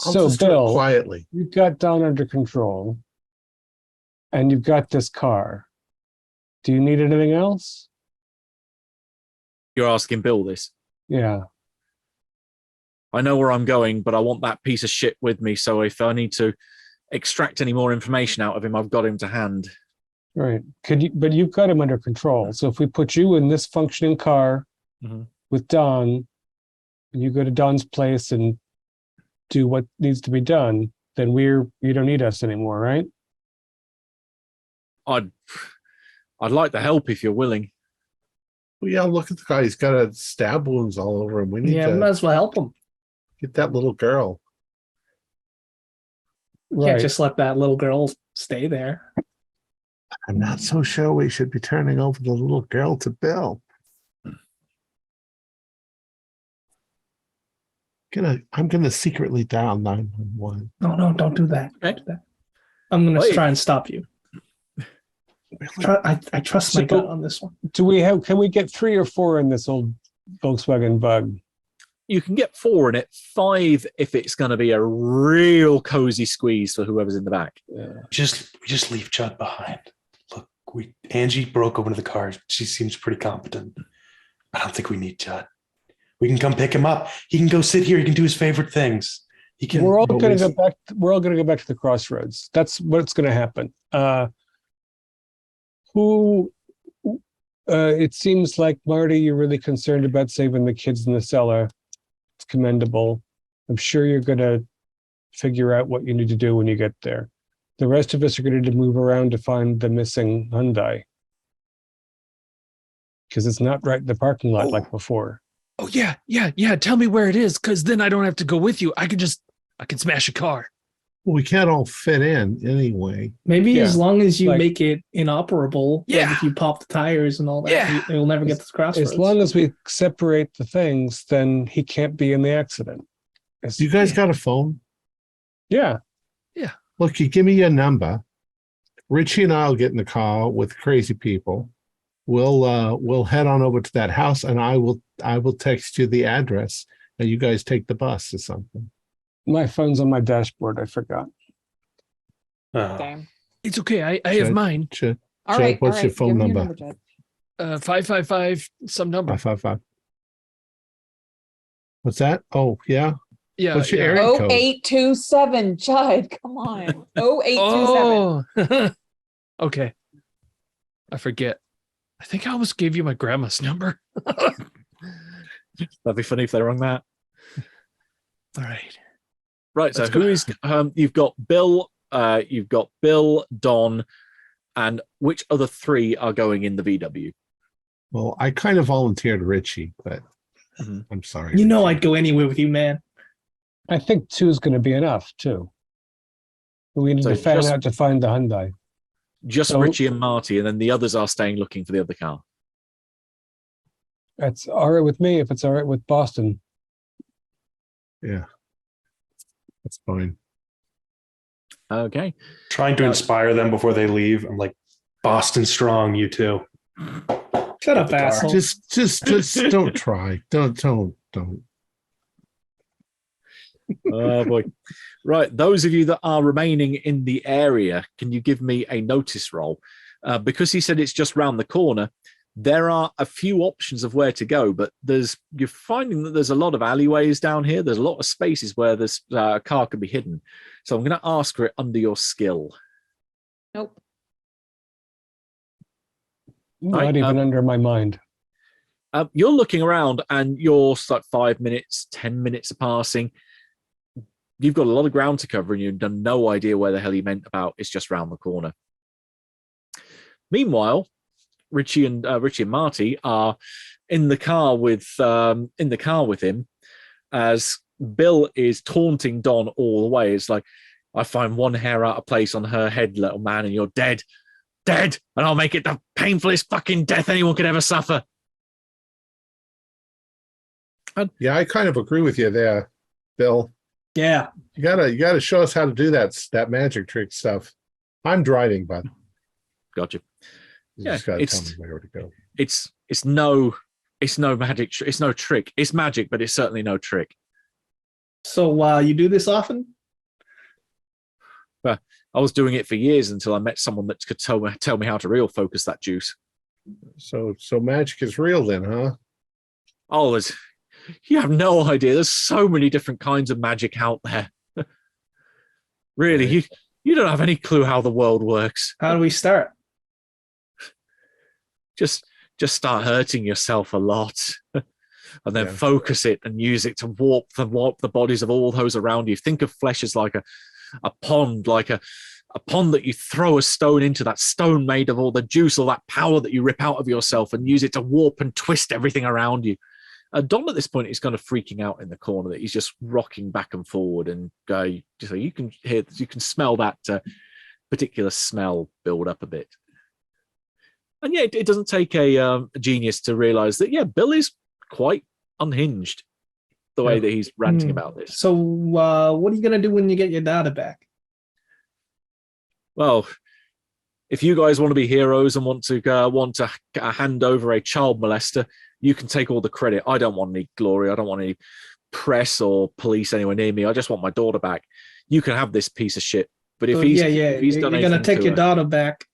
I'll So, just do it Bill, quietly. you've got Don under control, and you've got this car. Do you need anything else? You're asking Bill this. Yeah. I know where I'm going, but I want that piece of shit with me. So if I need to extract any more information out of him, I've got him to hand. Right. But you've got him under control. So if we put you in this functioning car Mhm. with Don, and you go to Don's place and do what needs to be done, then you don't need us anymore, right? I'd like the help if you're willing. Well, yeah, look at the guy. He's got stab wounds all over him. We need Yeah, we might to as well help him. get that little girl. Can't Right. just let that little girl stay there. I'm not so sure we should be turning over the little girl to Bill. I'm gonna secretly dial 911. No, don't do that. Okay. Don't do that. I'm gonna Wait. try and stop you. I trust my So- gut on this one. Can we get 3 or 4 in this old Volkswagen Bug? You can get 4 in it, 5 if it's going to be a real cozy squeeze for whoever's in the back. Just leave Judd behind. Look, Angie broke open the car. She seems pretty competent. I don't think we need Judd. We can come pick him up. He can go sit here. He can do his favorite things. He can. We're all going to always- go back. We're all going to go back to the crossroads. That's what's going to happen. It seems like Marty, you're really concerned about saving the kids in the cellar. It's commendable. I'm sure you're going to figure out what you need to do when you get there. The rest of us are going to move around to find the missing Hyundai because it's not right in the parking lot like before. Oh yeah. Tell me where it is, because then I don't have to go with you. I can smash a car. Well, we can't all fit in anyway. Maybe Yeah. as long as you Like- make it inoperable, like Yeah. if you pop the tires and all that, Yeah. you'll never get to the crossroads. As long as we separate the things, then he can't be in the accident. Do you guys got a phone? Yeah. Look, you give me your number. Richie and I'll get in the car with crazy people. We'll head on over to that house, and I will text you the address. And you guys take the bus or something. My phone's on my dashboard. I forgot. Oh. Damn. It's okay. I have Judd, mine. Judd, All right. what's your phone Give me number? Judd. 555 some number. 555. What's that? Oh, yeah. Yeah. What's your yeah. area code? 0827, Judd. Come on. 0827. Oh. Okay. I forget. I think I almost gave you my grandma's number. That'd be funny if they rung that. All right. Right. So Let's go. who is? You've got Bill. You've got Bill, Don, and which other three are going in the VW? Well, I kind of volunteered Richie, but Mhm. I'm sorry. You know Richie. I'd go anywhere with you, man. I think 2 is going to be enough too. We need So to fan just- out to find the Hyundai. Just So- Richie and Marty, and then the others are staying looking for the other car. That's all right with me if it's all right with Boston. Yeah. That's fine. Okay. Trying to inspire them before they leave. I'm like, Boston strong, you two. Shut up, the car. asshole. Just don't try. Don't. Oh boy. Right. Those of you that are remaining in the area, can you give me a notice roll? Because he said it's just round the corner, there are a few options of where to go, but you're finding that there's a lot of alleyways down here. There's a lot of spaces where this car could be hidden. So I'm going to ask for it under your skill. Nope. Not Right, even under my mind. You're looking around and you're like 5 minutes, 10 minutes are passing. You've got a lot of ground to cover and you've done no idea where the hell he meant about it's just round the corner. Meanwhile, Richie and Marty are in the car with him as Bill is taunting Don all the way. It's like, I find one hair out of place on her head, little man, and you're dead, and I'll make it the painfulest fucking death anyone could ever suffer. Yeah, I kind of agree with you there, Bill. Yeah. You gotta show us how to do that magic trick stuff. I'm driving, but Gotcha. you Yeah, just gotta it's- tell me where to go. It's no magic. It's no trick. It's magic, but it's certainly no trick. So you do this often? I was doing it for years until I met someone that could tell me how to real focus that juice. So magic is real then, huh? Oh, you have no idea. There's so many different kinds of magic out there. Really, Right. you don't have any clue how the world works. How do we start? Just start hurting yourself a lot, and then Yeah. focus it and use it to warp the bodies of all those around you. Think of flesh as like a pond, like a pond that you throw a stone into. That stone made of all the juice, all that power that you rip out of yourself, and use it to warp and twist everything around you. Don at this point is kind of freaking out in the corner that he's just rocking back and forward, and so you can smell that particular smell build up a bit. And yeah, it doesn't take a genius to realize that Bill is quite unhinged the way that he's ranting about this. So what are you gonna do when you get your data back? Well, if you guys want to be heroes and want to hand over a child molester, you can take all the credit. I don't want any glory. I don't want any press or police anywhere near me. I just want my daughter back. You can have this piece of shit. But if So, he's you're done gonna anything take to your her, daughter back,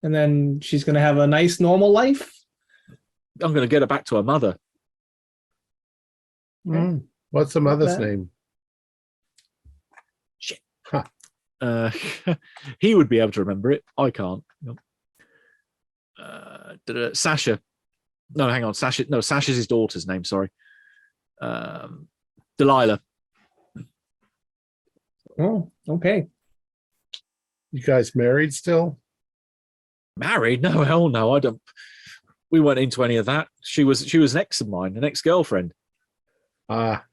and then she's gonna have a nice normal life. I'm going to get her back to her mother. What's the Not mother's bad. name? He would be able to remember it. I can't. Sasha. No, hang on. Sasha. No, Sasha's his daughter's name. Sorry. Delilah. Oh, okay. You guys married still? Married? No, hell no. I don't. We weren't into any of that. She was an ex of mine, an ex-girlfriend. Ah,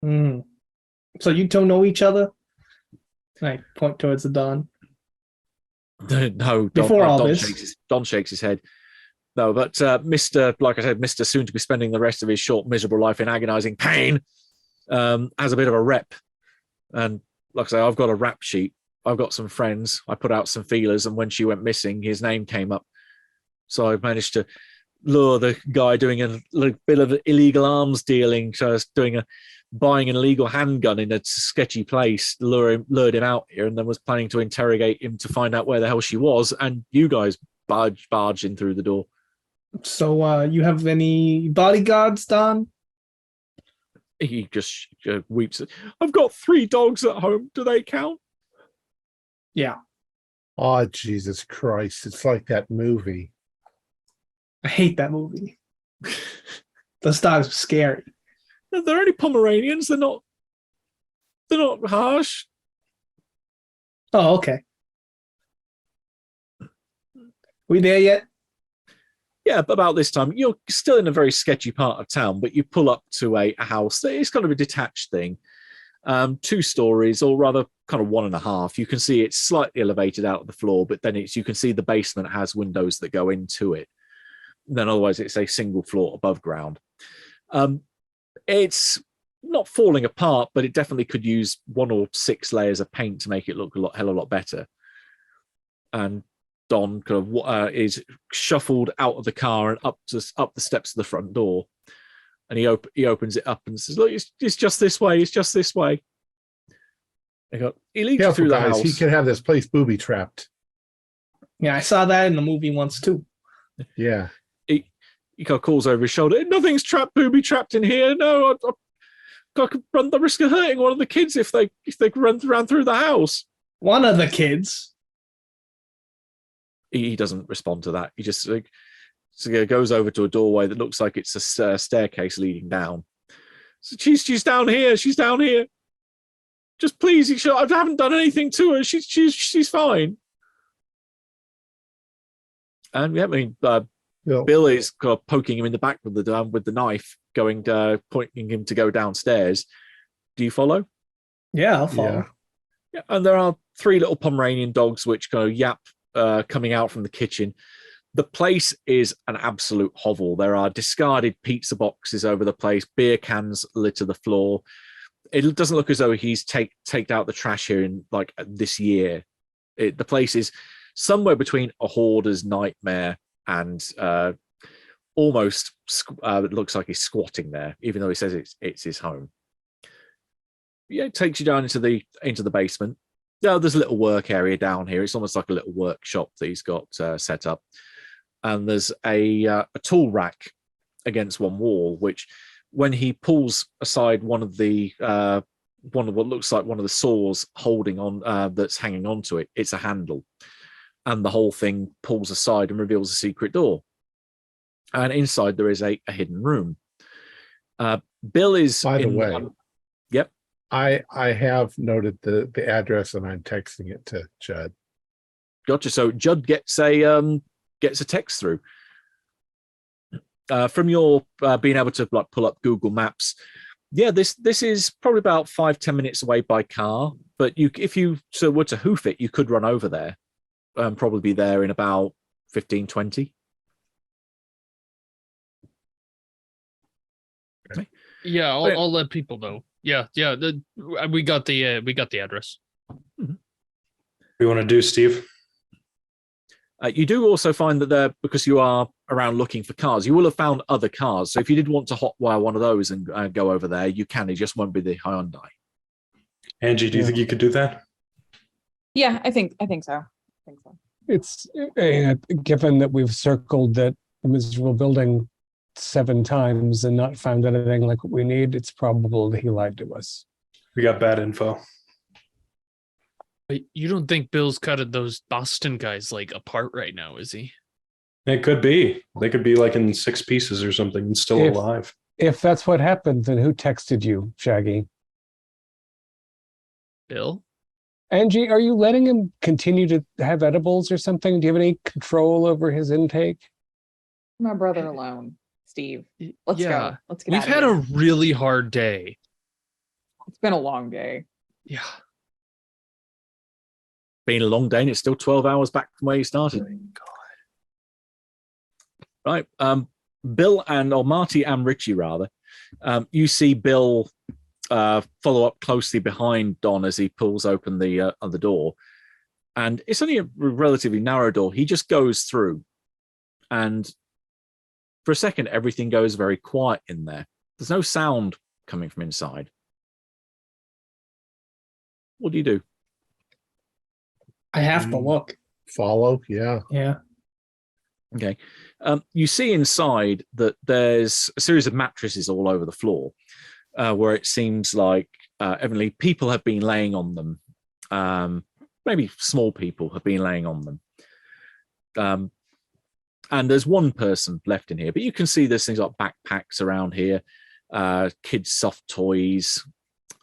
So you two know each other? I point towards the Don. No, Before all this. Don shakes his head. No, but Mr. Like I said, Mr. Soon to be spending the rest of his short, miserable life in agonizing pain, has a bit of a rep. And like I say, I've got a rap sheet. I've got some friends. I put out some feelers, and when she went missing, his name came up. So I managed to lure the guy doing a bit of illegal arms dealing, so buying an illegal handgun in a sketchy place, lured him out here, and then was planning to interrogate him to find out where the hell she was, and you guys barged in through the door. So, you have any bodyguards, Don? He just weeps. I've got 3 dogs at home. Do they count? Yeah. Oh, Jesus Christ. It's like that movie. I hate that movie. Those dogs are scary. They're only Pomeranians. They're not harsh. Oh, okay. We there yet? Yeah, but about this time, you're still in a very sketchy part of town, but you pull up to a house. It's kind of a detached thing. 2 stories, or rather kind of 1.5. You can see it's slightly elevated out of the floor, but then you can see the basement has windows that go into it. And then otherwise it's a single floor above ground. It's not falling apart, but it definitely could use 1 or 6 layers of paint to make it look hell of a lot better. And Don kind of is shuffled out of the car and up the steps of the front door, and he opens it up and says, "Look, it's just this way. It's just this way." He leads you through the house. He could have this place booby trapped. Yeah, I saw that in the movie once too. Yeah. He kind of calls over his shoulder. Nothing's booby trapped in here. No, I could run the risk of hurting one of the kids if they ran through the house. One of the kids. He doesn't respond to that. He just goes over to a doorway that looks like it's a staircase leading down. So she's down here. She's down here. Just please, I haven't done anything to her. She's fine. And yeah, I mean, Bill is kind of poking him in the back with the knife, pointing him to go downstairs. Do you follow? Yeah, I'll follow. Yeah, and there are 3 little Pomeranian dogs which kind of yap. Coming out from the kitchen. The place is an absolute hovel. There are discarded pizza boxes over the place, beer cans litter the floor. It doesn't look as though he's taken out the trash here in like this year. The place is somewhere between a hoarder's nightmare and almost it looks like he's squatting there, even though he says it's his home. Yeah, it takes you down into the basement. Yeah, there's a little work area down here. It's almost like a little workshop that he's got set up. And there's a tool rack against one wall, which when he pulls aside one of what looks like one of the saws holding on that's hanging onto it, it's a handle. And the whole thing pulls aside and reveals a secret door. And inside there is a hidden room. Bill is... By the way... Yep. I have noted the address and I'm texting it to Judd. Gotcha. So Judd gets a text through from your being able to like pull up Google Maps. Yeah, this is probably about 5-10 minutes away by car. But if you were to hoof it, you could run over there. Probably be there in about 15-20. Okay. Yeah, I'll let people know. Yeah. We got the address. What do you want to do, Steve? You do also find that because you are around looking for cars, you will have found other cars. So if you did want to hotwire one of those and go over there, you can. It just won't be the Hyundai. Angie, do you think you could do that? Yeah, I think so. It's given that we've circled that miserable building 7 times and not found anything like what we need, it's probable that he lied to us. We got bad info. But you don't think Bill's cutting those Boston guys like apart right now, is he? It could be. They could be like in 6 pieces or something and still alive. If that's what happened, then who texted you, Shaggy? Bill? Angie, are you letting him continue to have edibles or something? Do you have any control over his intake? My brother alone. Steve, let's go. Let's get We've out of had here. a really hard day. It's been a long day. Yeah. Been a long day and it's still 12 hours back from where you started. Right. Bill or Marty and Richie rather. You see Bill follow up closely behind Don as he pulls open the door. And it's only a relatively narrow door. He just goes through and For a second, everything goes very quiet in there. There's no sound coming from inside. What do you do? I have to look. Follow, yeah. Yeah. Okay. You see inside that there's a series of mattresses all over the floor, where it seems like evidently people have been laying on them. Maybe small people have been laying on them. And there's one person left in here, but you can see there's things like backpacks around here, kids' soft toys,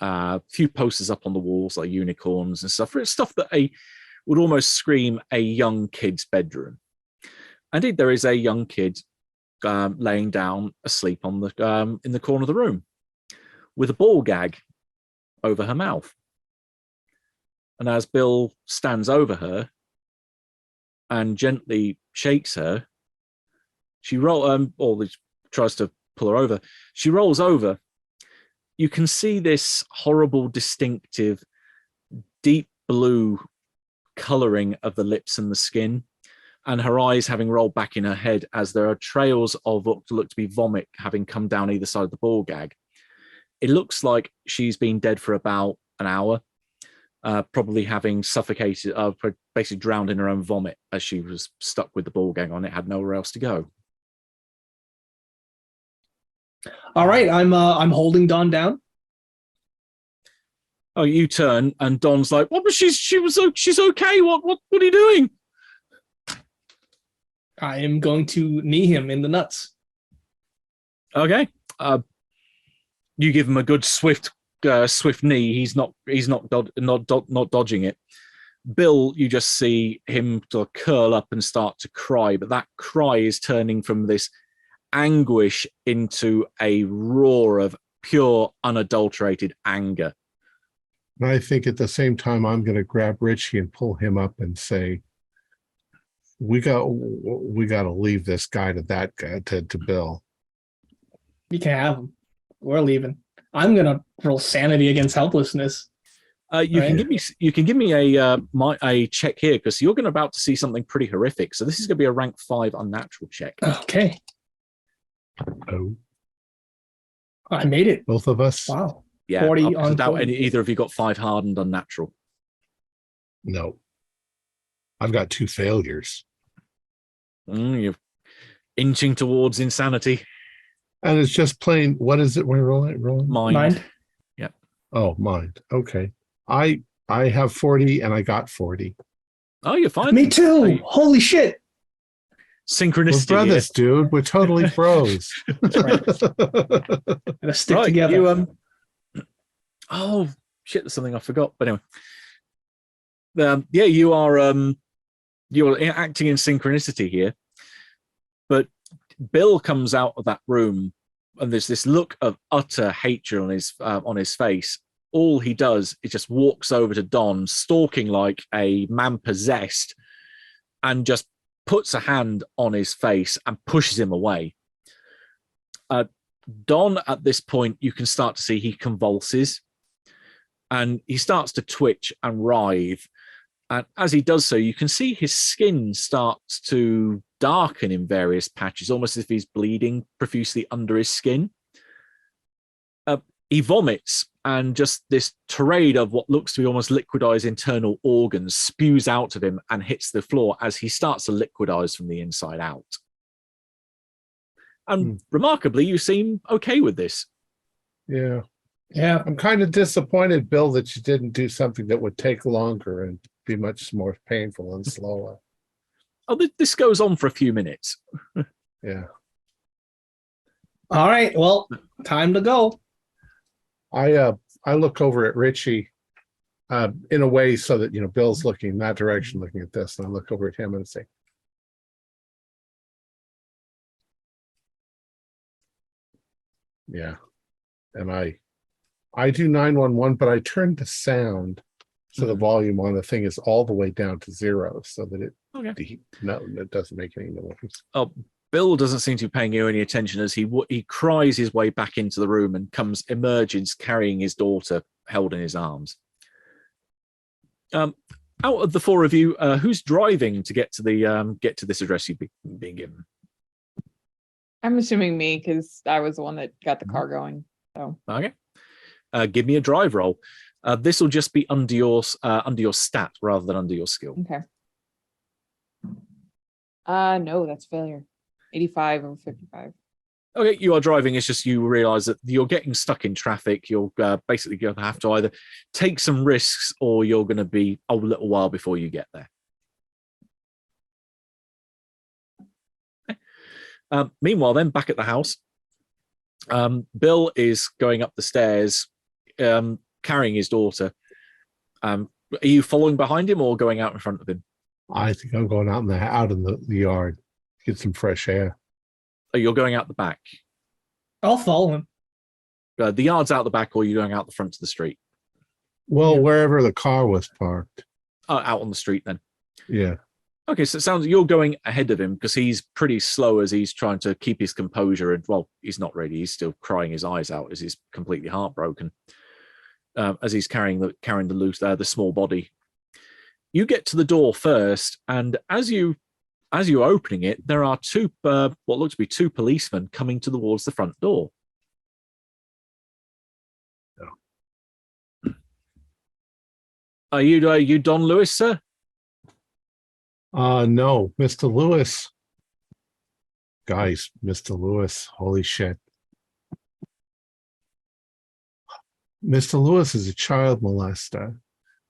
a few posters up on the walls like unicorns and stuff. It's stuff that would almost scream a young kid's bedroom. Indeed, there is a young kid laying down asleep on the in the corner of the room with a ball gag over her mouth. And as Bill stands over her and gently shakes her, she tries to pull her over. She rolls over. You can see this horrible, distinctive, deep blue coloring of the lips and the skin, and her eyes having rolled back in her head as there are trails of what look to be vomit having come down either side of the ball gag. It looks like she's been dead for about an hour, probably having suffocated, basically drowned in her own vomit as she was stuck with the ball gag on it, had nowhere else to go. All right, I'm holding Dawn down. Oh, you turn and Don's like, "What? But she's okay. What are you doing?" I am going to knee him in the nuts. Okay. You give him a good swift knee. He's not dodging it. Bill, you just see him sort of curl up and start to cry, but that cry is turning from this anguish into a roar of pure, unadulterated anger. And I think at the same time, I'm going to grab Richie and pull him up and say, we got to leave this guy to that guy, to Bill. You can have him. We're leaving. I'm going to roll sanity against helplessness. You can give me a check here because you're about to see something pretty horrific. So this is going to be a rank 5 unnatural check. Okay. Oh, I made it. both of us? Wow. Yeah. 40 on Without 40. either of you got 5 hardened unnatural. No. I've got 2 failures. You're inching towards insanity. And it's just plain, what is it we're rolling? Mind. Mind. Oh, mind. Okay. I have 40 and I got 40. Oh, you're fine. Me too. Holy shit. We're Synchronicity. brothers, dude. We're totally bros. Right. Gotta stick together. Oh shit! There's something I forgot. But anyway, you're acting in synchronicity here. But Bill comes out of that room, and there's this look of utter hatred on his face. All he does is just walks over to Don, stalking like a man possessed, and just puts a hand on his face and pushes him away. Don, at this point, you can start to see he convulses and he starts to twitch and writhe. And as he does so, you can see his skin starts to darken in various patches, almost as if he's bleeding profusely under his skin. He vomits, and just this tirade of what looks to be almost liquidized internal organs spews out of him and hits the floor as he starts to liquidize from the inside out. And remarkably, you seem okay with this. Yeah. Yeah. I'm kind of disappointed, Bill, that you didn't do something that would take longer and be much more painful and slower. Oh, this goes on for a few minutes. Yeah. All right. Well, time to go. I look over at Richie in a way so that, Bill's looking in that direction, looking at this, and I look over at him and say, yeah. And I do 911, but I turn the sound so the volume on the thing is all the way down to 0 so that it doesn't make any noise. Oh, Bill doesn't seem to be paying you any attention as he cries his way back into the room and emerges carrying his daughter held in his arms. Out of the 4 of you, who's driving to get to this address you've been given? I'm assuming me because I was the one that got the car going. So Okay. Give me a drive roll. This will just be under your stat rather than under your skill. okay. No, that's failure. 85 over 55. Okay, you are driving. It's just you realize that you're getting stuck in traffic. You're basically going to have to either take some risks or you're going to be a little while before you get there. Meanwhile, then back at the house, Bill is going up the stairs, carrying his daughter. Are you following behind him or going out in front of him? I think I'm going out in the yard, get some fresh air. Oh, you're going out the back. I'll follow him. The yard's out the back, or you're going out the front of the street? Well, Yeah. wherever the car was parked. Out on the street then. Yeah. Okay, so it sounds like you're going ahead of him because he's pretty slow as he's trying to keep his composure. And well, he's not really. He's still crying his eyes out as he's completely heartbroken as he's carrying the small body. You get to the door first, and as you're opening it, there are what look to be two policemen coming towards the front door. Are you Don Lewis, sir? No, Mr. Lewis. Guys, Mr. Lewis, holy shit. Mr. Lewis is a child molester.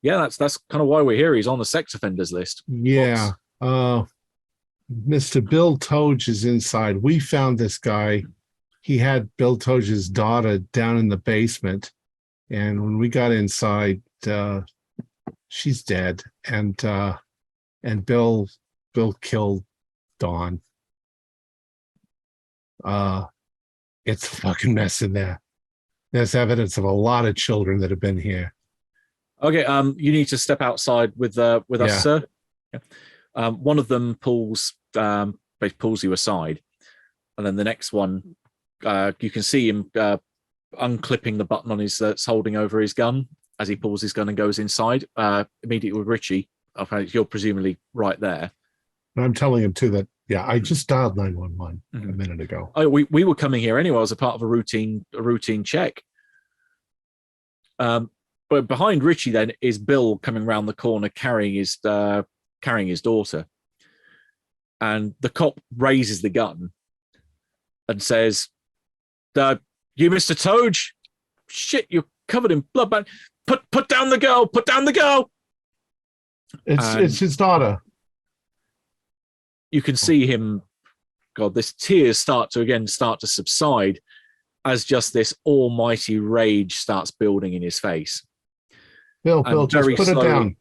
Yeah, that's kind of why we're here. He's on the sex offenders list. Yeah. Mr. Bill Toge is inside. We found this guy. He had Bill Toge's daughter down in the basement. And when we got inside, she's dead. And Bill killed Dawn. It's a fucking mess in there. There's evidence of a lot of children that have been here. Okay, you need to step outside with us, sir. Yeah. One of them pulls you aside, and then the next one, you can see him unclipping the button on his that's holding over his gun as he pulls his gun and goes inside. Immediately with Richie, you're presumably right there. And I'm telling him too that I just dialed 911 a minute ago. Oh, we were coming here anyway as a part of a routine check. But behind Richie then is Bill coming around the corner carrying his daughter, and the cop raises the gun and says, "You, Mr. Toge? Shit, you're covered in blood, man. Put down the girl. Put down the girl." It's his daughter. You can see him. God, this tears start to subside as just this almighty rage starts building in his face. Bill, just put it down.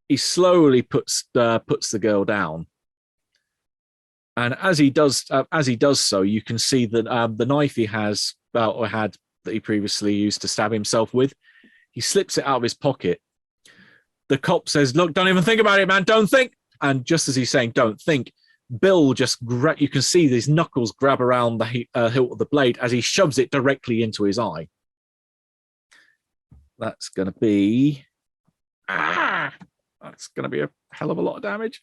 He slowly puts the girl down, and as he does so, you can see that the knife he has that he previously used to stab himself with, he slips it out of his pocket. The cop says, "Look, don't even think about it, man. Don't think." And just as he's saying, "Don't think," Bill you can see his knuckles grab around the hilt of the blade as he shoves it directly into his eye. That's going to be a hell of a lot of damage.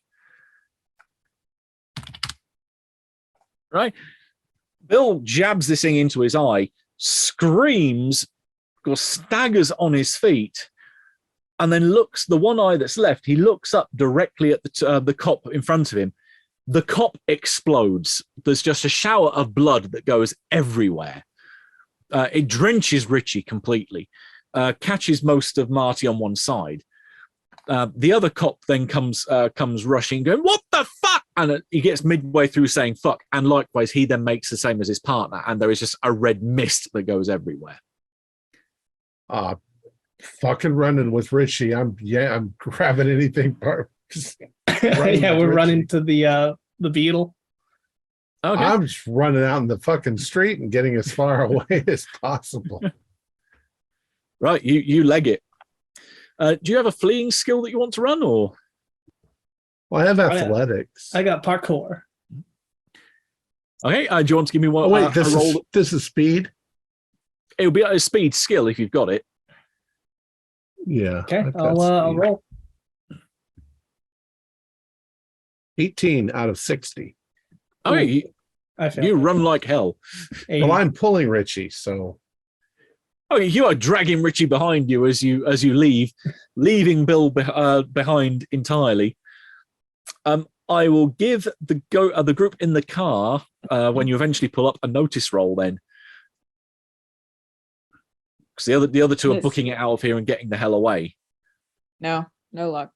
Right? Bill jabs this thing into his eye, screams, staggers on his feet, and then looks, the one eye that's left, he looks up directly at the cop in front of him. The cop explodes. There's just a shower of blood that goes everywhere. It drenches Richie completely. Catches most of Marty on one side. The other cop then comes rushing, going, "What the fuck?" And he gets midway through saying "fuck," and likewise he then makes the same as his partner, and there is just a red mist that goes everywhere. Fucking running with Richie. I'm grabbing anything. We're running to the Beetle. Okay. I'm just running out in the fucking street and getting as far away as possible. Right, you leg it. Do you have a fleeing skill that you want to run, or? Well, I have athletics. I got parkour. Okay, do you want to give me one? Oh, wait, this is speed? It'll be a speed skill if you've got it. Yeah. Okay, I'll roll. 18 out of 60. Okay. I failed. You run like hell. 80. Well, I'm pulling Richie, so Oh, you are dragging Richie behind you as you leave, leaving Bill behind entirely. I will give the group in the car when you eventually pull up a notice roll then, because the other two are booking it out of here and getting the hell away. No luck.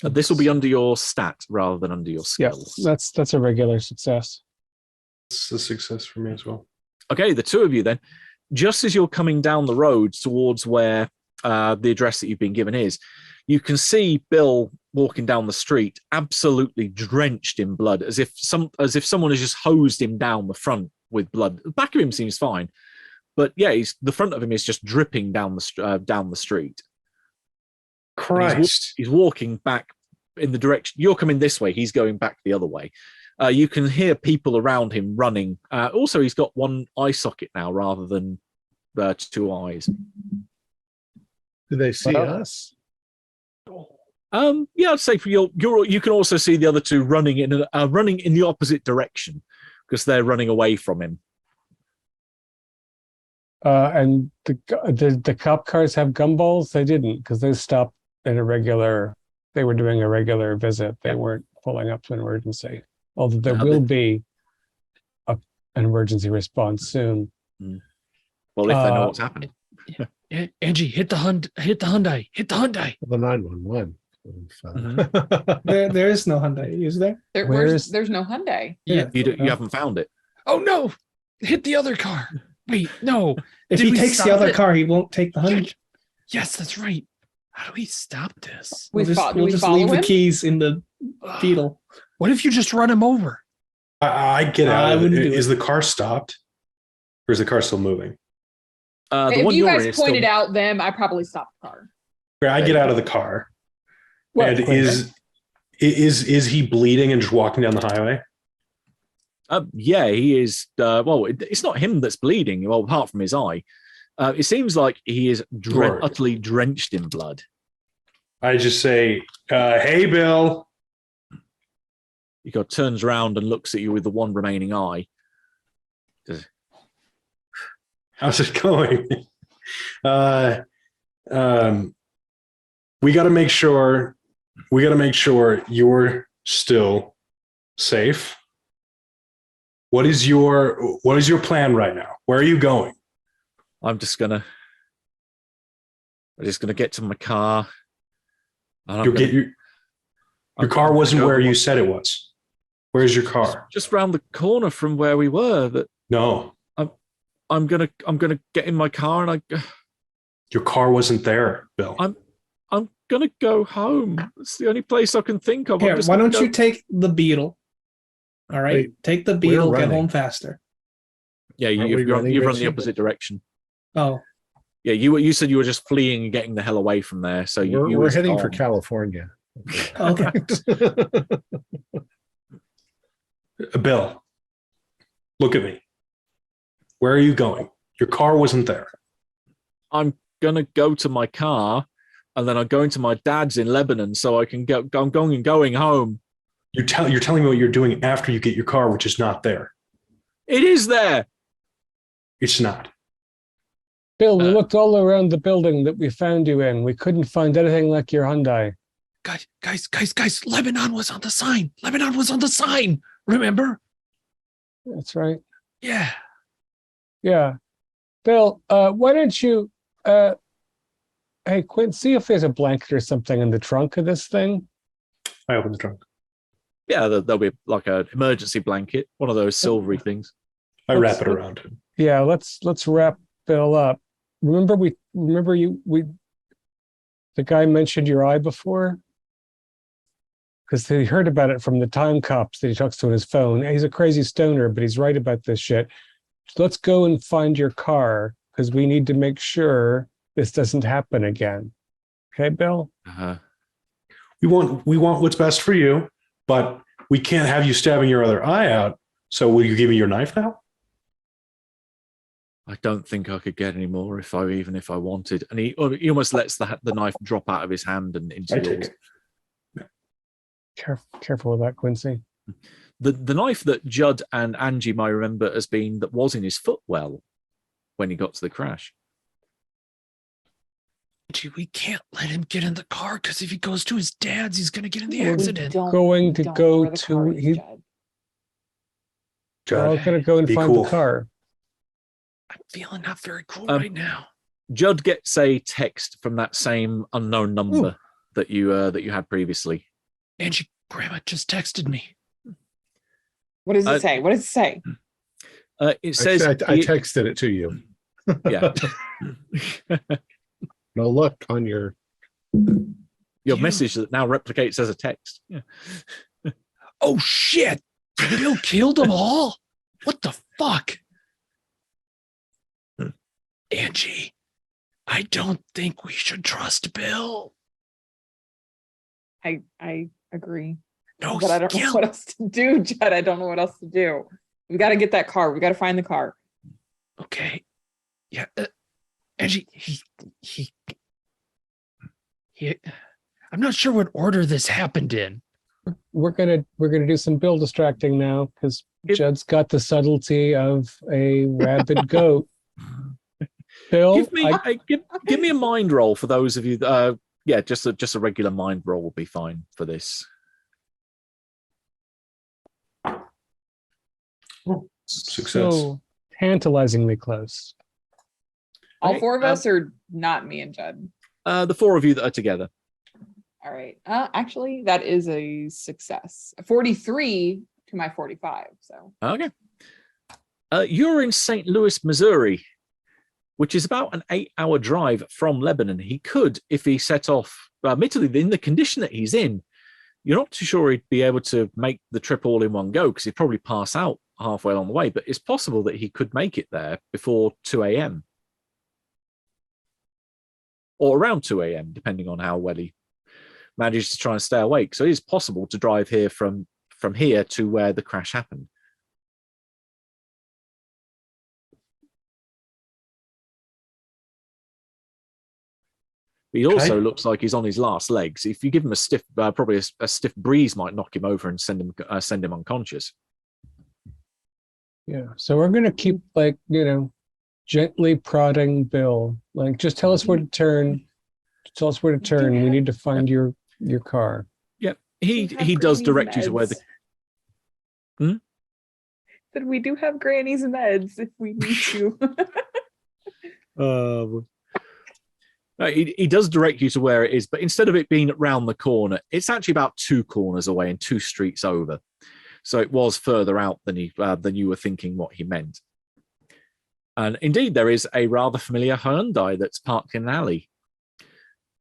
This will be under your stat rather than under your Yeah, skills. that's a regular success. It's a success for me as well. Okay, the two of you then, just as you're coming down the road towards where the address that you've been given is, you can see Bill walking down the street, absolutely drenched in blood, as if someone has just hosed him down the front with blood. The back of him seems fine, but yeah, the front of him is just dripping down the street. Christ. He's walking back in the direction you're coming this way. He's going back the other way. You can hear people around him running. Also, he's got one eye socket now rather than two eyes. do they see us? Yeah, I'd say for you can also see the other two running in the opposite direction because they're running away from him. And the cop cars have gumballs? They didn't, because they stopped they were doing a regular visit. They weren't pulling up to an emergency. Although there will be an emergency response soon. Well, if they know what's happening. Angie, hit the Hyundai. The 911. There is no Hyundai, is there? There's no Hyundai. Yeah. You haven't found it. Oh no! Hit the other car. Wait, no. If Did he we takes the stop other it? car, he won't take the Hyundai. Yes, that's right. How do we stop this? We We'll we'll just follow leave him? the keys in the Beetle. What if you just run him over? I get out I of it. wouldn't do Is it. the car stopped? Or is the car still moving? The If one you you're guys in is pointed still, out them, I probably stopped the car. I get out of the car. Well, And is he bleeding and just walking down the highway? yeah, he is. Well, it's not him that's bleeding. Well, apart from his eye, it seems like he is Sure. utterly drenched in blood. I just say, hey, Bill. He turns around and looks at you with the one remaining eye. How's it going? We got to make sure you're still safe. What is your plan right now? Where are you going? I'm just gonna get to my car. And Your car wasn't where you said it was. Where's your car? Just round the corner from where we were. That No, I'm gonna get in my car and your car wasn't there, Bill. I'm gonna go home. It's the only place I can think of. Here, why don't you take the Beetle? All right, Wait, take the Beetle. we're Get running. home faster. Yeah, Aren't we you've run running, the Richie? opposite direction. Oh, Yeah, you said you were just fleeing and getting the hell away from there. So you We're was heading for gone. California. okay. Bill, look at me. Where are you going? Your car wasn't there. I'm gonna go to my car, and then I'm going to my dad's in Lebanon, so I can go. I'm going home. You're telling me what you're doing after you get your car, which is not there. It is there. It's not. Bill, we looked all around the building that we found you in. We couldn't find anything like your Hyundai. Guys, Lebanon was on the sign. Remember? That's right. Yeah. Yeah. Bill, why don't you hey Quinn, see if there's a blanket or something in the trunk of this thing. I opened the trunk. Yeah, there'll be like an emergency blanket, one of those silvery things. I wrap it around him. Yeah, let's wrap Bill up. Remember the guy mentioned your eye before? Because he heard about it from the time cops that he talks to on his phone. He's a crazy stoner, but he's right about this shit. So let's go and find your car because we need to make sure this doesn't happen again. Okay, Bill? Uh-huh. We want what's best for you, but we can't have you stabbing your other eye out. So will you give me your knife now? I don't think I could get any more if I wanted. And he almost lets the knife drop out of his hand and into I yours. take it. Careful with that, Quincy. the knife that Judd and Angie might remember as being that was in his footwell when he got to the crash. Gee, we can't let him get in the car because if he goes to his dad's, he's going to get in the We're accident. going to go to We're all Judd, gonna go and be find cool. the car. I'm feeling not very cool Um, right now. Judd gets a text from that same unknown number that you had previously. Angie, Grandma just texted me. What does it say? What does it say? It says I texted it to you. yeah. No look on your. Your message that now replicates as a text. Yeah. Oh shit! Bill killed them all? What the fuck? Angie, I don't think we should trust Bill. I agree. No, But I don't know what else to do, Judd. I don't know what else to do. We got to get that car. We got to find the car. Okay. Yeah. Angie, he. I'm not sure what order this happened in. We're gonna do some Bill distracting now because Judd's got the subtlety of a rabid goat. Bill, Give me a mind roll for those of you. Just a regular mind roll will be fine for this. Success. so tantalizingly close. All Okay, four of us, or not me and Judd? The four of you that are together. All right. Actually, that is a success. 43 to my 45. So Okay. You're in St. Louis, Missouri, which is about an 8-hour drive from Lebanon. He could, if he set off, admittedly, in the condition that he's in, you're not too sure he'd be able to make the trip all in one go because he'd probably pass out halfway along the way, but it's possible that he could make it there before 2 a.m. or around 2 a.m., depending on how well he manages to try and stay awake. So it is possible to drive here from here to where the crash happened. He also looks like he's on his last legs. If you give him a stiff, probably a stiff breeze might knock him over and send him unconscious. Yeah. So we're gonna keep gently prodding Bill. Like, just tell us where to turn. Tell us where to turn. We need to find your car. Yep. He does direct you to where the. That we do have grannies meds if we need to. He does direct you to where it is, but instead of it being round the corner, it's actually about 2 corners away and 2 streets over. So it was further out than you were thinking what he meant. And indeed, there is a rather familiar Hyundai that's parked in an alley.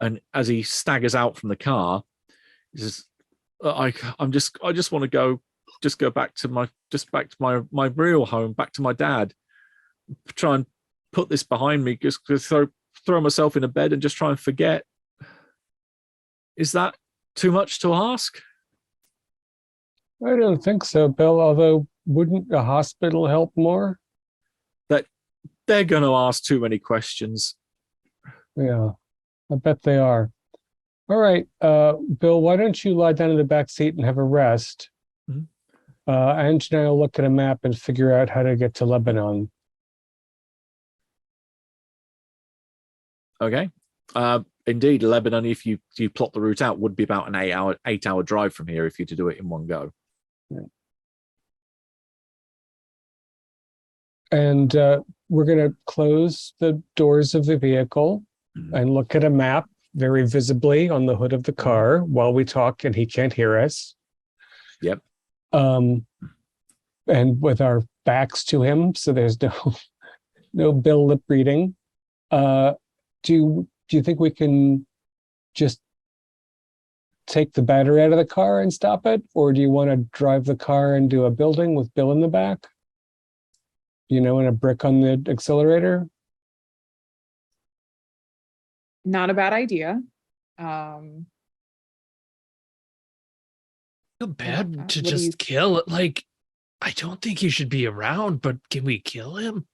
And as he staggers out from the car, he says, I just want to go back to my real home, back to my dad. Try and put this behind me, just throw myself in a bed and just try and forget. Is that too much to ask? I don't think so, Bill. Although, wouldn't a hospital help more? That they're going to ask too many questions. Yeah, I bet they are. All right, Bill, why don't you lie down in the back seat and have a rest? Mhm. Angie and I will look at a map and figure out how to get to Lebanon. Okay. Indeed, Lebanon, if you plot the route out, would be about an 8-hour drive from here if you to do it in one go. Yeah. And we're going to close the doors of the vehicle and look at a map very visibly on the hood of the car while we talk, and he can't hear us. Yep. And with our backs to him, so there's no Bill lip reading. Do you think we can just take the battery out of the car and stop it? Or do you want to drive the car into a building with Bill in the back? And a brick on the accelerator? Not a bad idea. Feel bad Yeah, to what do you- just kill it. Like, I don't think he should be around, but can we kill him?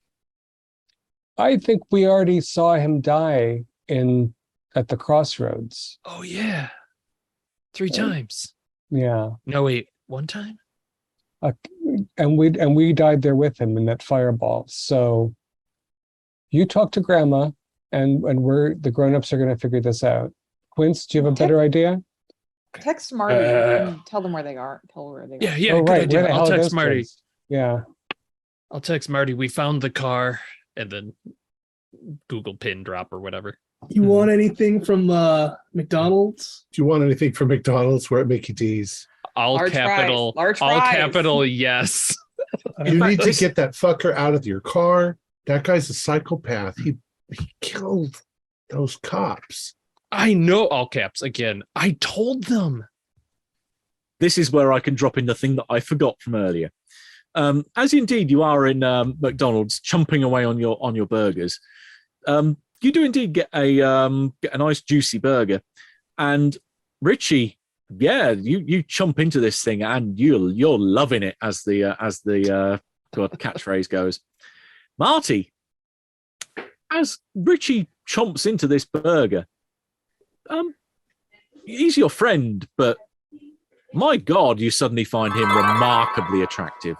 I think we already saw him die at the crossroads. Oh yeah. 3 times. Yeah. No, wait, 1 time? and we died there with him in that fireball. So you talk to Grandma, and the grown-ups are going to figure this out. Quince, do you have a better idea? Text Marty and tell them where they are. Tell her where they are. Yeah, Oh, good right. idea. Where the hell I'll are text those Marty. kids? Yeah. I'll text Marty. We found the car, and then Google pin drop or whatever. You want anything from McDonald's? Do you want anything from McDonald's? We're at Mickey D's. All Large capital. fries. Large all fries. capital. Yes. You need to get that fucker out of your car. That guy's a psychopath. He killed those cops. I know. All caps again. I told them. This is where I can drop in the thing that I forgot from earlier. As indeed you are in McDonald's, chomping away on your burgers. You do indeed get a nice juicy burger, and Richie, yeah, you chomp into this thing and you're loving it as the catchphrase goes. Marty, as Richie chomps into this burger, he's your friend, but my God, you suddenly find him remarkably attractive.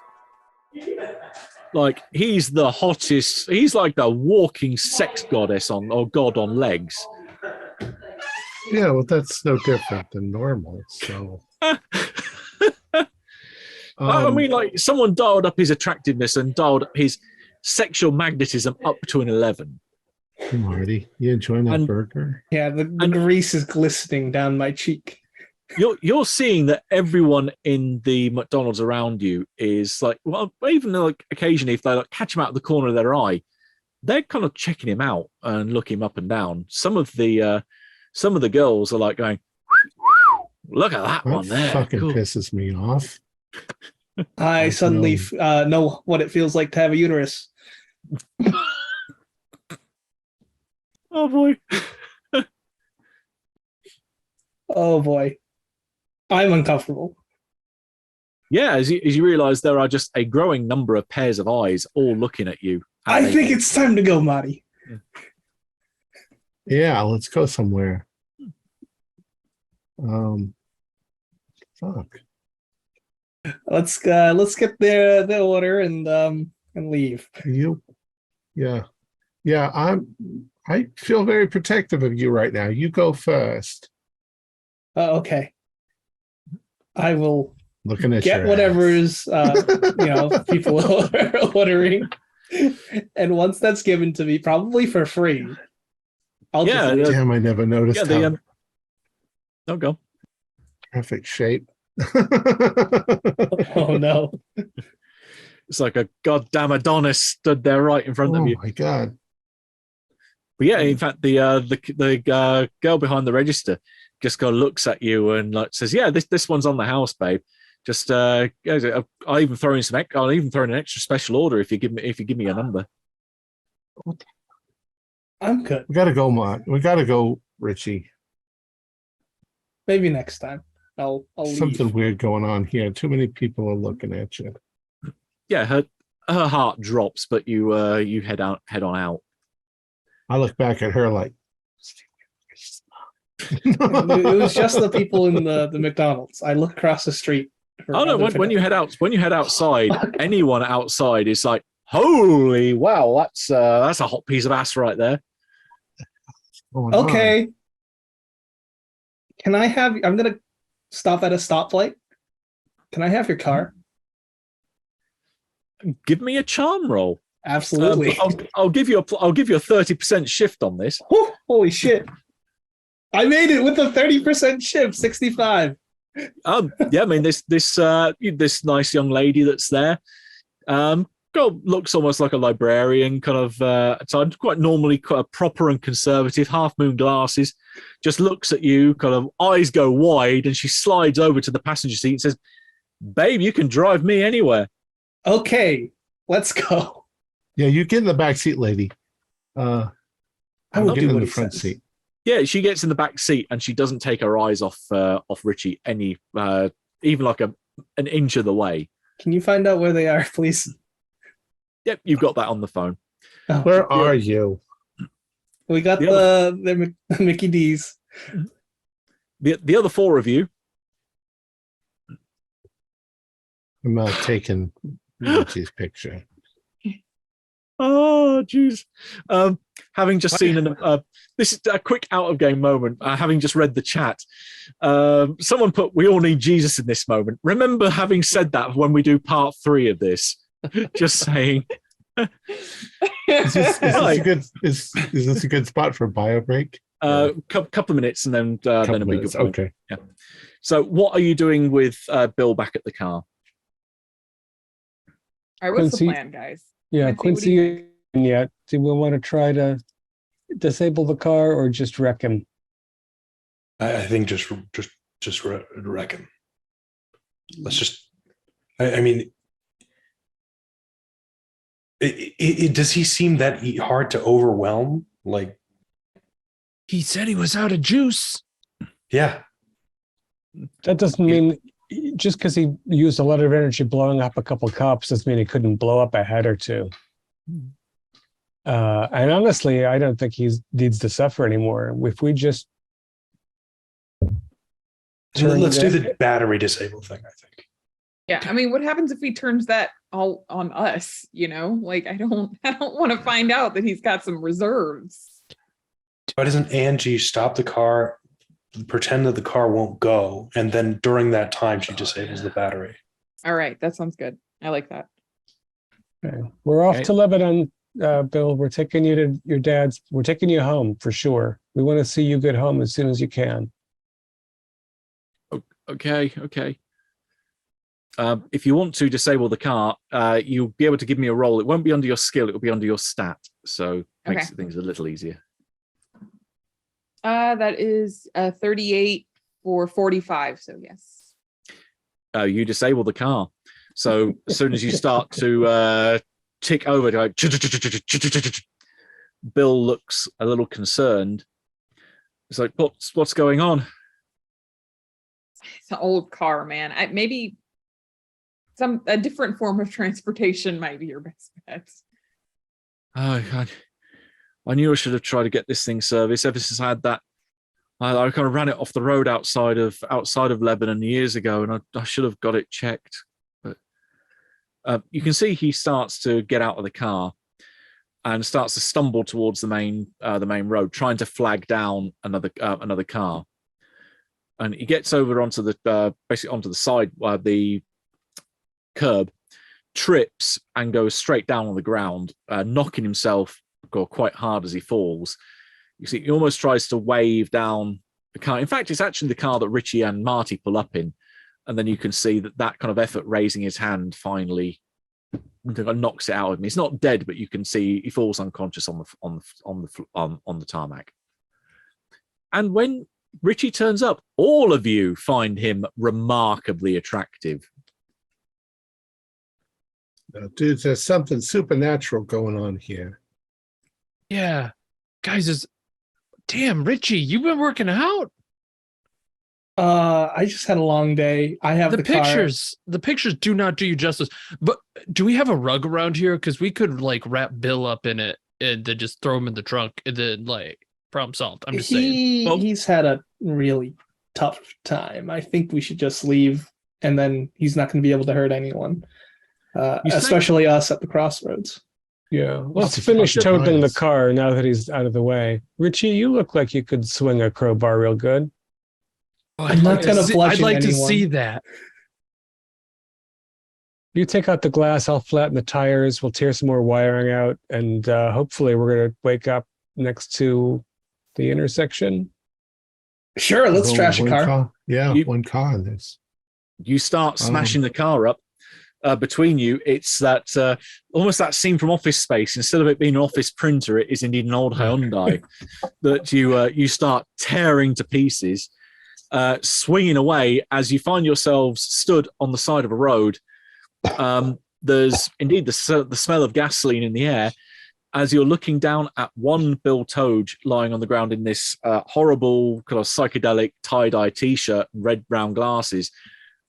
Like, he's the hottest. He's like the walking sex goddess god on legs. Yeah, well, that's no different than normal. So, I mean, like, someone dialed up his attractiveness and dialed up his sexual magnetism up to an 11. Marty, you enjoying that burger? Yeah, the grease is glistening down my cheek. You're seeing that everyone in the McDonald's around you is like, well, even like occasionally if they like catch him out of the corner of their eye, they're kind of checking him out and looking him up and down. Some of the girls are like going, look at that one there. Fucking Cool. pisses me off. I suddenly know what it feels like to have a uterus. Oh boy. Oh boy. I'm uncomfortable. Yeah, as you realize there are just a growing number of pairs of eyes all looking at you. I think it's time to go, Marty. Yeah, let's go somewhere. Fuck. Let's get the order and leave. Yeah. I feel very protective of you right now. You go first. Okay. I will Looking at get your whatever's people are ordering, and once that's given to me, probably for free, I'll just leave. Damn, I never noticed how don't go. perfect shape. Oh no. It's like a goddamn Adonis stood there right in front of you. Oh my God. But yeah, in fact, the girl behind the register just kind of looks at you and like says, "Yeah, this one's on the house, babe. Just I'll even throw in an extra special order if you give me a number." I'm good. We gotta go, Mont. We gotta go, Richie. Maybe next time. I'll Something leave. weird going on here. Too many people are looking at you. Yeah, her heart drops, but you head on out. I look back at her like It was just the people in the McDonald's. I look across the street. Oh no! When you head outside, anyone outside is like, "Holy wow, that's a hot piece of ass right there." Okay. Can I have? I'm gonna stop at a stoplight. Can I have your car? Give me a charm roll. Absolutely. I'll give you a 30% shift on this. Whew, holy shit! I made it with a 30% shift, 65. Yeah, I mean this nice young lady that's there. Girl looks almost like a librarian, kind of. So quite normally quite proper and conservative, half moon glasses. Just looks at you, kind of eyes go wide, and she slides over to the passenger seat and says, "Babe, you can drive me anywhere." Okay, let's go. Yeah, you get in the back seat, lady. I will get do in what the he front says. seat. Yeah, she gets in the back seat and she doesn't take her eyes off Richie even like an inch of the way. Can you find out where they are, please? Yep, you've got that on the phone. Oh, Where are you? we got the Mickey D's. The other four of you I'm not taking Richie's picture. Oh, jeez. Having just seen this is a quick out of game moment. Having just read the chat, someone put, "We all need Jesus in this moment." Remember having said that when we do part 3 of this. Just saying. Is this a good spot for a bio break? Couple of minutes and then it'll be good. Okay. Yeah. So, what are you doing with Bill back at the car? All right, what's Quincy- the plan, guys? Yeah, Quincy, what do you Quincy. Yet, do we want to try to disable the car or just wreck him? I think just wreck him. Let's just. I mean, does he seem that hard to overwhelm? Like, He said he was out of juice. yeah. That doesn't mean just because he used a lot of energy blowing up a couple of cops doesn't mean he couldn't blow up a head or two. And honestly, I don't think he needs to suffer anymore. If we just Let's do the battery disable thing, I think. Yeah, I mean, what happens if he turns that all on us? You know, like I don't want to find out that he's got some reserves. Why doesn't Angie stop the car, pretend that the car won't go, and then during that time she disables the battery? All right, that sounds good. I like that. Okay. We're off Okay. to Lebanon, Bill. We're taking you to your dad's. We're taking you home for sure. We want to see you get home as soon as you can. Okay. If you want to disable the car, you'll be able to give me a roll. It won't be under your skill; it will be under your stat. So makes things a little easier. That is 38 for 45. So yes. You disable the car. So as soon as you start to tick over, like, Bill looks a little concerned. It's like, what's going on? It's an old car, man. Maybe a different form of transportation might be your best bet. Oh, God. I knew I should have tried to get this thing serviced ever since I had that. I kind of ran it off the road outside of Lebanon years ago, and I should have got it checked. But you can see he starts to get out of the car and starts to stumble towards the main road, trying to flag down another car. And he gets over onto the basically onto the side, the curb, trips and goes straight down on the ground, knocking himself quite hard as he falls. You see, he almost tries to wave down the car. In fact, it's actually the car that Richie and Marty pull up in, and then you can see that kind of effort raising his hand finally knocks it out of him. He's not dead, but you can see he falls unconscious on the tarmac. And when Richie turns up, all of you find him remarkably attractive. Dude, there's something supernatural going on here. Yeah. Guys, damn, Richie, you've been working out. I just had a long day. I have the car. The pictures do not do you justice. But do we have a rug around here? Because we could like wrap Bill up in it and then just throw him in the trunk and then like problem solved. I'm just saying. He's had a really tough time. I think we should just leave, and then he's not going to be able to hurt anyone, especially us at the crossroads. Yeah, let's finish totaling the car now that he's out of the way. Richie, you look like you could swing a crowbar real good. I'm not going to bludgeon I'd like anyone. to see that. You take out the glass, I'll flatten the tires, we'll tear some more wiring out, and hopefully we're going to wake up next to the intersection. Sure, let's trash a One car. Yeah, one car in this. You start smashing the car up. Between you, it's that almost that scene from Office Space. Instead of it being an office printer, it is indeed an old Hyundai that you start tearing to pieces, swinging away as you find yourselves stood on the side of a road. There's indeed the smell of gasoline in the air as you're looking down at one Bill Toge lying on the ground in this horrible kind of psychedelic tie-dye T-shirt and red-brown glasses.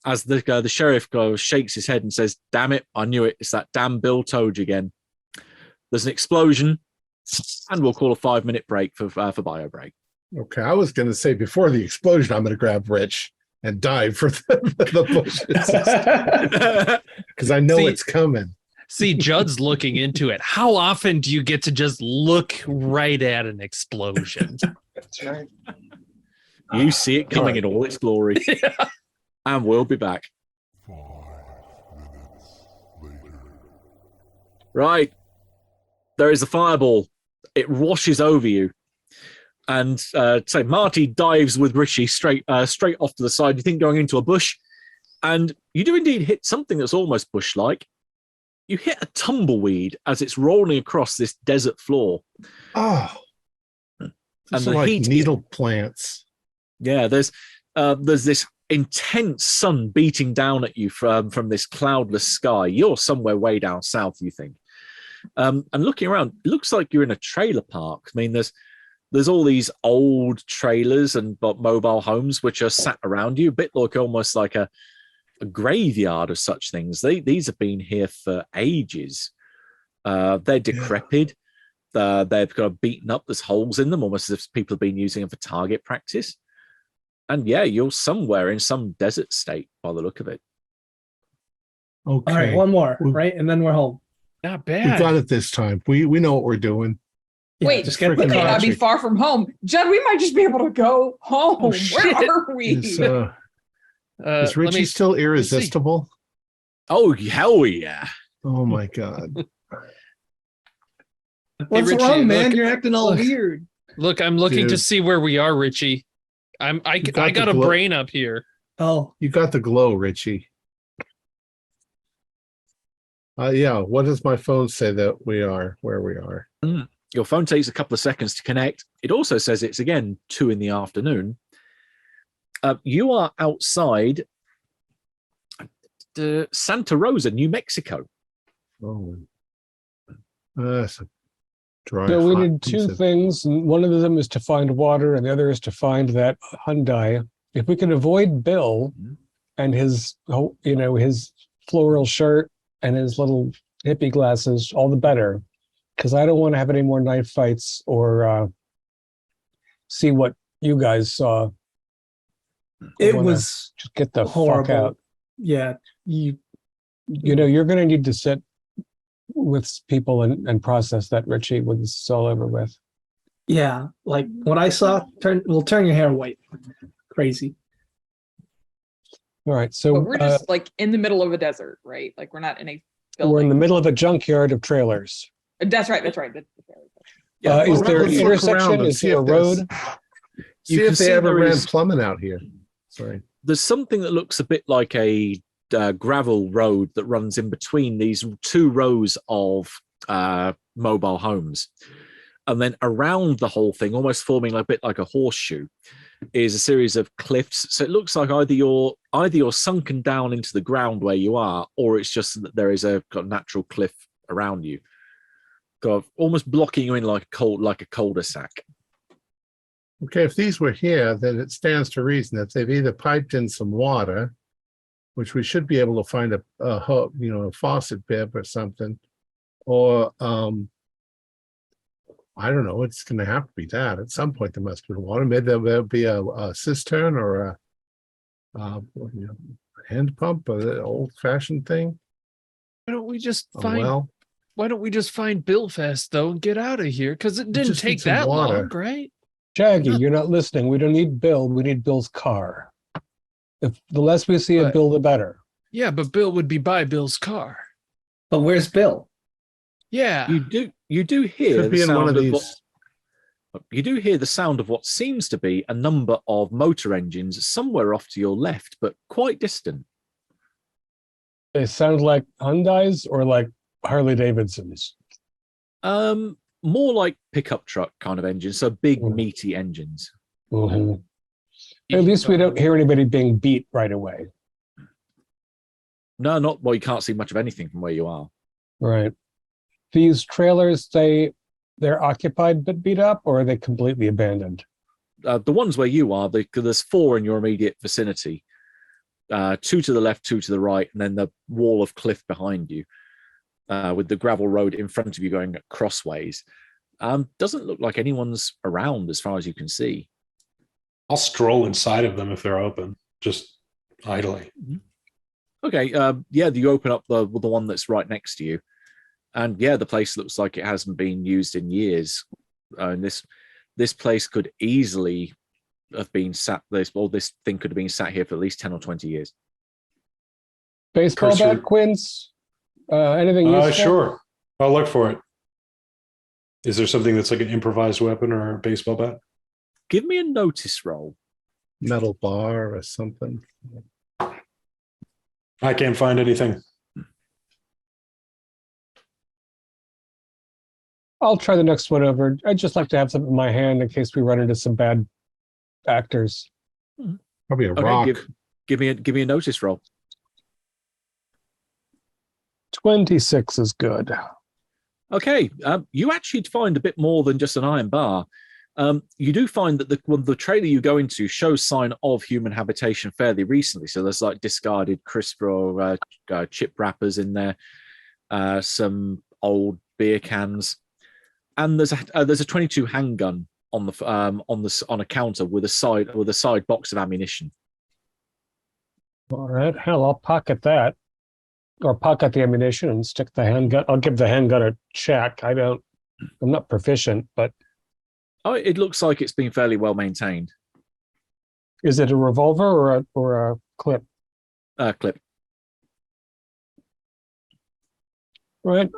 As the sheriff shakes his head and says, "Damn it, I knew it. It's that damn Bill Toge again." There's an explosion, and we'll call a 5-minute break for bio break. Okay, I was going to say before the explosion, I'm going to grab Rich and dive for the bushes because I know See- it's coming. See, Judd's looking into it. How often do you get to just look right at an explosion? That's right. You see it coming in all its glory. And we'll be back. 5 minutes later. Right. There is a fireball. It washes over you. And so Marty dives with Richie straight off to the side. You think going into a bush. And you do indeed hit something that's almost bush-like. You hit a tumbleweed as it's rolling across this desert floor. Oh, And and the like heat- needle plants. Yeah, there's this intense sun beating down at you from this cloudless sky. You're somewhere way down south, you think. And looking around, it looks like you're in a trailer park. I mean, there's all these old trailers and mobile homes which are sat around you, a bit like almost like a graveyard of such things. These have been here for ages. They're decrepit. They've got beaten up. There's holes in them, almost as if people have been using them for target practice. And yeah, you're somewhere in some desert state by the look of it. Okay. All right, one more, We- right? And then we're home. Not We bad. got it this time. We know what we're doing. Yeah, Wait, just get we the may freaking car. not be magic. far from home. Judd, we might just be able to go home. Oh, Where shit. are we? Is Let Richie me- still see. irresistible? Oh, hell yeah. Oh my god. What's Richie, wrong, man? look- You're acting all look. weird. Look, I'm looking to Dude. see where we are, Richie. I got got the a glow- brain up here. Oh, You got the glow, Richie. Yeah, what does my phone say that we are where we are? Your phone takes a couple of seconds to connect. It also says it's again 2 p.m. You are outside Santa Rosa, New Mexico. Oh, that's a dry. So we hot need piece two of- things. And one of them is to find water, and the other is to find that Hyundai. If we can avoid Bill and his, his floral shirt and his little hippie glasses, all the better. Because I don't want to have any more knife fights or see what you guys saw. I it wanna was just get the horrible. fuck out. Yeah, You're going to need to sit with people and process that, Richie, when this is all over with. yeah. Like what I saw, will turn your hair white. Crazy. All right, so But we're just like in the middle of a desert, right? Like we're not in a building. we're in the middle of a junkyard of trailers. That's right. That's right. Yeah, Is there an let's look intersection? around and Is see there a if there's- road? See You can if they see ever there ran is- plumbing out here. Sorry. There's something that looks a bit like a gravel road that runs in between these 2 rows of mobile homes. And then around the whole thing, almost forming a bit like a horseshoe, is a series of cliffs. So it looks like either you're sunken down into the ground where you are, or it's just that there is a natural cliff around you, almost blocking you in like a cul-de-sac. Okay, if these were here, then it stands to reason that they've either piped in some water, which we should be able to find a faucet bib or something, or I don't know. It's going to have to be that. At some point, there must be water. Maybe there'll be a cistern or a hand pump, or an old-fashioned thing. Why don't we just A find? well. Why don't we just find Bill fast though and get out of here? Because it didn't just need take some that water. long, right? Shaggy, you're not listening. We don't need Bill. We need Bill's car. If the less we see of But- Bill, the better. Yeah, but Bill would be by Bill's car. But where's Bill? Yeah. You do hear Could be the in sound one of of these. you do hear the sound of what seems to be a number of motor engines somewhere off to your left, but quite distant. They sound like Hyundais or like Harley Davidsons. More like pickup truck kind of engines, so big Mm. meaty engines. Mhm. At least we don't hear anybody being beat right away. No, not well. You can't see much of anything from where you are. Right. These trailers, they're occupied but beat up, or are they completely abandoned? The ones where you are, there's 4 in your immediate vicinity. 2 to the left, 2 to the right, and then the wall of cliff behind you, with the gravel road in front of you going crossways. Doesn't look like anyone's around as far as you can see. I'll stroll inside of them if they're open. just idly. Okay. Yeah, you open up the one that's right next to you, and yeah, the place looks like it hasn't been used in years. And this place could easily have been sat. This thing could have been sat here for at least 10 or 20 years. Baseball Cursory. bat, Quince? Anything useful? Sure. I'll look for it. Is there something that's like an improvised weapon or a baseball bat? Give me a notice roll. Metal bar or something. I can't find anything. I'll try the next one over. I'd just like to have something in my hand in case we run into some bad actors. Probably a Okay, rock. give me a notice roll. 26 is good. Okay, you actually find a bit more than just an iron bar. You do find that the trailer you go into shows sign of human habitation fairly recently. So there's like discarded crisp or chip wrappers in there, some old beer cans, and there's a 22 handgun on a counter with a side box of ammunition. All right, hell, I'll pocket that. Or pocket the ammunition and stick the handgun. I'll give the handgun a check. I'm not proficient, but Oh, it looks like it's been fairly well maintained. is it a revolver or a clip? Clip. Right.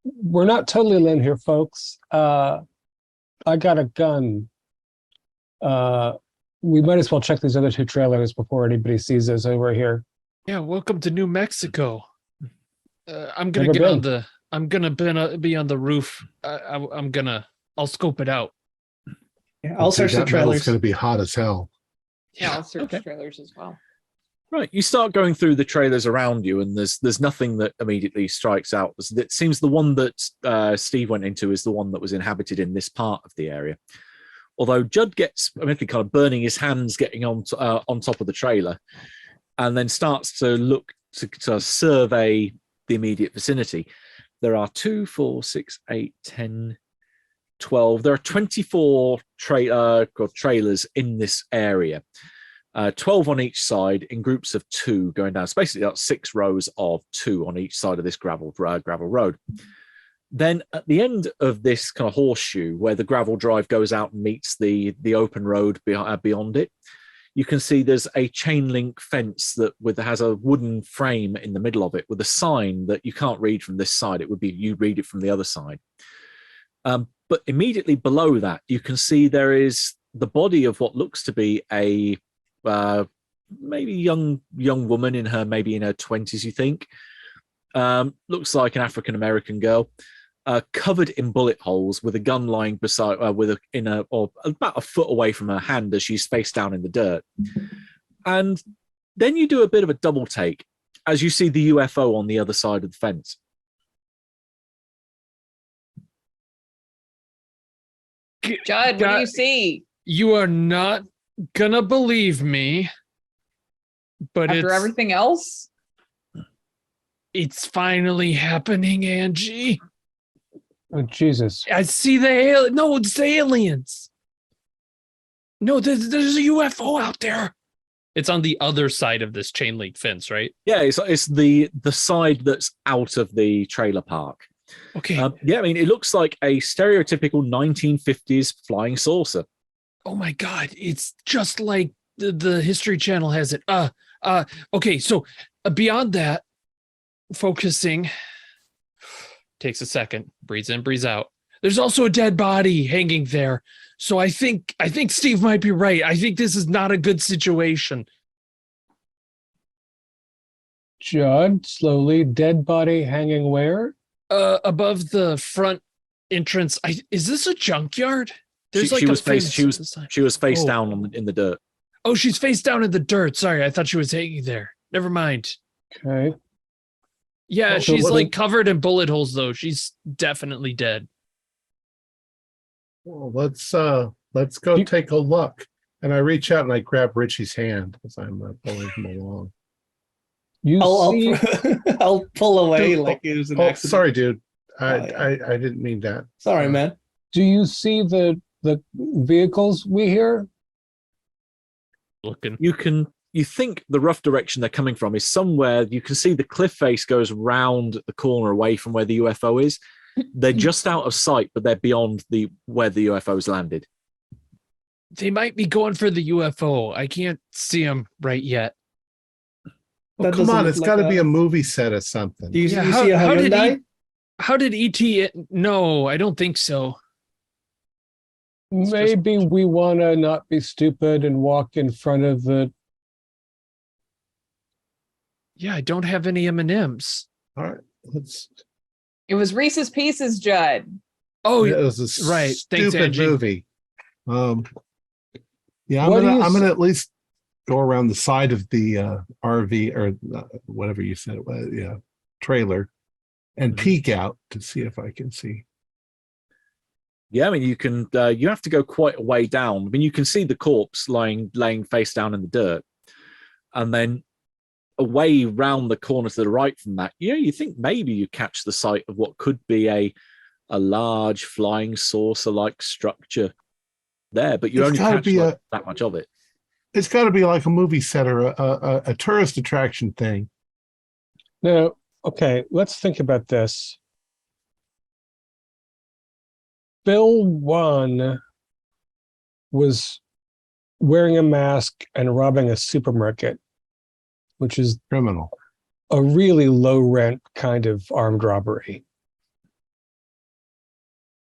We're not totally alone here, folks. I got a gun. We might as well check these other two trailers before anybody sees us over here. Yeah, welcome to New Mexico. I'm gonna Never get on been. the. I'm gonna be on the roof. I'll scope it out. Yeah, I'll search the That metal's trailers. going to be hot as hell. Yeah, I'll search Okay. trailers as well. Right, you start going through the trailers around you, and there's nothing that immediately strikes out. It seems the one that Steve went into is the one that was inhabited in this part of the area. Although Judd gets kind of burning his hands getting on top of the trailer, and then starts to look to survey the immediate vicinity. There are 2, 4, 6, 8, 10, 12. There are 24 trailers in this area. 12 on each side in groups of 2 going down. It's basically about 6 rows of 2 on each side of this gravel road. Then at the end of this kind of horseshoe where the gravel drive goes out and meets the open road beyond it, you can see there's a chain link fence that has a wooden frame in the middle of it with a sign that you can't read from this side. It would be you read it from the other side. But immediately below that, you can see there is the body of what looks to be a maybe young woman in her 20s, you think. Looks like an African American girl, covered in bullet holes, with a gun lying beside or about a foot away from her hand as she's face down in the dirt. And then you do a bit of a double take as you see the UFO on the other side of the fence. Judd, what do you see? You are not gonna believe me, but After everything else? it's finally happening, Angie. Oh, Jesus. I see the alien. No, it's the aliens. No, there's a UFO out there. It's on the other side of this chain link fence, right? Yeah, it's the side that's out of the trailer park. Okay. Yeah, I mean, it looks like a stereotypical 1950s flying saucer. Oh my God, it's just like the History Channel has it. Okay, so beyond that, focusing takes a second, breathes in, breathes out. There's also a dead body hanging there. So I think Steve might be right. I think this is not a good situation. Judd, slowly, dead body hanging where? Above the front entrance. Is this a junkyard? There's She was face Oh. down in the dirt. Oh, she's face down in the dirt. Sorry, I thought she was hanging there. Never mind. Okay. Yeah, So she's what- like covered in bullet holes though. She's definitely dead. Well, let's go take a look. And I reach out and I grab Richie's hand as I'm pulling him along. You I'll see, I'll pull away Dude, like it was an Oh, accident. sorry, dude. yeah. I didn't mean that. Sorry, man. do you see the vehicles we hear? Looking. You think the rough direction they're coming from is somewhere you can see the cliff face goes round the corner away from where the UFO is. They're just out of sight, but they're beyond where the UFO's landed. They might be going for the UFO. I can't see them right yet. Well, That come doesn't on, look it's like got to a- be a movie set or something. Do you, Yeah, you see a Hyundai? How did ET? No, I don't think so. Maybe we want to not be stupid and walk in front of the. Yeah, I don't have any M&Ms. All right, let's. It was Reese's Pieces, Judd. Oh, It was a right. Thanks, stupid Angie. movie. Yeah, I'm What do gonna you I'm s- gonna at least go around the side of the RV or whatever you said it was, trailer, and peek out to see if I can see. Yeah, I mean, you can. You have to go quite a way down. I mean, you can see the corpse laying face down in the dirt, and then away round the corner to the right from that, you think maybe you catch the sight of what could be a large flying saucer-like structure there, but you It's only gotta catch be that much of it. It's got to be like a movie set or a tourist attraction thing. No, okay, let's think about this. Bill 1 was wearing a mask and robbing a supermarket, which is Criminal. a really low rent kind of armed robbery.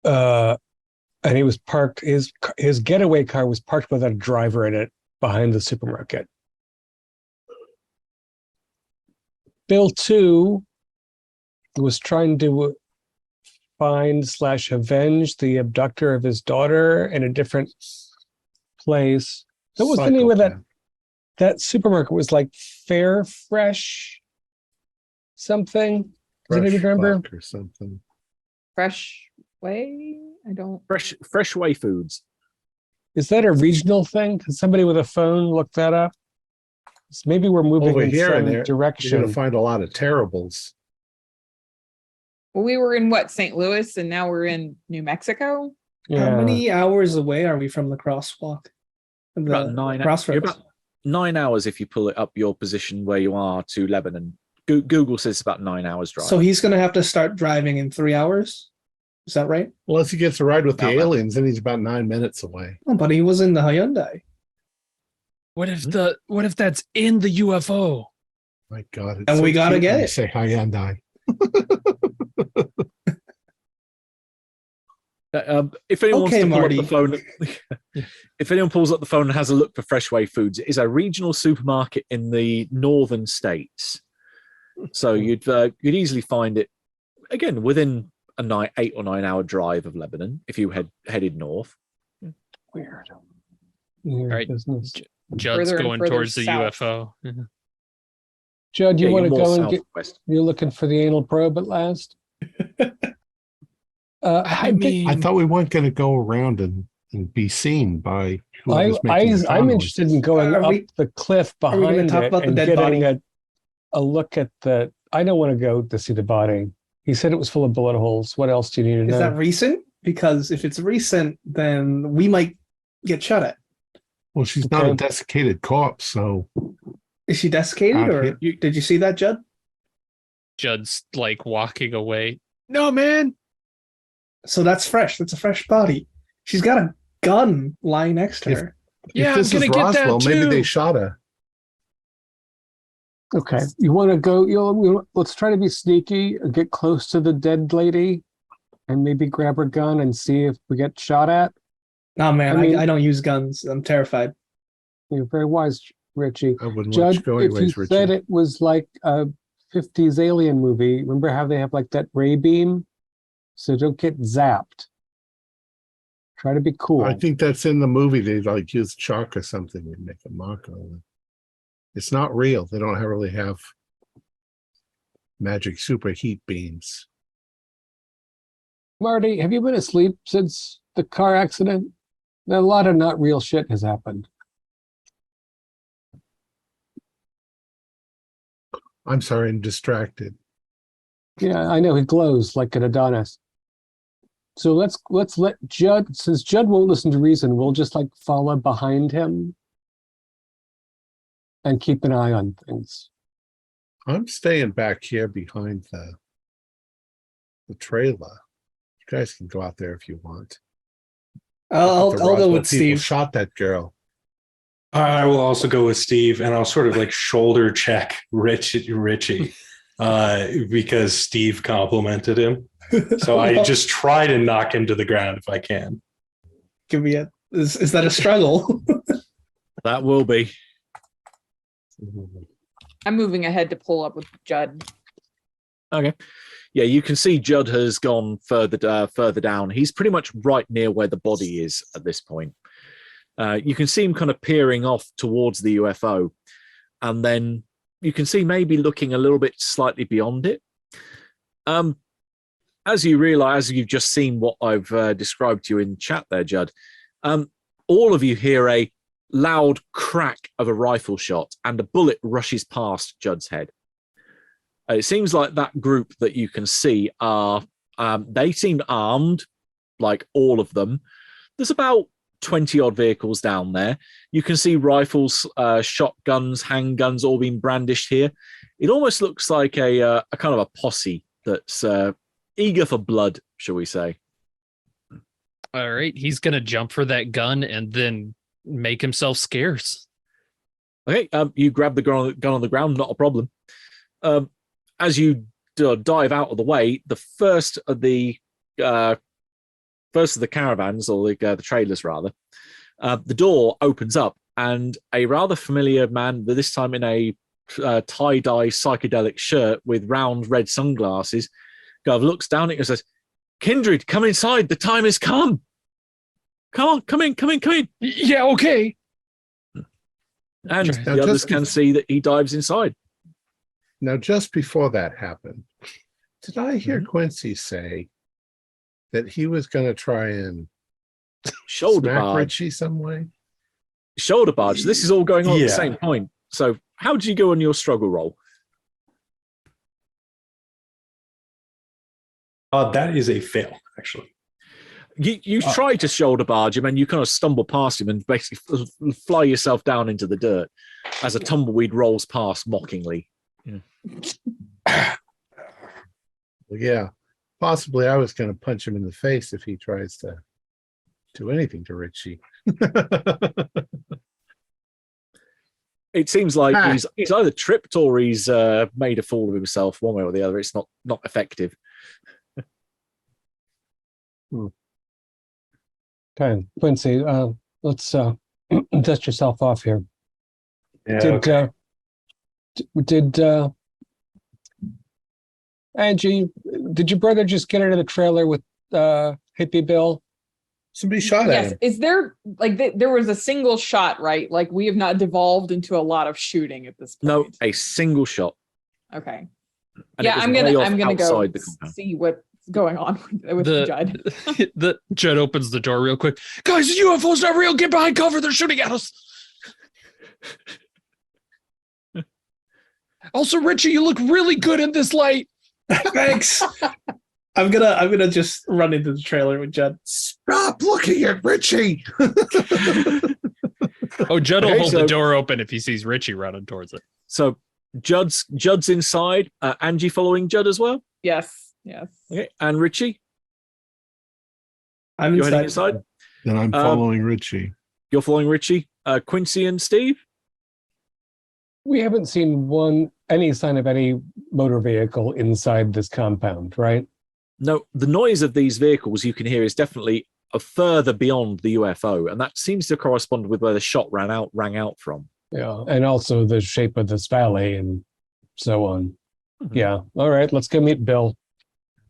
And he was parked, his getaway car was parked with a driver in it behind the supermarket. Bill 2 was trying to find/avenge the abductor of his daughter in a different place. What was the name of Psychopath. that supermarket? Was like Fair Fresh something? Does anybody Fresh remember? Buck or something. Fresh Way? I don't. Fresh Way Foods. Is that a regional thing? Can somebody with a phone look that up? So maybe we're moving Over in here some and there, you're direction. going to find a lot of terribles. Well, we were in St. Louis, and now we're in New Mexico. Yeah. How many hours away are we from the crosswalk? About The 9 crossroads. You're about 9 hours if you pull it up your position where you are to Lebanon. Google says it's about 9 hours drive. So he's going to have to start driving in 3 hours. Is that right? Unless he gets a ride with the About that. aliens, then he's about 9 minutes away. Oh, but he was in the Hyundai. What if that's in the UFO? My God. It's And we gotta cute get when you it. say Hyundai. If anyone wants Okay, to pull Marty. up the phone, if anyone pulls up the phone and has a look for Freshway Foods, it is a regional supermarket in the northern states. So you'd easily find it again within a 8 or 9 hour drive of Lebanon if you headed north. Weird. All right. Business. Judd's Further and going further towards the south. UFO. Judd, you Yeah, want to you're more go and get? southwest. You're looking for the anal probe at last. I mean, I thought we weren't going to go around and be seen by whoever's making the I'm phone interested in noises. going Are up we- the cliff are we gonna behind talk it about the and dead getting body? a look at the. I don't want to go to see the body. He said it was full of bullet holes. What else do you need to Is know? that recent? Because if it's recent, then we might get shot at. Well, she's not a Okay. desiccated corpse, so Is she desiccated, or here. did you see that, Judd? Judd's like walking away. No, man. So that's fresh. That's a fresh body. She's got a gun lying next to If- her. Yeah, if this I'm is gonna get that Roswell, maybe they too. shot her. Okay, you want to go? Let's try to be sneaky. Get close to the dead lady, and maybe grab her gun and see if we get shot at. No, man, I mean- I don't use guns. I'm terrified. You're very wise, Richie. I wouldn't let you Judd, go if you anyways, Richard. said it was like a 50s alien movie, remember how they have like that ray beam? So don't get zapped. Try to be cool. I think that's in the movie. They like use chalk or something and make a mark on it. It's not real. They don't really have magic super heat beams. Marty, have you been asleep since the car accident? A lot of not real shit has happened. I'm sorry, I'm distracted. Yeah, I know he glows like an Adonis. So let's let Judd, since Judd won't listen to reason, we'll just like follow behind him and keep an eye on things. I'm staying back here behind the trailer. You guys can go out there if you want. I'll The go Roswell with people Steve. shot that girl. I will also go with Steve, and I'll sort of like shoulder check Richie because Steve complimented him. So I just try to knock him to the ground if I can. Give me a. Is that a struggle? That will be. I'm moving ahead to pull up with Judd. Okay. Yeah, you can see Judd has gone further down. He's pretty much right near where the body is at this point. You can see him kind of peering off towards the UFO, and then you can see maybe looking a little bit slightly beyond it. As you realize, you've just seen what I've described to you in chat there, Judd. All of you hear a loud crack of a rifle shot, and a bullet rushes past Judd's head. It seems like that group that you can see are, they seem armed, like all of them. There's about 20 odd vehicles down there. You can see rifles, shotguns, handguns all being brandished here. It almost looks like a kind of a posse that's eager for blood, shall we say. All right, he's gonna jump for that gun and then make himself scarce. Okay, you grab the gun on the ground, not a problem. As you dive out of the way, the first of the caravans, or the trailers rather, the door opens up, and a rather familiar man, this time in a tie-dye psychedelic shirt with round red sunglasses, looks down at you and says, "Kindred, come inside. The time has come. Come on, come in. Yeah, okay." And Now, the others can see that he dives inside. Now, just before that happened, did I hear Quincy say that he was going to try and Shoulder smack barge. Richie some way? Shoulder barge. This is all going on at the Yeah. same point. So how did you go on your struggle roll? That is a fail, actually. You try to shoulder barge him, and you kind of stumble past him and basically fly yourself down into the dirt as a tumbleweed rolls past mockingly. Well, yeah, possibly I was going to punch him in the face if he tries to do anything to Richie. It seems like he's either tripped or he's made a fool of himself, one way or the other. It's not effective. Okay, Quincy, let's dust yourself off here. Yeah, Did Angie, did your brother just get into the trailer with Hippie Bill? Somebody shot at Yes. him. Is there there was a single shot, right? Like we have not devolved into a lot of shooting at this point. No, a single shot. Okay. And Yeah, it was I'm way gonna off go outside the compound. see what's going on with Judd. The Judd opens the door real quick. Guys, the UFO's not real. Get behind cover. They're shooting at us. Also, Richie, you look really good in this light. Thanks. I'm gonna just run into the trailer with Judd. Stop looking at Richie. Oh, Judd will Okay, hold so- the door open if he sees Richie running towards it. So Judd's inside. Angie following Judd as well. Yes. Okay, and Richie, I'm you're heading inside. inside. And I'm following Richie. You're following Richie. Quincy and Steve. We haven't seen any sign of any motor vehicle inside this compound, right? No, the noise of these vehicles you can hear is definitely further beyond the UFO, and that seems to correspond with where the shot rang out from. Yeah, and also the shape of this valley and so on. Mhm. Yeah, all right, let's go meet Bill.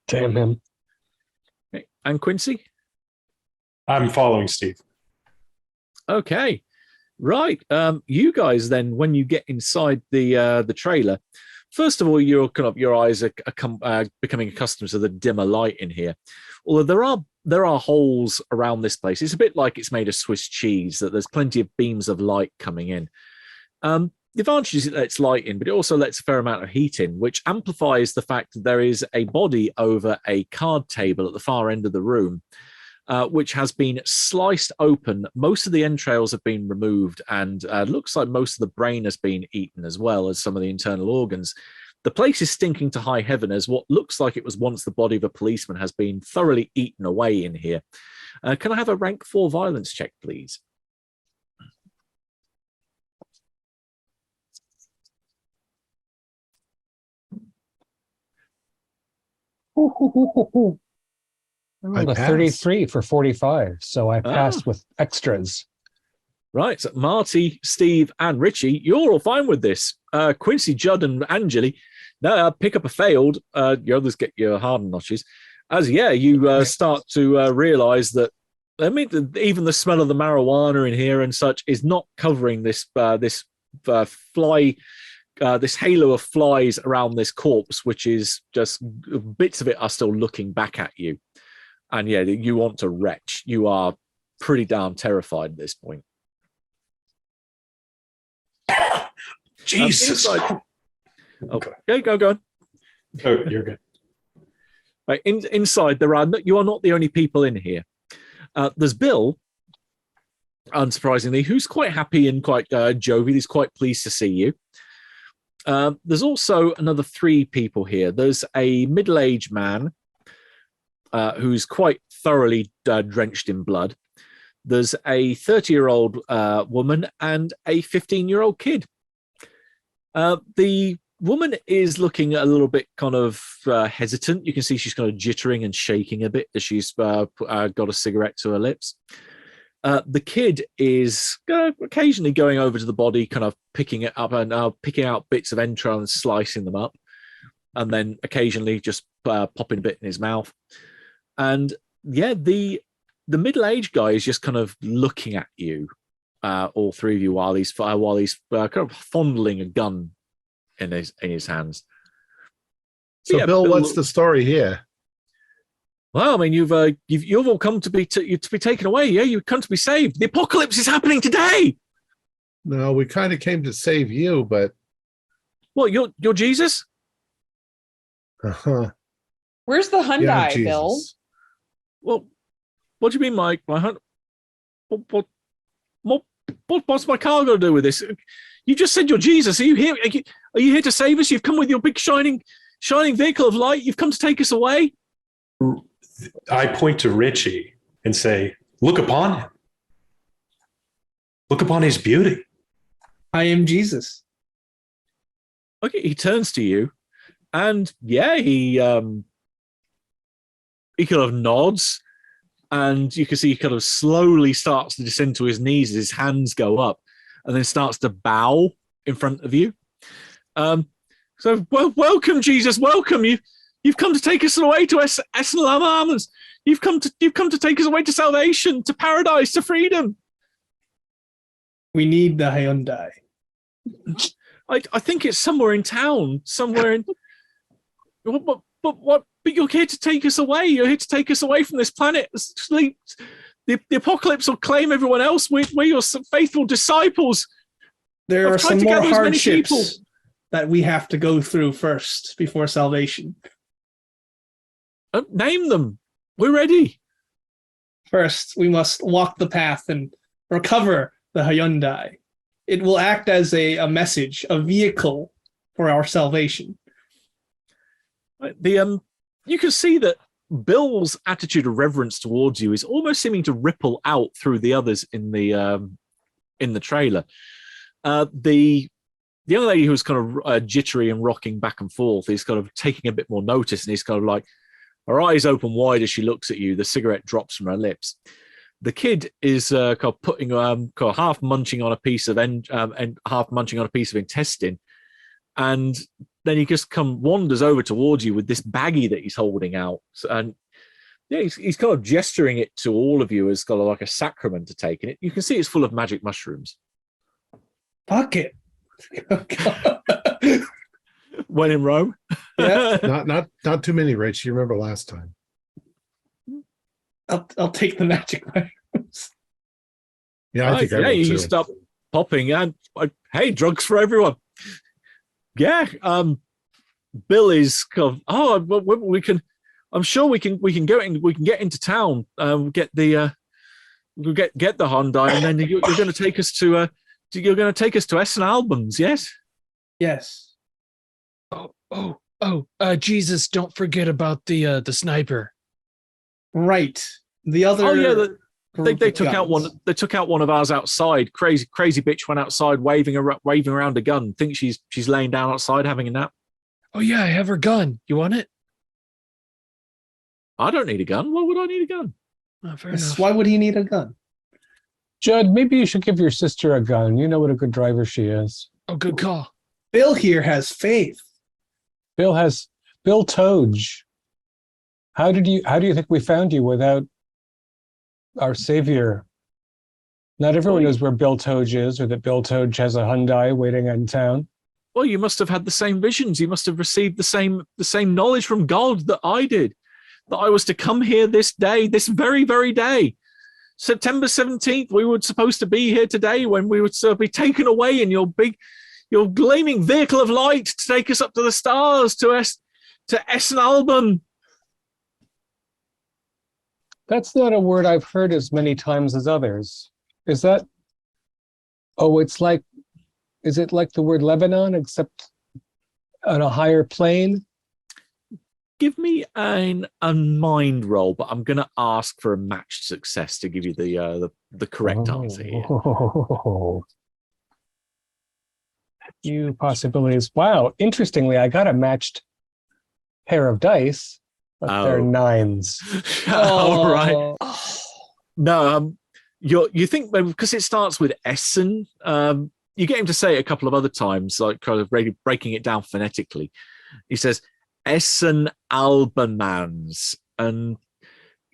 Damn him. Okay. And Quincy. I'm following Steve. Okay, right. You guys then, when you get inside the trailer, first of all, your eyes are becoming accustomed to the dimmer light in here. Although there are holes around this place. It's a bit like it's made of Swiss cheese, that there's plenty of beams of light coming in. The advantage is it lets light in, but it also lets a fair amount of heat in, which amplifies the fact that there is a body over a card table at the far end of the room. which has been sliced open. Most of the entrails have been removed, and looks like most of the brain has been eaten, as well as some of the internal organs. The place is stinking to high heaven, as what looks like it was once the body of a policeman has been thoroughly eaten away in here. Can I have a rank 4 violence check, please? I rolled a passed. 33 for 45, so I passed with extras. Right, so Marty, Steve, and Richie, you're all fine with this. Quincy, Judd, and Angeli, pick up a failed. Your others get your hardened notches. As you start to realize that, I mean, even the smell of the marijuana in here and such is not covering this fly, this halo of flies around this corpse, which is just bits of it are still looking back at you. And you want to retch. You are pretty damn terrified at this point. Jesus. Okay, go on. Oh, you're good. Right, inside you are not the only people in here. There's Bill, unsurprisingly, who's quite happy and quite jovial. He's quite pleased to see you. There's also another 3 people here. There's a middle-aged man who's quite thoroughly drenched in blood. There's a 30-year-old woman and a 15-year-old kid. The woman is looking a little bit kind of hesitant. You can see she's kind of jittering and shaking a bit as she's got a cigarette to her lips. The kid is occasionally going over to the body, kind of picking it up and picking out bits of entrail and slicing them up, and then occasionally just popping a bit in his mouth. And the middle-aged guy is just kind of looking at you, all 3 of you, while he's kind of fondling a gun in his hands. So, Bill, what's the story here? Well, I mean, you've all come to be taken away. Yeah, you've come to be saved. The apocalypse is happening today. No, we kind of came to save you, but What? You're Jesus? Where's the Hyundai, Jesus. Bill? Well, what do you mean, Mike? What's my car got to do with this? You just said you're Jesus. Are you here? Are you here to save us? You've come with your big shining vehicle of light. You've come to take us away. I point to Richie and say, look upon him. Look upon his beauty. I am Jesus. Okay, he turns to you, and he kind of nods, and you can see he kind of slowly starts to descend to his knees as his hands go up, and then starts to bow in front of you. So, welcome, Jesus. Welcome. You've come to take us away to Essenlam Armies. You've come to take us away to salvation, to paradise, to freedom. We need the Hyundai. I think it's somewhere in town, somewhere in. But you're here to take us away. You're here to take us away from this planet. Sleep. The apocalypse will claim everyone else. We're your faithful disciples. There I've are tried some to more gather as many people. hardships that we have to go through first before salvation. Name them. We're ready. First, we must walk the path and recover the Hyundai. It will act as a message, a vehicle for our salvation. You can see that Bill's attitude of reverence towards you is almost seeming to ripple out through the others in the trailer. The young lady who's kind of jittery and rocking back and forth is kind of taking a bit more notice, and he's kind of like, her eyes open wide as she looks at you. The cigarette drops from her lips. The kid is kind of putting kind of half munching on a piece of and half munching on a piece of intestine, and then he just wanders over towards you with this baggie that he's holding out, and he's kind of gesturing it to all of you as kind of like a sacrament to take. And you can see it's full of magic mushrooms. Fuck it. When in Rome. Yeah. not too many, Rich. You remember last time. I'll take the magic mushrooms. Yeah, I think I will you too. stop popping and hey, drugs for everyone. Yeah, Bill is kind of, we can. I'm sure we can get into town, get the Hyundai, and then you're going to take us to Essen Albans, yes? Yes. Jesus! Don't forget about the sniper. Right. The other. Oh yeah, they group took of out one. guns. They took out one of ours outside. Crazy bitch went outside waving around a gun. Think she's laying down outside having a nap. Oh yeah, I have her gun. You want it? I don't need a gun. Why would I need a gun? Oh, fair Yes, enough. why would he need a gun? Judd, maybe you should give your sister a gun. You know what a good driver she is. Oh, good call. Bill here has faith. Bill Toge. How do you think we found you without our savior? Not everyone knows where Bill Toge is, or that Bill Toge has a Hyundai waiting in town. Well, you must have had the same visions. You must have received the same knowledge from God that I did. That I was to come here this day, this very, very day. September 17th, we were supposed to be here today when we would be taken away in your gleaming vehicle of light to take us up to the stars, to Essen Album. That's not a word I've heard as many times as others. Is that? Oh, is it like the word Lebanon, except on a higher plane? Give me a mind roll, but I'm going to ask for a matched success to give you the correct answer here. Few possibilities. Wow, interestingly, I got a matched pair of dice, but they're nines. All right. No, you think maybe because it starts with Essen, you get him to say it a couple of other times, like kind of breaking it down phonetically. He says Essen Albans, and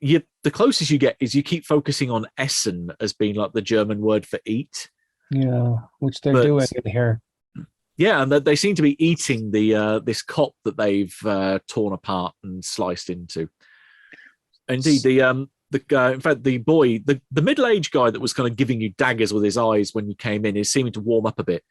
the closest you get is you keep focusing on Essen as being like the German word for eat. Yeah, which they're doing in here. Yeah, and they seem to be eating this cop that they've torn apart and sliced into. Indeed, in fact, the boy, the middle-aged guy that was kind of giving you daggers with his eyes when you came in, is seeming to warm up a bit.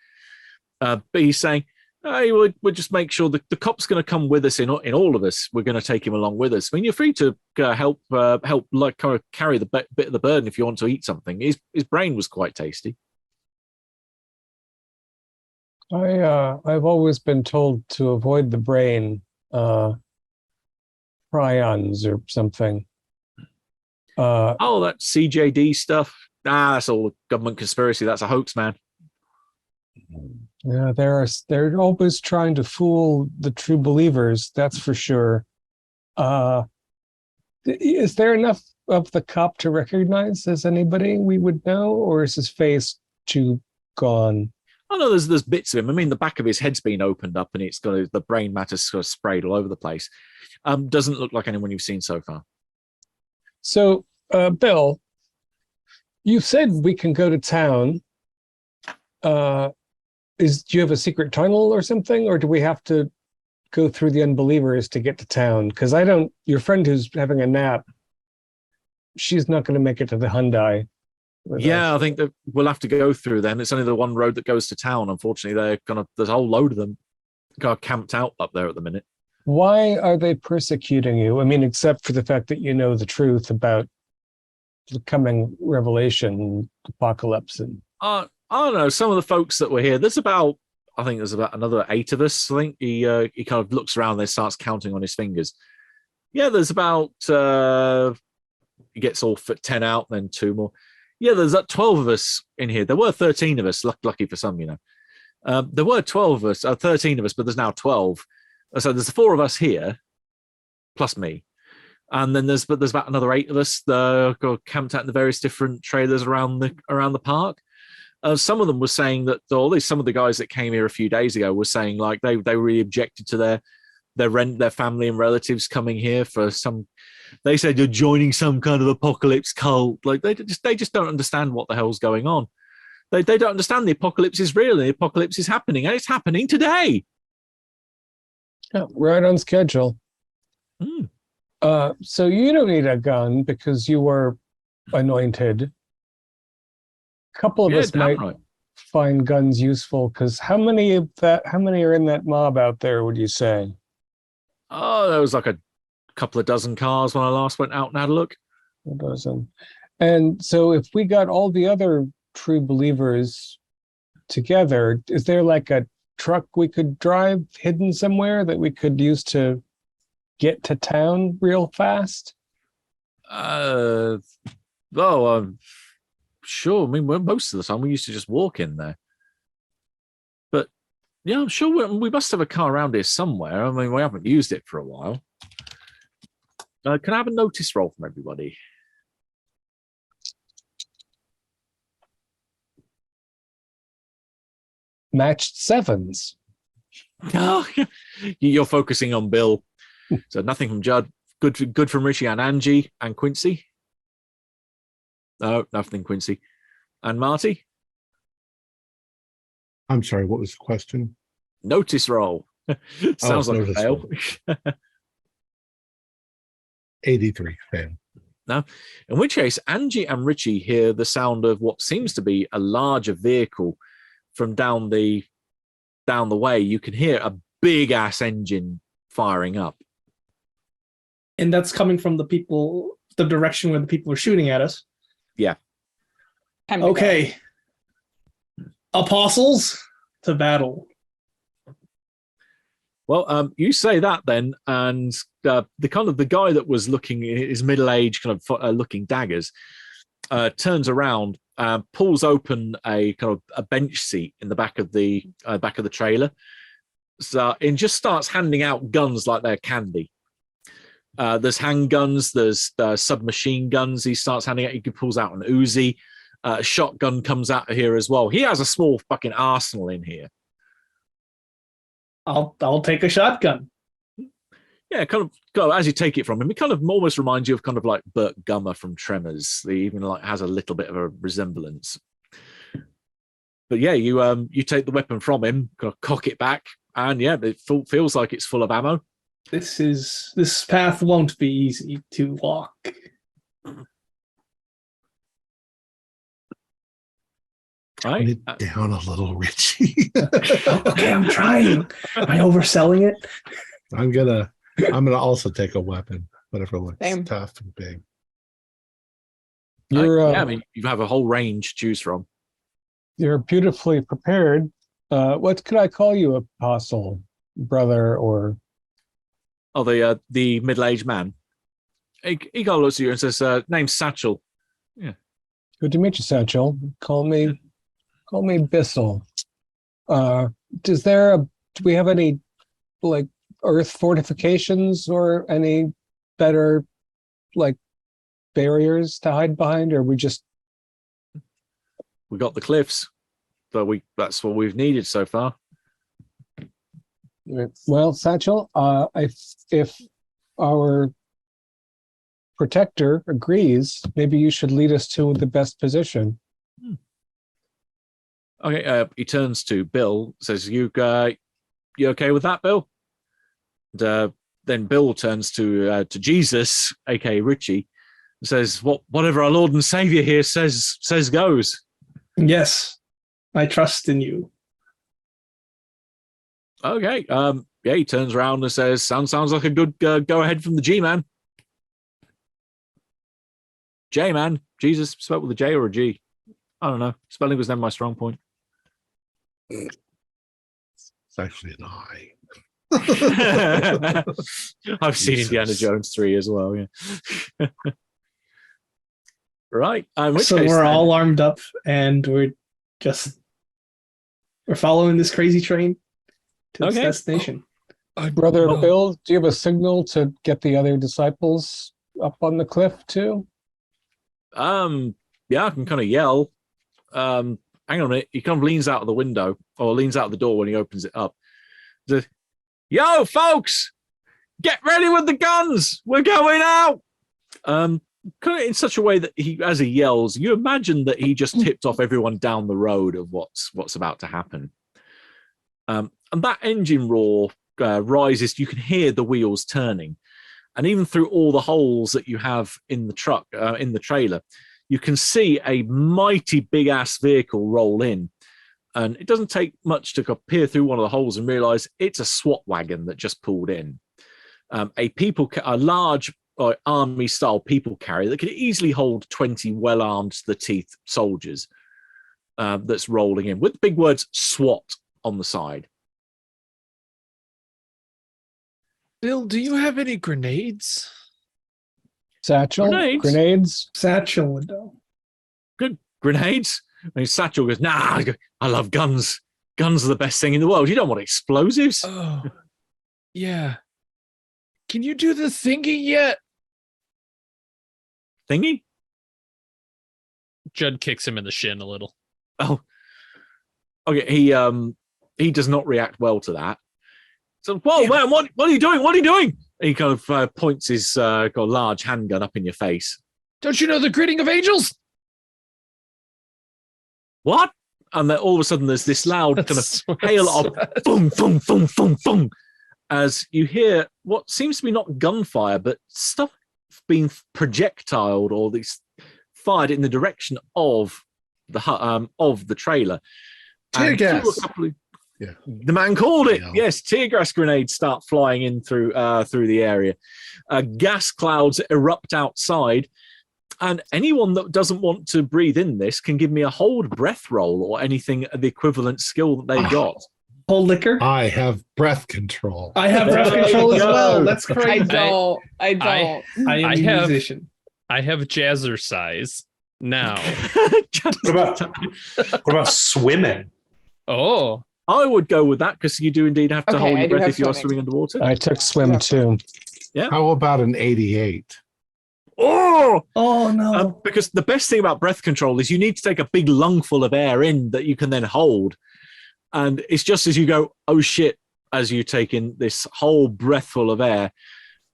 But he's saying, "Hey, we'll just make sure the cop's going to come with us in all of us. We're going to take him along with us. I mean, you're free to help like kind of carry the bit of the burden if you want to eat something." His brain was quite tasty. I've always been told to avoid the brain, prions or something. That CJD stuff. That's all government conspiracy. That's a hoax, man. Yeah, they're always trying to fool the true believers. That's for sure. Is there enough of the cop to recognize as anybody we would know, or is his face too gone? Oh no, there's bits of him. I mean, the back of his head's been opened up, and it's got the brain matter sort of sprayed all over the place. Doesn't look like anyone you've seen so far. So, Bill, you said we can go to town. Do you have a secret tunnel or something, or do we have to go through the unbelievers to get to town? Because your friend who's having a nap, she's not going to make it to the Hyundai. Yeah, I think that we'll have to go through them. It's only the one road that goes to town. Unfortunately, there's a whole load of them camped out up there at the minute. Why are they persecuting you? I mean, except for the fact that you know the truth about the coming revelation, apocalypse, and I don't know. Some of the folks that were here, I think there's about another 8 of us. I think he kind of looks around, then starts counting on his fingers. Yeah, there's about he gets all 10 out, then 2 more. Yeah, there's 12 of us in here. There were 13 of us. Lucky for some, there were 12 of us, 13 of us, but there's now 12. So there's 4 of us here, plus me, and then there's about another 8 of us that got camped out in the various different trailers around the park. Some of them were saying that some of the guys that came here a few days ago were saying like they really objected to their family and relatives coming here for some. They said you're joining some kind of apocalypse cult. Like they just don't understand what the hell's going on. They don't understand the apocalypse is real and the apocalypse is happening, and it's happening today. yeah, right on schedule. Mm. So you don't need a gun because you were anointed. A couple of us might find guns useful because how many are in that mob out there, would you say? Oh, there was like a couple of dozen cars when I last went out and had a look. A dozen. And so if we got all the other true believers together, is there like a truck we could drive hidden somewhere that we could use to get to town real fast? Sure. I mean, most of the time we used to just walk in there. But yeah, I'm sure we must have a car around here somewhere. I mean, we haven't used it for a while. Can I have a notice roll from everybody? Matched sevens. Oh, you're focusing on Bill. So nothing from Judd. Good from Richie and Angie and Quincy. No, nothing Quincy. And Marty? I'm sorry, what was the question? Notice roll. Sounds like a fail. 83 fail. No. In which case, Angie and Richie hear the sound of what seems to be a larger vehicle from down the way. You can hear a big ass engine firing up. And that's coming from the direction where the people are shooting at us. Yeah. Okay. Apostles to battle. Well, you say that then, and the guy that was looking, his middle-aged kind of looking daggers, turns around, pulls open a kind of a bench seat in the back of the trailer, and just starts handing out guns like they're candy. There's handguns, there's submachine guns. He starts handing out. He pulls out an Uzi. A shotgun comes out of here as well. He has a small fucking arsenal in here. I'll take a shotgun. Yeah, kind of as you take it from him, it kind of almost reminds you of kind of like Burt Gummer from Tremors. He even like has a little bit of a resemblance. But yeah, you take the weapon from him, kind of cock it back, and yeah, it feels like it's full of ammo. This path won't be easy to walk. Right. Tone it down a little, Richie. Okay, I'm trying. Am I overselling it? I'm gonna also take a weapon, whatever looks Same. tough and big. I mean, you have a whole range to choose from. You're beautifully prepared. What could I call you, apostle, brother, or? Oh, the middle-aged man. He kind of looks at you and says, "Name's Satchel." Yeah. Good to meet you, Satchel. Call me Bissell. Do we have any like earth fortifications or any better like barriers to hide behind, or we got the cliffs, but that's what we've needed so far. Well, Satchel, if our protector agrees, maybe you should lead us to the best position. Okay, he turns to Bill, says, you okay with that, Bill? And, then Bill turns to Jesus, aka Richie, and says, whatever our Lord and Savior here says goes. Yes, I trust in you. Okay, yeah, he turns around and says, sounds like a good go ahead from the G-man. J-man, Jesus, spelled with a J or a G? I don't know. Spelling was never my strong point. It's actually an I. I've seen Jesus. Indiana Jones 3 as well, yeah. Right. So we're all armed up and we're following this crazy train to its destination. Brother Bill, do you have a signal to get the other disciples up on the cliff too? Yeah, I can kind of yell. Hang on a minute. He kind of leans out of the window or leans out of the door when he opens it up. Yo, folks, get ready with the guns. We're going out. Kind of in such a way that as he yells, you imagine that he just tipped off everyone down the road of what's about to happen. And that engine roar rises. You can hear the wheels turning, and even through all the holes that you have in the truck, in the trailer, you can see a mighty big ass vehicle roll in. And it doesn't take much to peer through one of the holes and realize it's a SWAT wagon that just pulled in. a large army style people carrier that could easily hold 20 well armed to the teeth soldiers. That's rolling in with the big words SWAT on the side. Bill, do you have any grenades? Satchel, grenades. Satchel window. Good grenades. And his satchel goes, nah, I love guns. Guns are the best thing in the world. You don't want explosives. Oh, yeah. Can you do the thingy yet? Thingy? Judd kicks him in the shin a little. Oh, okay. He does not react well to that. So, whoa, man, what are you doing? What are you doing? And he kind of points his got a large handgun up in your face. Don't you know the greeting of angels? What? And then all of a sudden, there's this loud kind of hail of boom, boom, boom, boom, boom, as you hear what seems to be not gunfire, but stuff being projectiled or these fired in the direction of the trailer. Tear gas. Yeah. The man called it. Yes, tear gas grenades start flying in through the area. Gas clouds erupt outside, and anyone that doesn't want to breathe in this can give me a hold breath roll or anything the equivalent skill that they've got. Hold liquor. I have breath control. I have breath control as well. That's crazy. I don't. I am a musician. I have jazzercise now. What about swimming? Oh. I would go with that because you do indeed have to hold your breath if you are swimming. swimming underwater. I took swim too. Yeah. How about an 88? Oh no! Because the best thing about breath control is you need to take a big lungful of air in that you can then hold, and it's just as you go, oh shit, as you take in this whole breathful of air,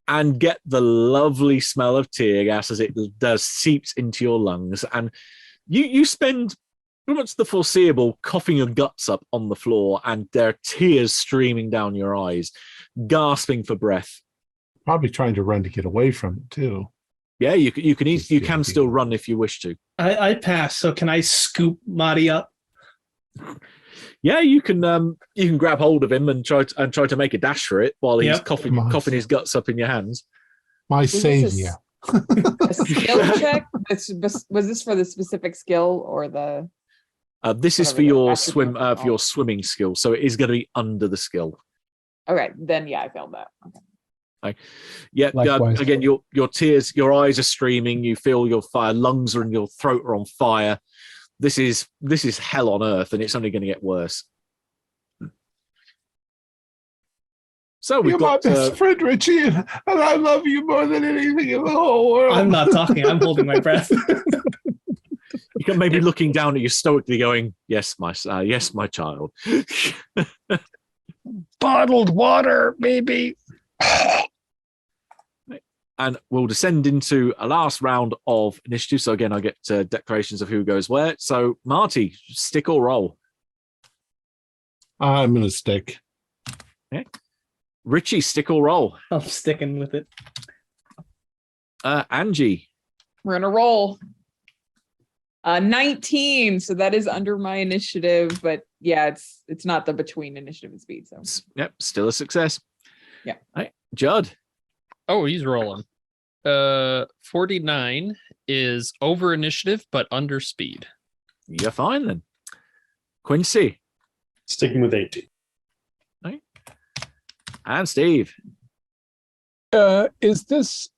and get the lovely smell of tear gas as it does seeps into your lungs, and you spend pretty much the foreseeable coughing your guts up on the floor, and there are tears streaming down your eyes, gasping for breath. Probably trying to run to get away from it too. Yeah, you can still run if you wish to. I pass. So can I scoop Marty up? Yeah, you can grab hold of him and try to make a dash for it while he's coughing his guts up in your hands. My savior. A skill check? Was this for the specific skill or the? This is for your swimming skill, so it is going to be under the skill. Okay, then yeah, I failed that. Okay. Yeah, again, your tears, your eyes are streaming. You feel your lungs are in your throat are on fire. This is hell on earth, and it's only going to get worse. So we've got my best friend, Richie, and I love you more than anything in the whole world. I'm not talking. I'm holding my breath. You can maybe looking down at you stoically, going, "Yes, my child." Bottled water, maybe. And we'll descend into a last round of initiative. So again, I get declarations of who goes where. So Marty, stick or roll? I'm going to stick. Okay. Richie, stick or roll? I'm sticking with it. Angie. We're gonna roll. 19, so that is under my initiative, but yeah, it's not the between initiative and speed. So yep, still a success. Yeah. All right. Judd. Oh, he's rolling. 49 is over initiative, but under speed. You're fine then. Quincy. Sticking with 18. Right. And Steve. Is this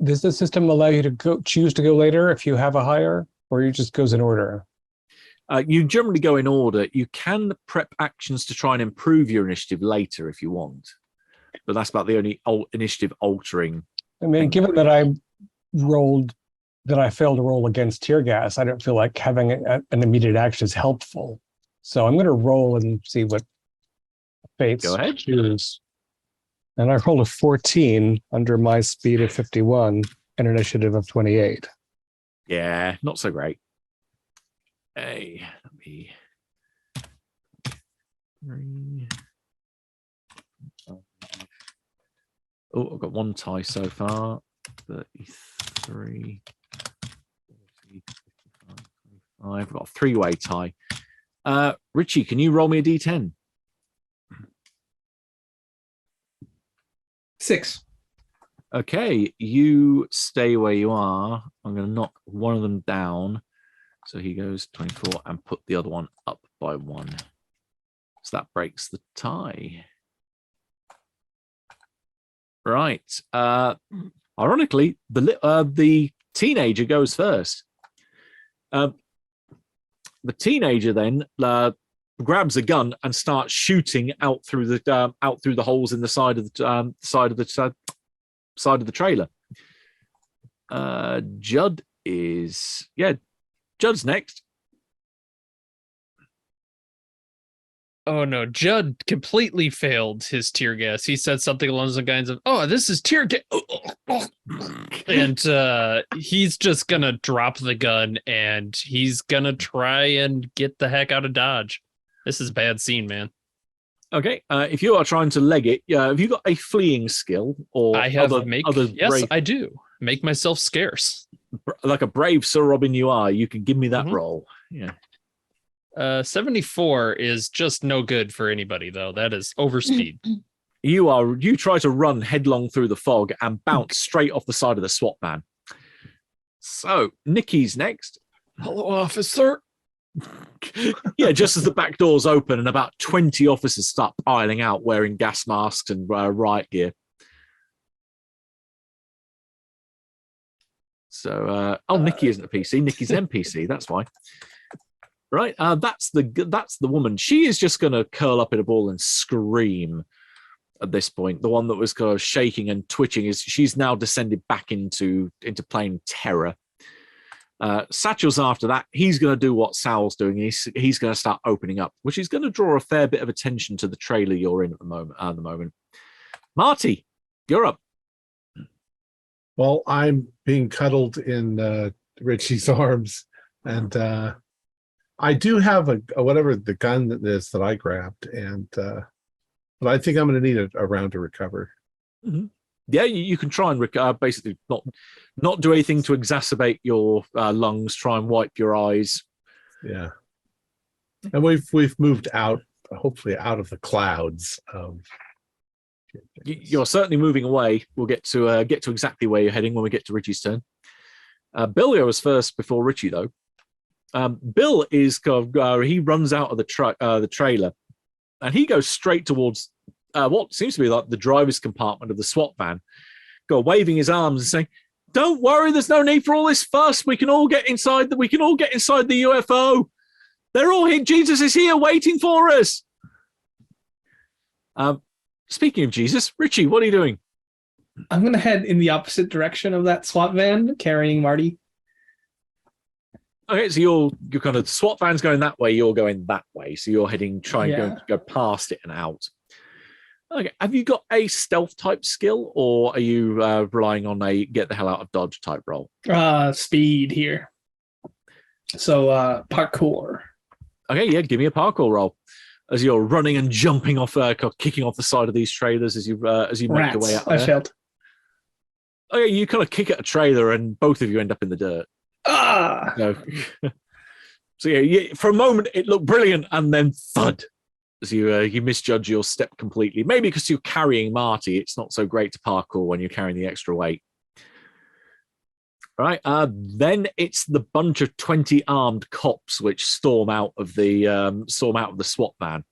does the system allow you to choose to go later if you have a higher, or it just goes in order? You generally go in order. You can prep actions to try and improve your initiative later if you want, but that's about the only initiative altering. I mean, given that I failed to roll against tear gas, I don't feel like having an immediate action is helpful. So I'm going to roll and see what fates choose. And I rolled a 14 under my speed of 51 and initiative of 28. Yeah, not so great. Hey, let me. 3. Oh, I've got one tie so far. 33, 40, 55, 25. I've got a 3-way tie. Richie, can you roll me a d10? 6. Okay, you stay where you are. I'm going to knock one of them down. So he goes 24 and put the other one up by 1. So that breaks the tie. Right. Ironically, the teenager goes first. The teenager then grabs a gun and starts shooting out through the holes in the side of the trailer. Judd's next. Oh no, Judd completely failed his tear gas. He said something along the lines of, "Oh, this is tear gas," and he's just gonna drop the gun and he's gonna try and get the heck out of Dodge. This is a bad scene, man. Okay, if you are trying to leg it, have you got a fleeing skill or I have brave, I do. Make myself scarce. Like a brave Sir Robin you are, you can give me that roll. Yeah. 74 is just no good for anybody, though. That is overspeed. You try to run headlong through the fog and bounce straight off the side of the SWAT van. So Nikki's next. Hello, officer. Yeah, just as the back doors open and about 20 officers start piling out wearing gas masks and riot gear. So, Nikki isn't a PC. Nikki's an NPC. That's why. Right, that's the woman. She is just going to curl up in a ball and scream. At this point, the one that was kind of shaking and twitching she's now descended back into plain terror. Satchel's after that. He's going to do what Sal's doing. He's going to start opening up, which is going to draw a fair bit of attention to the trailer you're in at the moment. Marty, you're up. Well, I'm being cuddled in Richie's arms, and I do have a whatever the gun that is that I grabbed, and but I think I'm going to need a round to recover. Mm-hmm. Yeah, you can try and basically not do anything to exacerbate your lungs. Try and wipe your eyes. Yeah, and we've moved out, hopefully out of the clouds. You're certainly moving away. We'll get to exactly where you're heading when we get to Richie's turn. Bill was first before Richie, though. Bill is he runs out of the trailer, and he goes straight towards what seems to be like the driver's compartment of the SWAT van, waving his arms and saying, "Don't worry, there's no need for all this fuss. We can all get inside the UFO. They're all here. Jesus is here waiting for us." Speaking of Jesus, Richie, what are you doing? I'm going to head in the opposite direction of that SWAT van, carrying Marty. Okay, so you're kind of SWAT van's going that way, you're going that way. So you're heading, to go past it and out. Okay, have you got a stealth type skill, or are you relying on a get the hell out of Dodge type roll? Speed here. So parkour. Okay, yeah, give me a parkour roll. As you're running and jumping off, kicking off the side of these trailers as you make your way out there. I failed. Okay, you kind of kick at a trailer and both of you end up in the dirt. So yeah, for a moment it looked brilliant, and then thud as you misjudge your step completely. Maybe because you're carrying Marty, it's not so great to parkour when you're carrying the extra weight. Right, then it's the bunch of 20 armed cops which storm out of the SWAT van.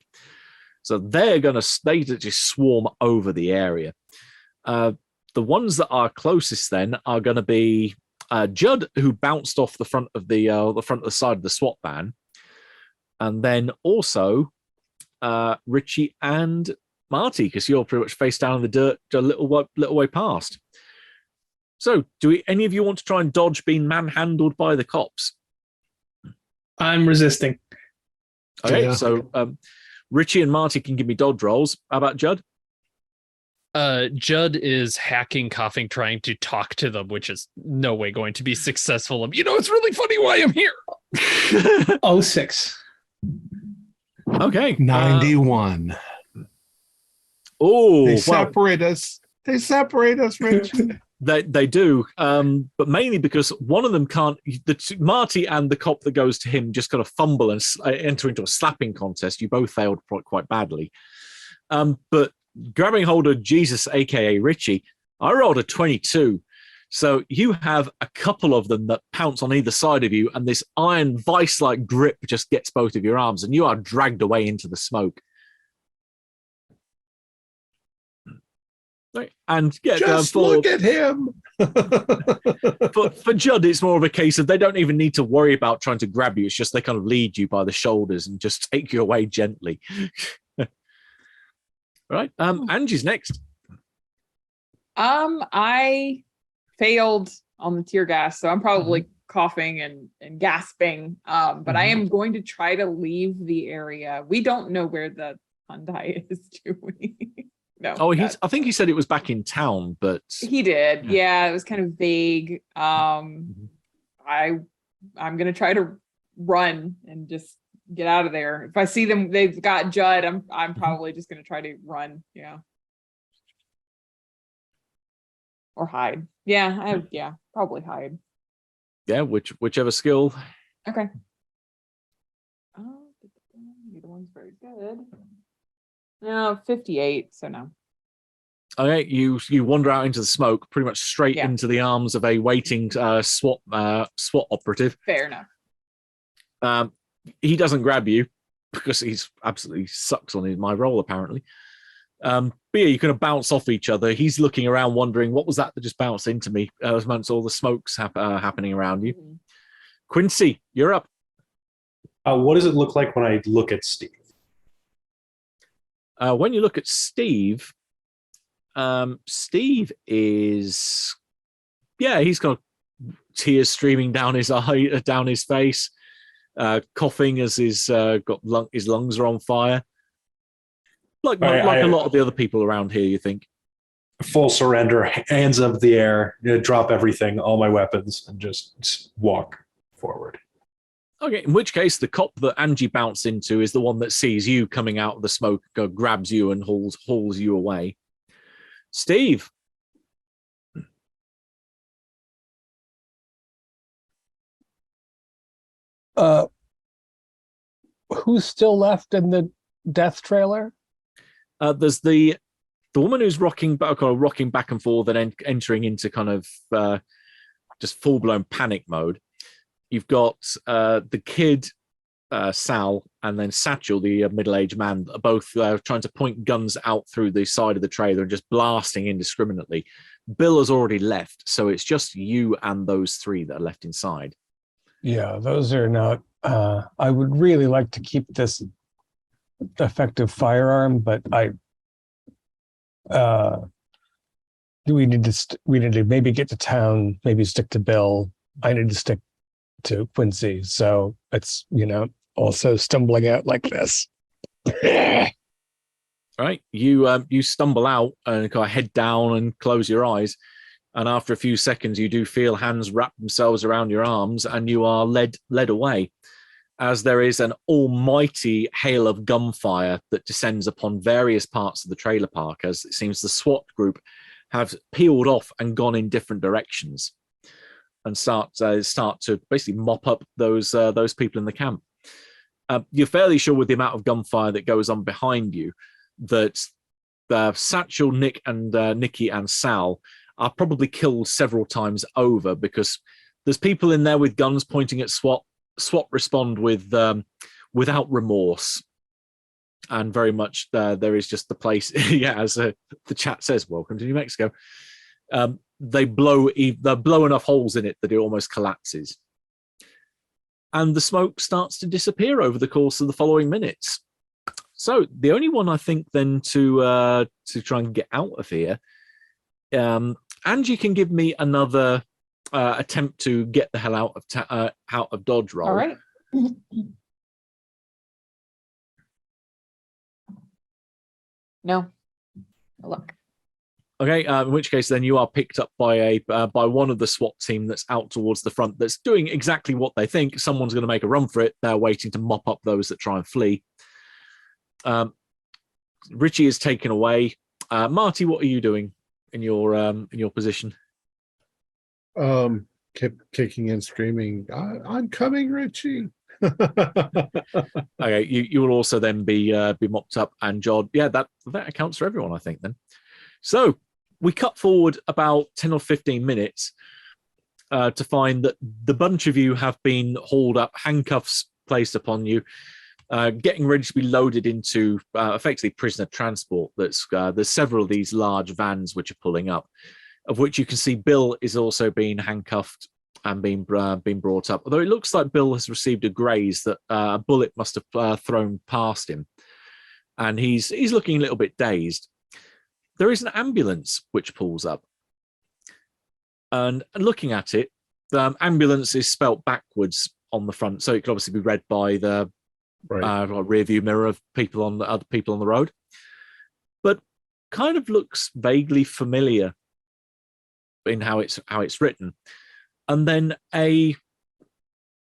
So they just swarm over the area. The ones that are closest then are going to be Judd, who bounced off the front of the side of the SWAT van, and then also Richie and Marty, because you're pretty much face down in the dirt a little way past. So, do any of you want to try and dodge being manhandled by the cops? I'm resisting. Okay, Yeah. so Richie and Marty can give me dodge rolls. How about Judd? Judd is hacking, coughing, trying to talk to them, which is no way going to be successful. It's really funny why I'm here. 06. Okay. 91. They separate us. They separate us, Rich. They do, but mainly because one of them can't. Marty and the cop that goes to him just kind of fumble and enter into a slapping contest. You both failed quite badly, but grabbing hold of Jesus, aka Richie, I rolled a 22. So you have a couple of them that pounce on either side of you, and this iron vice-like grip just gets both of your arms, and you are dragged away into the smoke. Right. And Just look at him. for Judd, it's more of a case of they don't even need to worry about trying to grab you. It's just they kind of lead you by the shoulders and just take you away gently. Right. Angie's next. I failed on the tear gas, so I'm probably coughing and gasping. But I am going to try to leave the area. We don't know where the Hyundai is, do we? No. Oh, I think he said it was back in town, but he did. Yeah, it was kind of vague. I'm gonna try to run and just get out of there. If I see them, they've got Judd. I'm probably just gonna try to run. Yeah. Or hide. Yeah, probably hide. Yeah, whichever skill. Okay. Oh, neither one's very good. No, 58, so no. Okay, you wander out into the smoke, pretty much straight into the arms of a waiting SWAT operative. Fair enough. He doesn't grab you because he's absolutely sucks on my roll, apparently. But yeah, you kind of bounce off each other. He's looking around, wondering what was that just bounced into me amongst all the smokes happening around you. Mm-hmm. Quincy, you're up. What does it look like when I look at Steve? When you look at Steve, Steve is, he's got tears streaming down his eye, down his face, coughing as his lungs are on fire. Like a lot of the other people around here, you think? Full surrender, hands up the air, drop everything, all my weapons, and just walk forward. Okay, in which case the cop that Angie bounced into is the one that sees you coming out of the smoke, grabs you and hauls you away. Steve. Who's still left in the death trailer? There's the woman who's rocking back and forth and entering into kind of just full-blown panic mode. You've got the kid, Sal, and then Satchel, the middle-aged man, both trying to point guns out through the side of the trailer and just blasting indiscriminately. Bill has already left, so it's just you and those three that are left inside. Yeah, those are not... I would really like to keep this effective firearm, but we need to maybe get to town, maybe stick to Bill. I need to stick to Quincy, so it's also stumbling out like this. Right, you stumble out and kind of head down and close your eyes, and after a few seconds you do feel hands wrap themselves around your arms and you are led away as there is an almighty hail of gunfire that descends upon various parts of the trailer park, as it seems the SWAT group have peeled off and gone in different directions and start to basically mop up those people in the camp. You're fairly sure with the amount of gunfire that goes on behind you that Satchel, Nick, and Nikki and Sal are probably killed several times over, because there's people in there with guns pointing at SWAT. SWAT respond with without remorse, and very much there is just the place. As the chat says, "Welcome to New Mexico." They blow enough holes in it that it almost collapses, and the smoke starts to disappear over the course of the following minutes. So the only one I think then to try and get out of here, Angie can give me another attempt to get the hell out of Dodge roll. All right. No. Look. Okay, in which case then you are picked up by one of the SWAT team that's out towards the front, that's doing exactly what they think. Someone's going to make a run for it. They're waiting to mop up those that try and flee. Richie is taken away. Marty, what are you doing in your position? Kept kicking and screaming, I'm coming, Richie. Okay, you will also then be mopped up and jawed. Yeah, that accounts for everyone, I think. Then, so we cut forward about 10 or 15 minutes to find that the bunch of you have been hauled up, handcuffs placed upon you, getting ready to be loaded into effectively prisoner transport. There's several of these large vans which are pulling up, of which you can see Bill is also being handcuffed and being brought up. Although it looks like Bill has received a graze that a bullet must have thrown past him, and he's looking a little bit dazed. There is an ambulance which pulls up, and looking at it, the ambulance is spelt backwards on the front, so it could obviously be read by the rear view mirror of people on the other people on the road, but kind of looks vaguely familiar in how it's written. And then a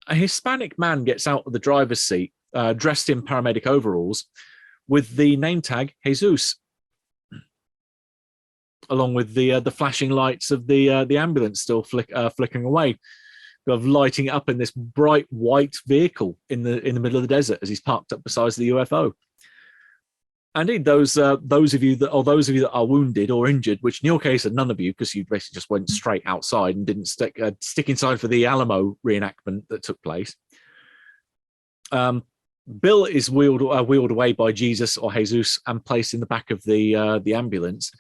Hispanic man gets out of the driver's seat, dressed in paramedic overalls, with the name tag Jesus, along with the flashing lights of the ambulance still flickering away, of lighting up in this bright white vehicle in the middle of the desert as he's parked up beside the UFO. Indeed, those of you that are wounded or injured, which in your case are none of you, because you basically just went straight outside and didn't stick inside for the Alamo reenactment that took place. Bill is wheeled away by Jesus or Jesus and placed in the back of the ambulance.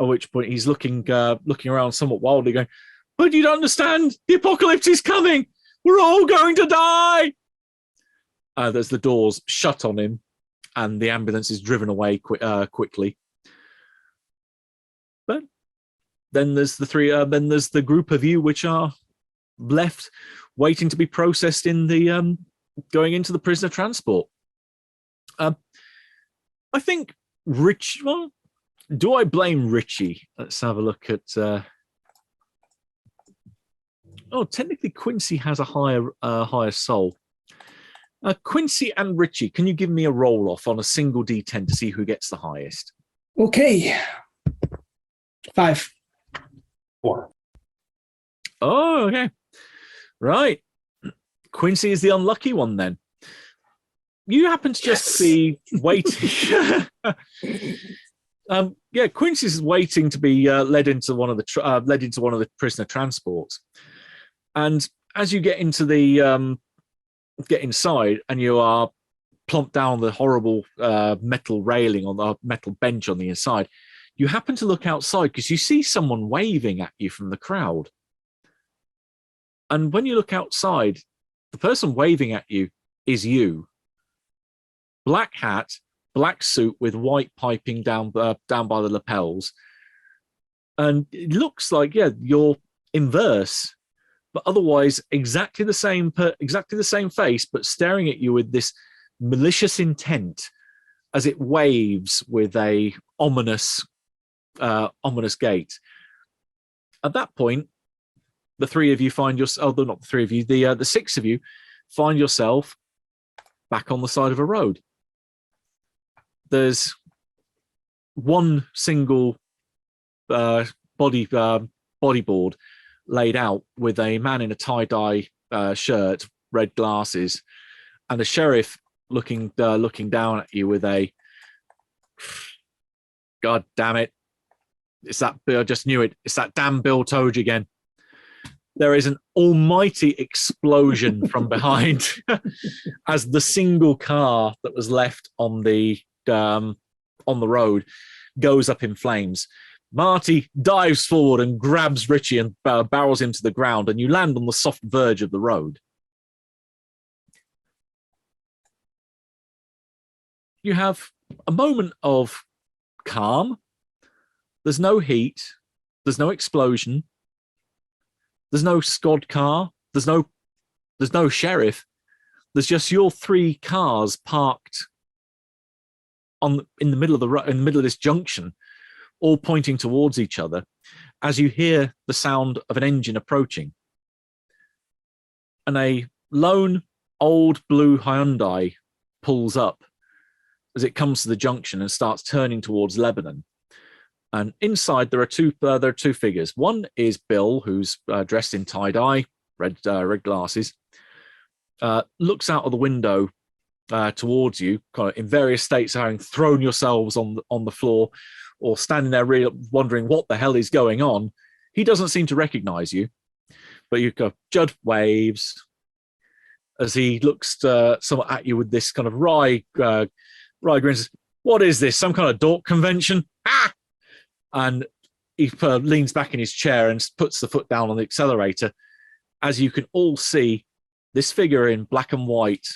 At which point he's looking around somewhat wildly, going, "But you don't understand. The apocalypse is coming. We're all going to die." There's the doors shut on him, and the ambulance is driven away quickly. But then there's the group of you which are left waiting to be processed in the going into the prisoner transport. I think do I blame Richie? Let's have a look at. Technically Quincy has a higher soul. Quincy and Richie, can you give me a roll off on a single D10 to see who gets the highest? Okay. 5. 4. Oh, okay. Right. Quincy is the unlucky one then. You happen to just be waiting. Quincy's waiting to be led into one of the prisoner transports. And as you get into the get inside, and you are plumped down the horrible metal railing on the metal bench on the inside, you happen to look outside because you see someone waving at you from the crowd. And when you look outside, the person waving at you is you. Black hat, black suit with white piping down by the lapels. And it looks like, you're inverse, but otherwise exactly the same face, but staring at you with this malicious intent as it waves with a ominous gait. At that point, the three of you find yourself, not the three of you, the six of you find yourself back on the side of a road. There's one single bodyboard laid out with a man in a tie-dye shirt, red glasses, and the sheriff looking down at you with a, "God damn it. It's that Bill, I just knew it. It's that damn Bill Toge again." There is an almighty explosion from behind as the single car that was left on the road goes up in flames. Marty dives forward and grabs Richie and barrels him to the ground, and you land on the soft verge of the road. You have a moment of calm. There's no heat. There's no explosion. There's no squad car. There's no sheriff. There's just your three cars parked in the middle of this junction, all pointing towards each other, as you hear the sound of an engine approaching. And a lone old blue Hyundai pulls up as it comes to the junction and starts turning towards Lebanon. And inside there are two figures. One is Bill, who's dressed in tie-dye, red glasses. looks out of the window towards you, kind of in various states of having thrown yourselves on the floor or standing there really wondering what the hell is going on. He doesn't seem to recognize you, but you go, Judd waves as he looks somewhat at you with this kind of wry grin. Says, what is this? Some kind of dork convention? Ah! And he leans back in his chair and puts the foot down on the accelerator. As you can all see, this figure in black and white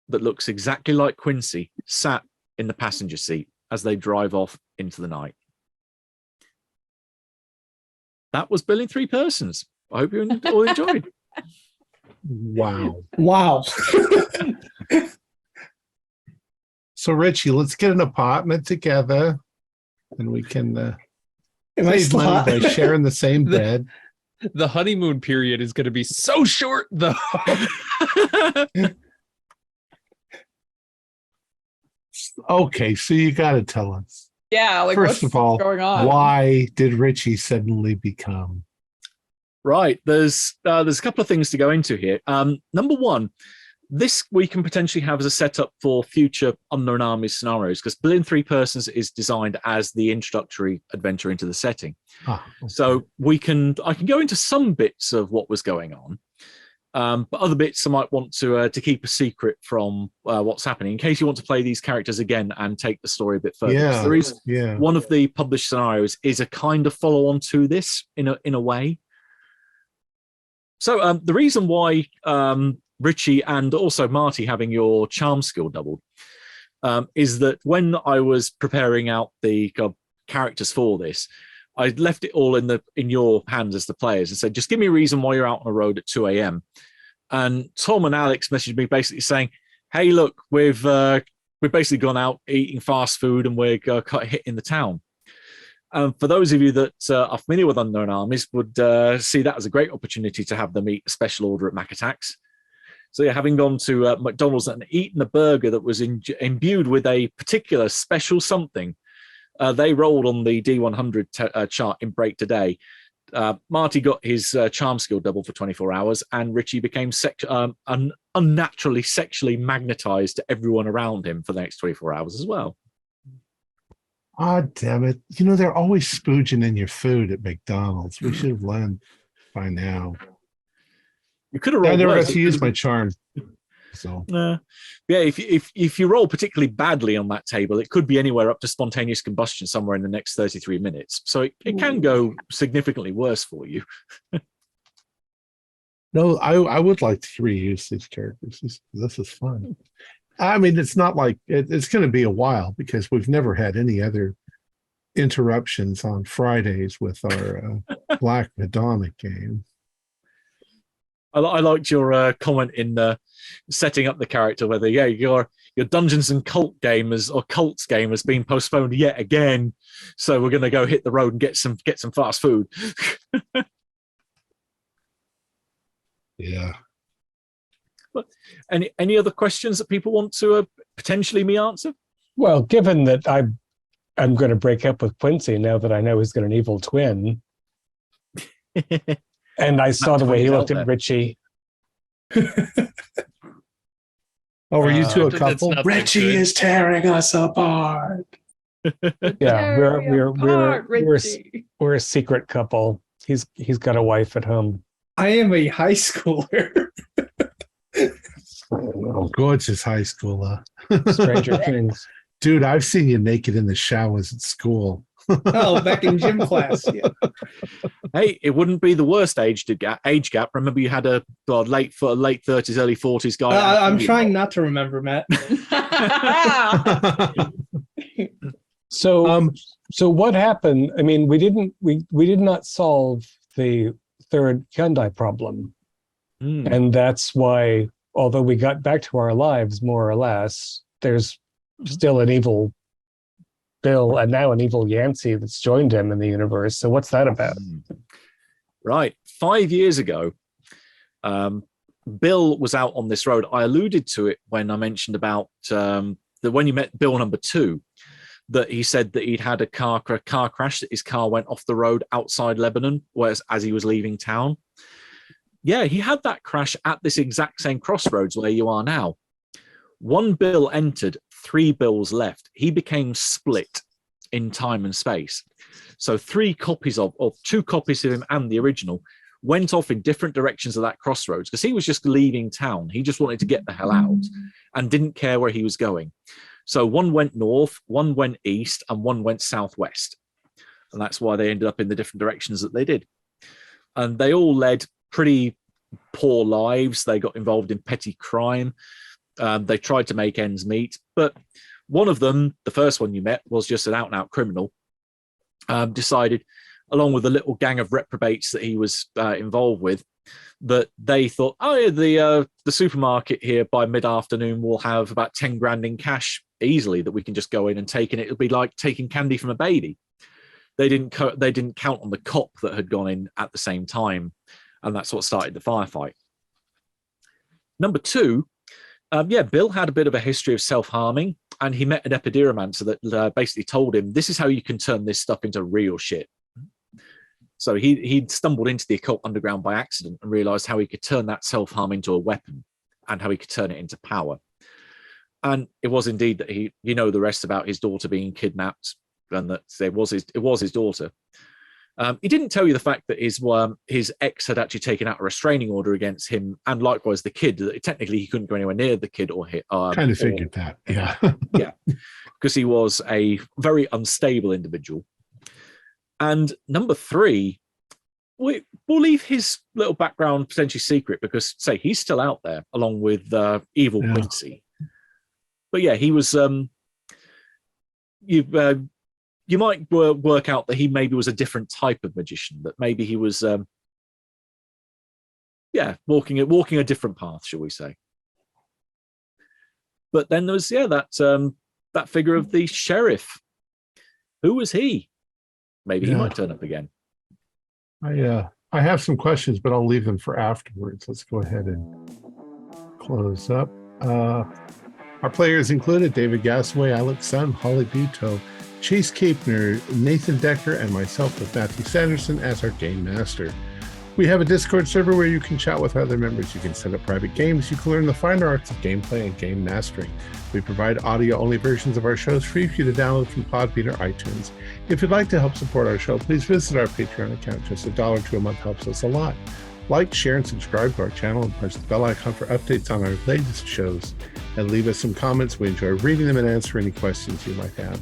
that looks exactly like Quincy sat in the passenger seat as they drive off into the night. That was Bill in Three Persons. I hope you all enjoyed. Wow. Wow. So, Richie, let's get an apartment together and we can Am I save still money hot? by sharing the same bed. The honeymoon period is going to be so short, though. Okay, so you got to tell us. Yeah, like First what's of all, going on? why did Richie suddenly become? Right. There's a couple of things to go into here. Number one, this we can potentially have as a setup for future Unknown Armies scenarios, because Bill in Three Persons is designed as the introductory adventure into the setting. Okay. So I can go into some bits of what was going on, but other bits I might want to keep a secret from what's happening in case you want to play these characters again and take the story a bit further. Yeah, There is yeah. one of the published scenarios is a kind of follow on to this in a way. So the reason why Richie and also Marty having your charm skill doubled is that when I was preparing out the characters for this, I left it all in your hands as the players and said, just give me a reason why you're out on the road at 2 a.m. And Tom and Alex messaged me basically saying, hey, look, we've basically gone out eating fast food and we're hitting the town. For those of you that are familiar with Unknown Armies would see that as a great opportunity to have them eat a special order at Mac Attacks. So yeah, having gone to McDonald's and eaten a burger that was imbued with a particular special something, they rolled on the D100 chart in break today. Marty got his charm skill double for 24 hours, and Richie became unnaturally sexually magnetized to everyone around him for the next 24 hours as well. Ah, damn it. You know, they're always spooging in your food at McDonald's. We should have learned by now. You could have I rolled never worse. got to use my charm. So Yeah, if you roll particularly badly on that table, it could be anywhere up to spontaneous combustion somewhere in the next 33 minutes. So it can go significantly worse for you. no, I would like to reuse these characters. This is fun. I mean, it's not like it's going to be a while because we've never had any other interruptions on Fridays with our Black Madonna game. I liked your comment in setting up the character, whether your Dungeons and Cults game has been postponed yet again, so we're going to go hit the road and get some fast food. Yeah. But any other questions that people want to potentially me answer? Well, given that I'm going to break up with Quincy now that I know he's got an evil twin, and I saw the way he looked at Richie. Oh, were you two a That's couple? not that Richie good. is tearing us apart. Yeah, we're Richie. a secret couple. He's got a wife at home. I am a high schooler. Oh, gorgeous high schooler. Stranger Things. Dude, I've seen you naked in the showers at school. Oh, back in gym class. Yeah. Hey, it wouldn't be the worst age gap. Remember, you had a late 30s, early 40s guy. I'm trying not to remember, Matt. So what happened? I mean, we did not solve the third Hyundai problem, and that's why, although we got back to our lives more or less, there's still an evil Bill and now an evil Yancey that's joined him in the universe. So what's that about? Right. 5 years ago, Bill was out on this road. I alluded to it when I mentioned about when you met Bill number 2, that he said that he'd had a car crash, that his car went off the road outside Lebanon as he was leaving town. Yeah, he had that crash at this exact same crossroads where you are now. 1 Bill entered, 3 Bills left. He became split in time and space. So 2 copies of him and the original went off in different directions of that crossroads because he was just leaving town. He just wanted to get the hell out and didn't care where he was going. So 1 went north, 1 went east, and 1 went southwest. And that's why they ended up in the different directions that they did. And they all led pretty poor lives. They got involved in petty crime. They tried to make ends meet. But one of them, the first one you met, was just an out-and-out criminal. Decided, along with a little gang of reprobates that he was involved with, that they thought, oh yeah, the supermarket here by mid-afternoon will have about 10 grand in cash easily that we can just go in and take, and it'll be like taking candy from a baby. They didn't count on the cop that had gone in at the same time, and that's what started the firefight. Number 2, Bill had a bit of a history of self-harming, and he met an epideromancer that basically told him, this is how you can turn this stuff into real shit. So he'd stumbled into the occult underground by accident and realized how he could turn that self-harm into a weapon and how he could turn it into power. And it was indeed that the rest about his daughter being kidnapped, and that it was his daughter. He didn't tell you the fact that his ex had actually taken out a restraining order against him, and likewise the kid. That technically he couldn't go anywhere near the kid or hit. Kind of figured that, yeah, yeah, because he was a very unstable individual. And number 3, we'll leave his little background potentially secret because, say, he's still out there along with Evil Quincy. But yeah, he was. You might work out that he maybe was a different type of magician. That maybe he was, walking a different path, shall we say? But then there was that figure of the sheriff. Who was he? Maybe he might turn up again. I have some questions, but I'll leave them for afterwards. Let's go ahead and close up. Our players included David Gasaway, Alex Sun, Holly Buto, Chase Kapner, Nathan Decker, and myself with Matthew Sanderson as our game master. We have a Discord server where you can chat with other members. You can set up private games. You can learn the finer arts of gameplay and game mastering. We provide audio-only versions of our shows free for you to download from Podbean or iTunes. If you'd like to help support our show, please visit our Patreon account. Just $1 or $2 a month helps us a lot. Like, share, and subscribe to our channel, and punch the bell icon for updates on our latest shows. And leave us some comments. We enjoy reading them and answering any questions you might have.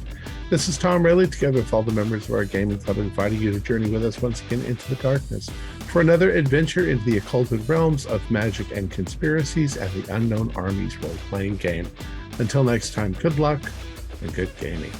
This is Tom Rayleigh, together with all the members of our gaming club, inviting you to journey with us once again into the darkness for another adventure into the occulted realms of magic and conspiracies and the Unknown Armies role-playing game. Until next time, good luck and good gaming.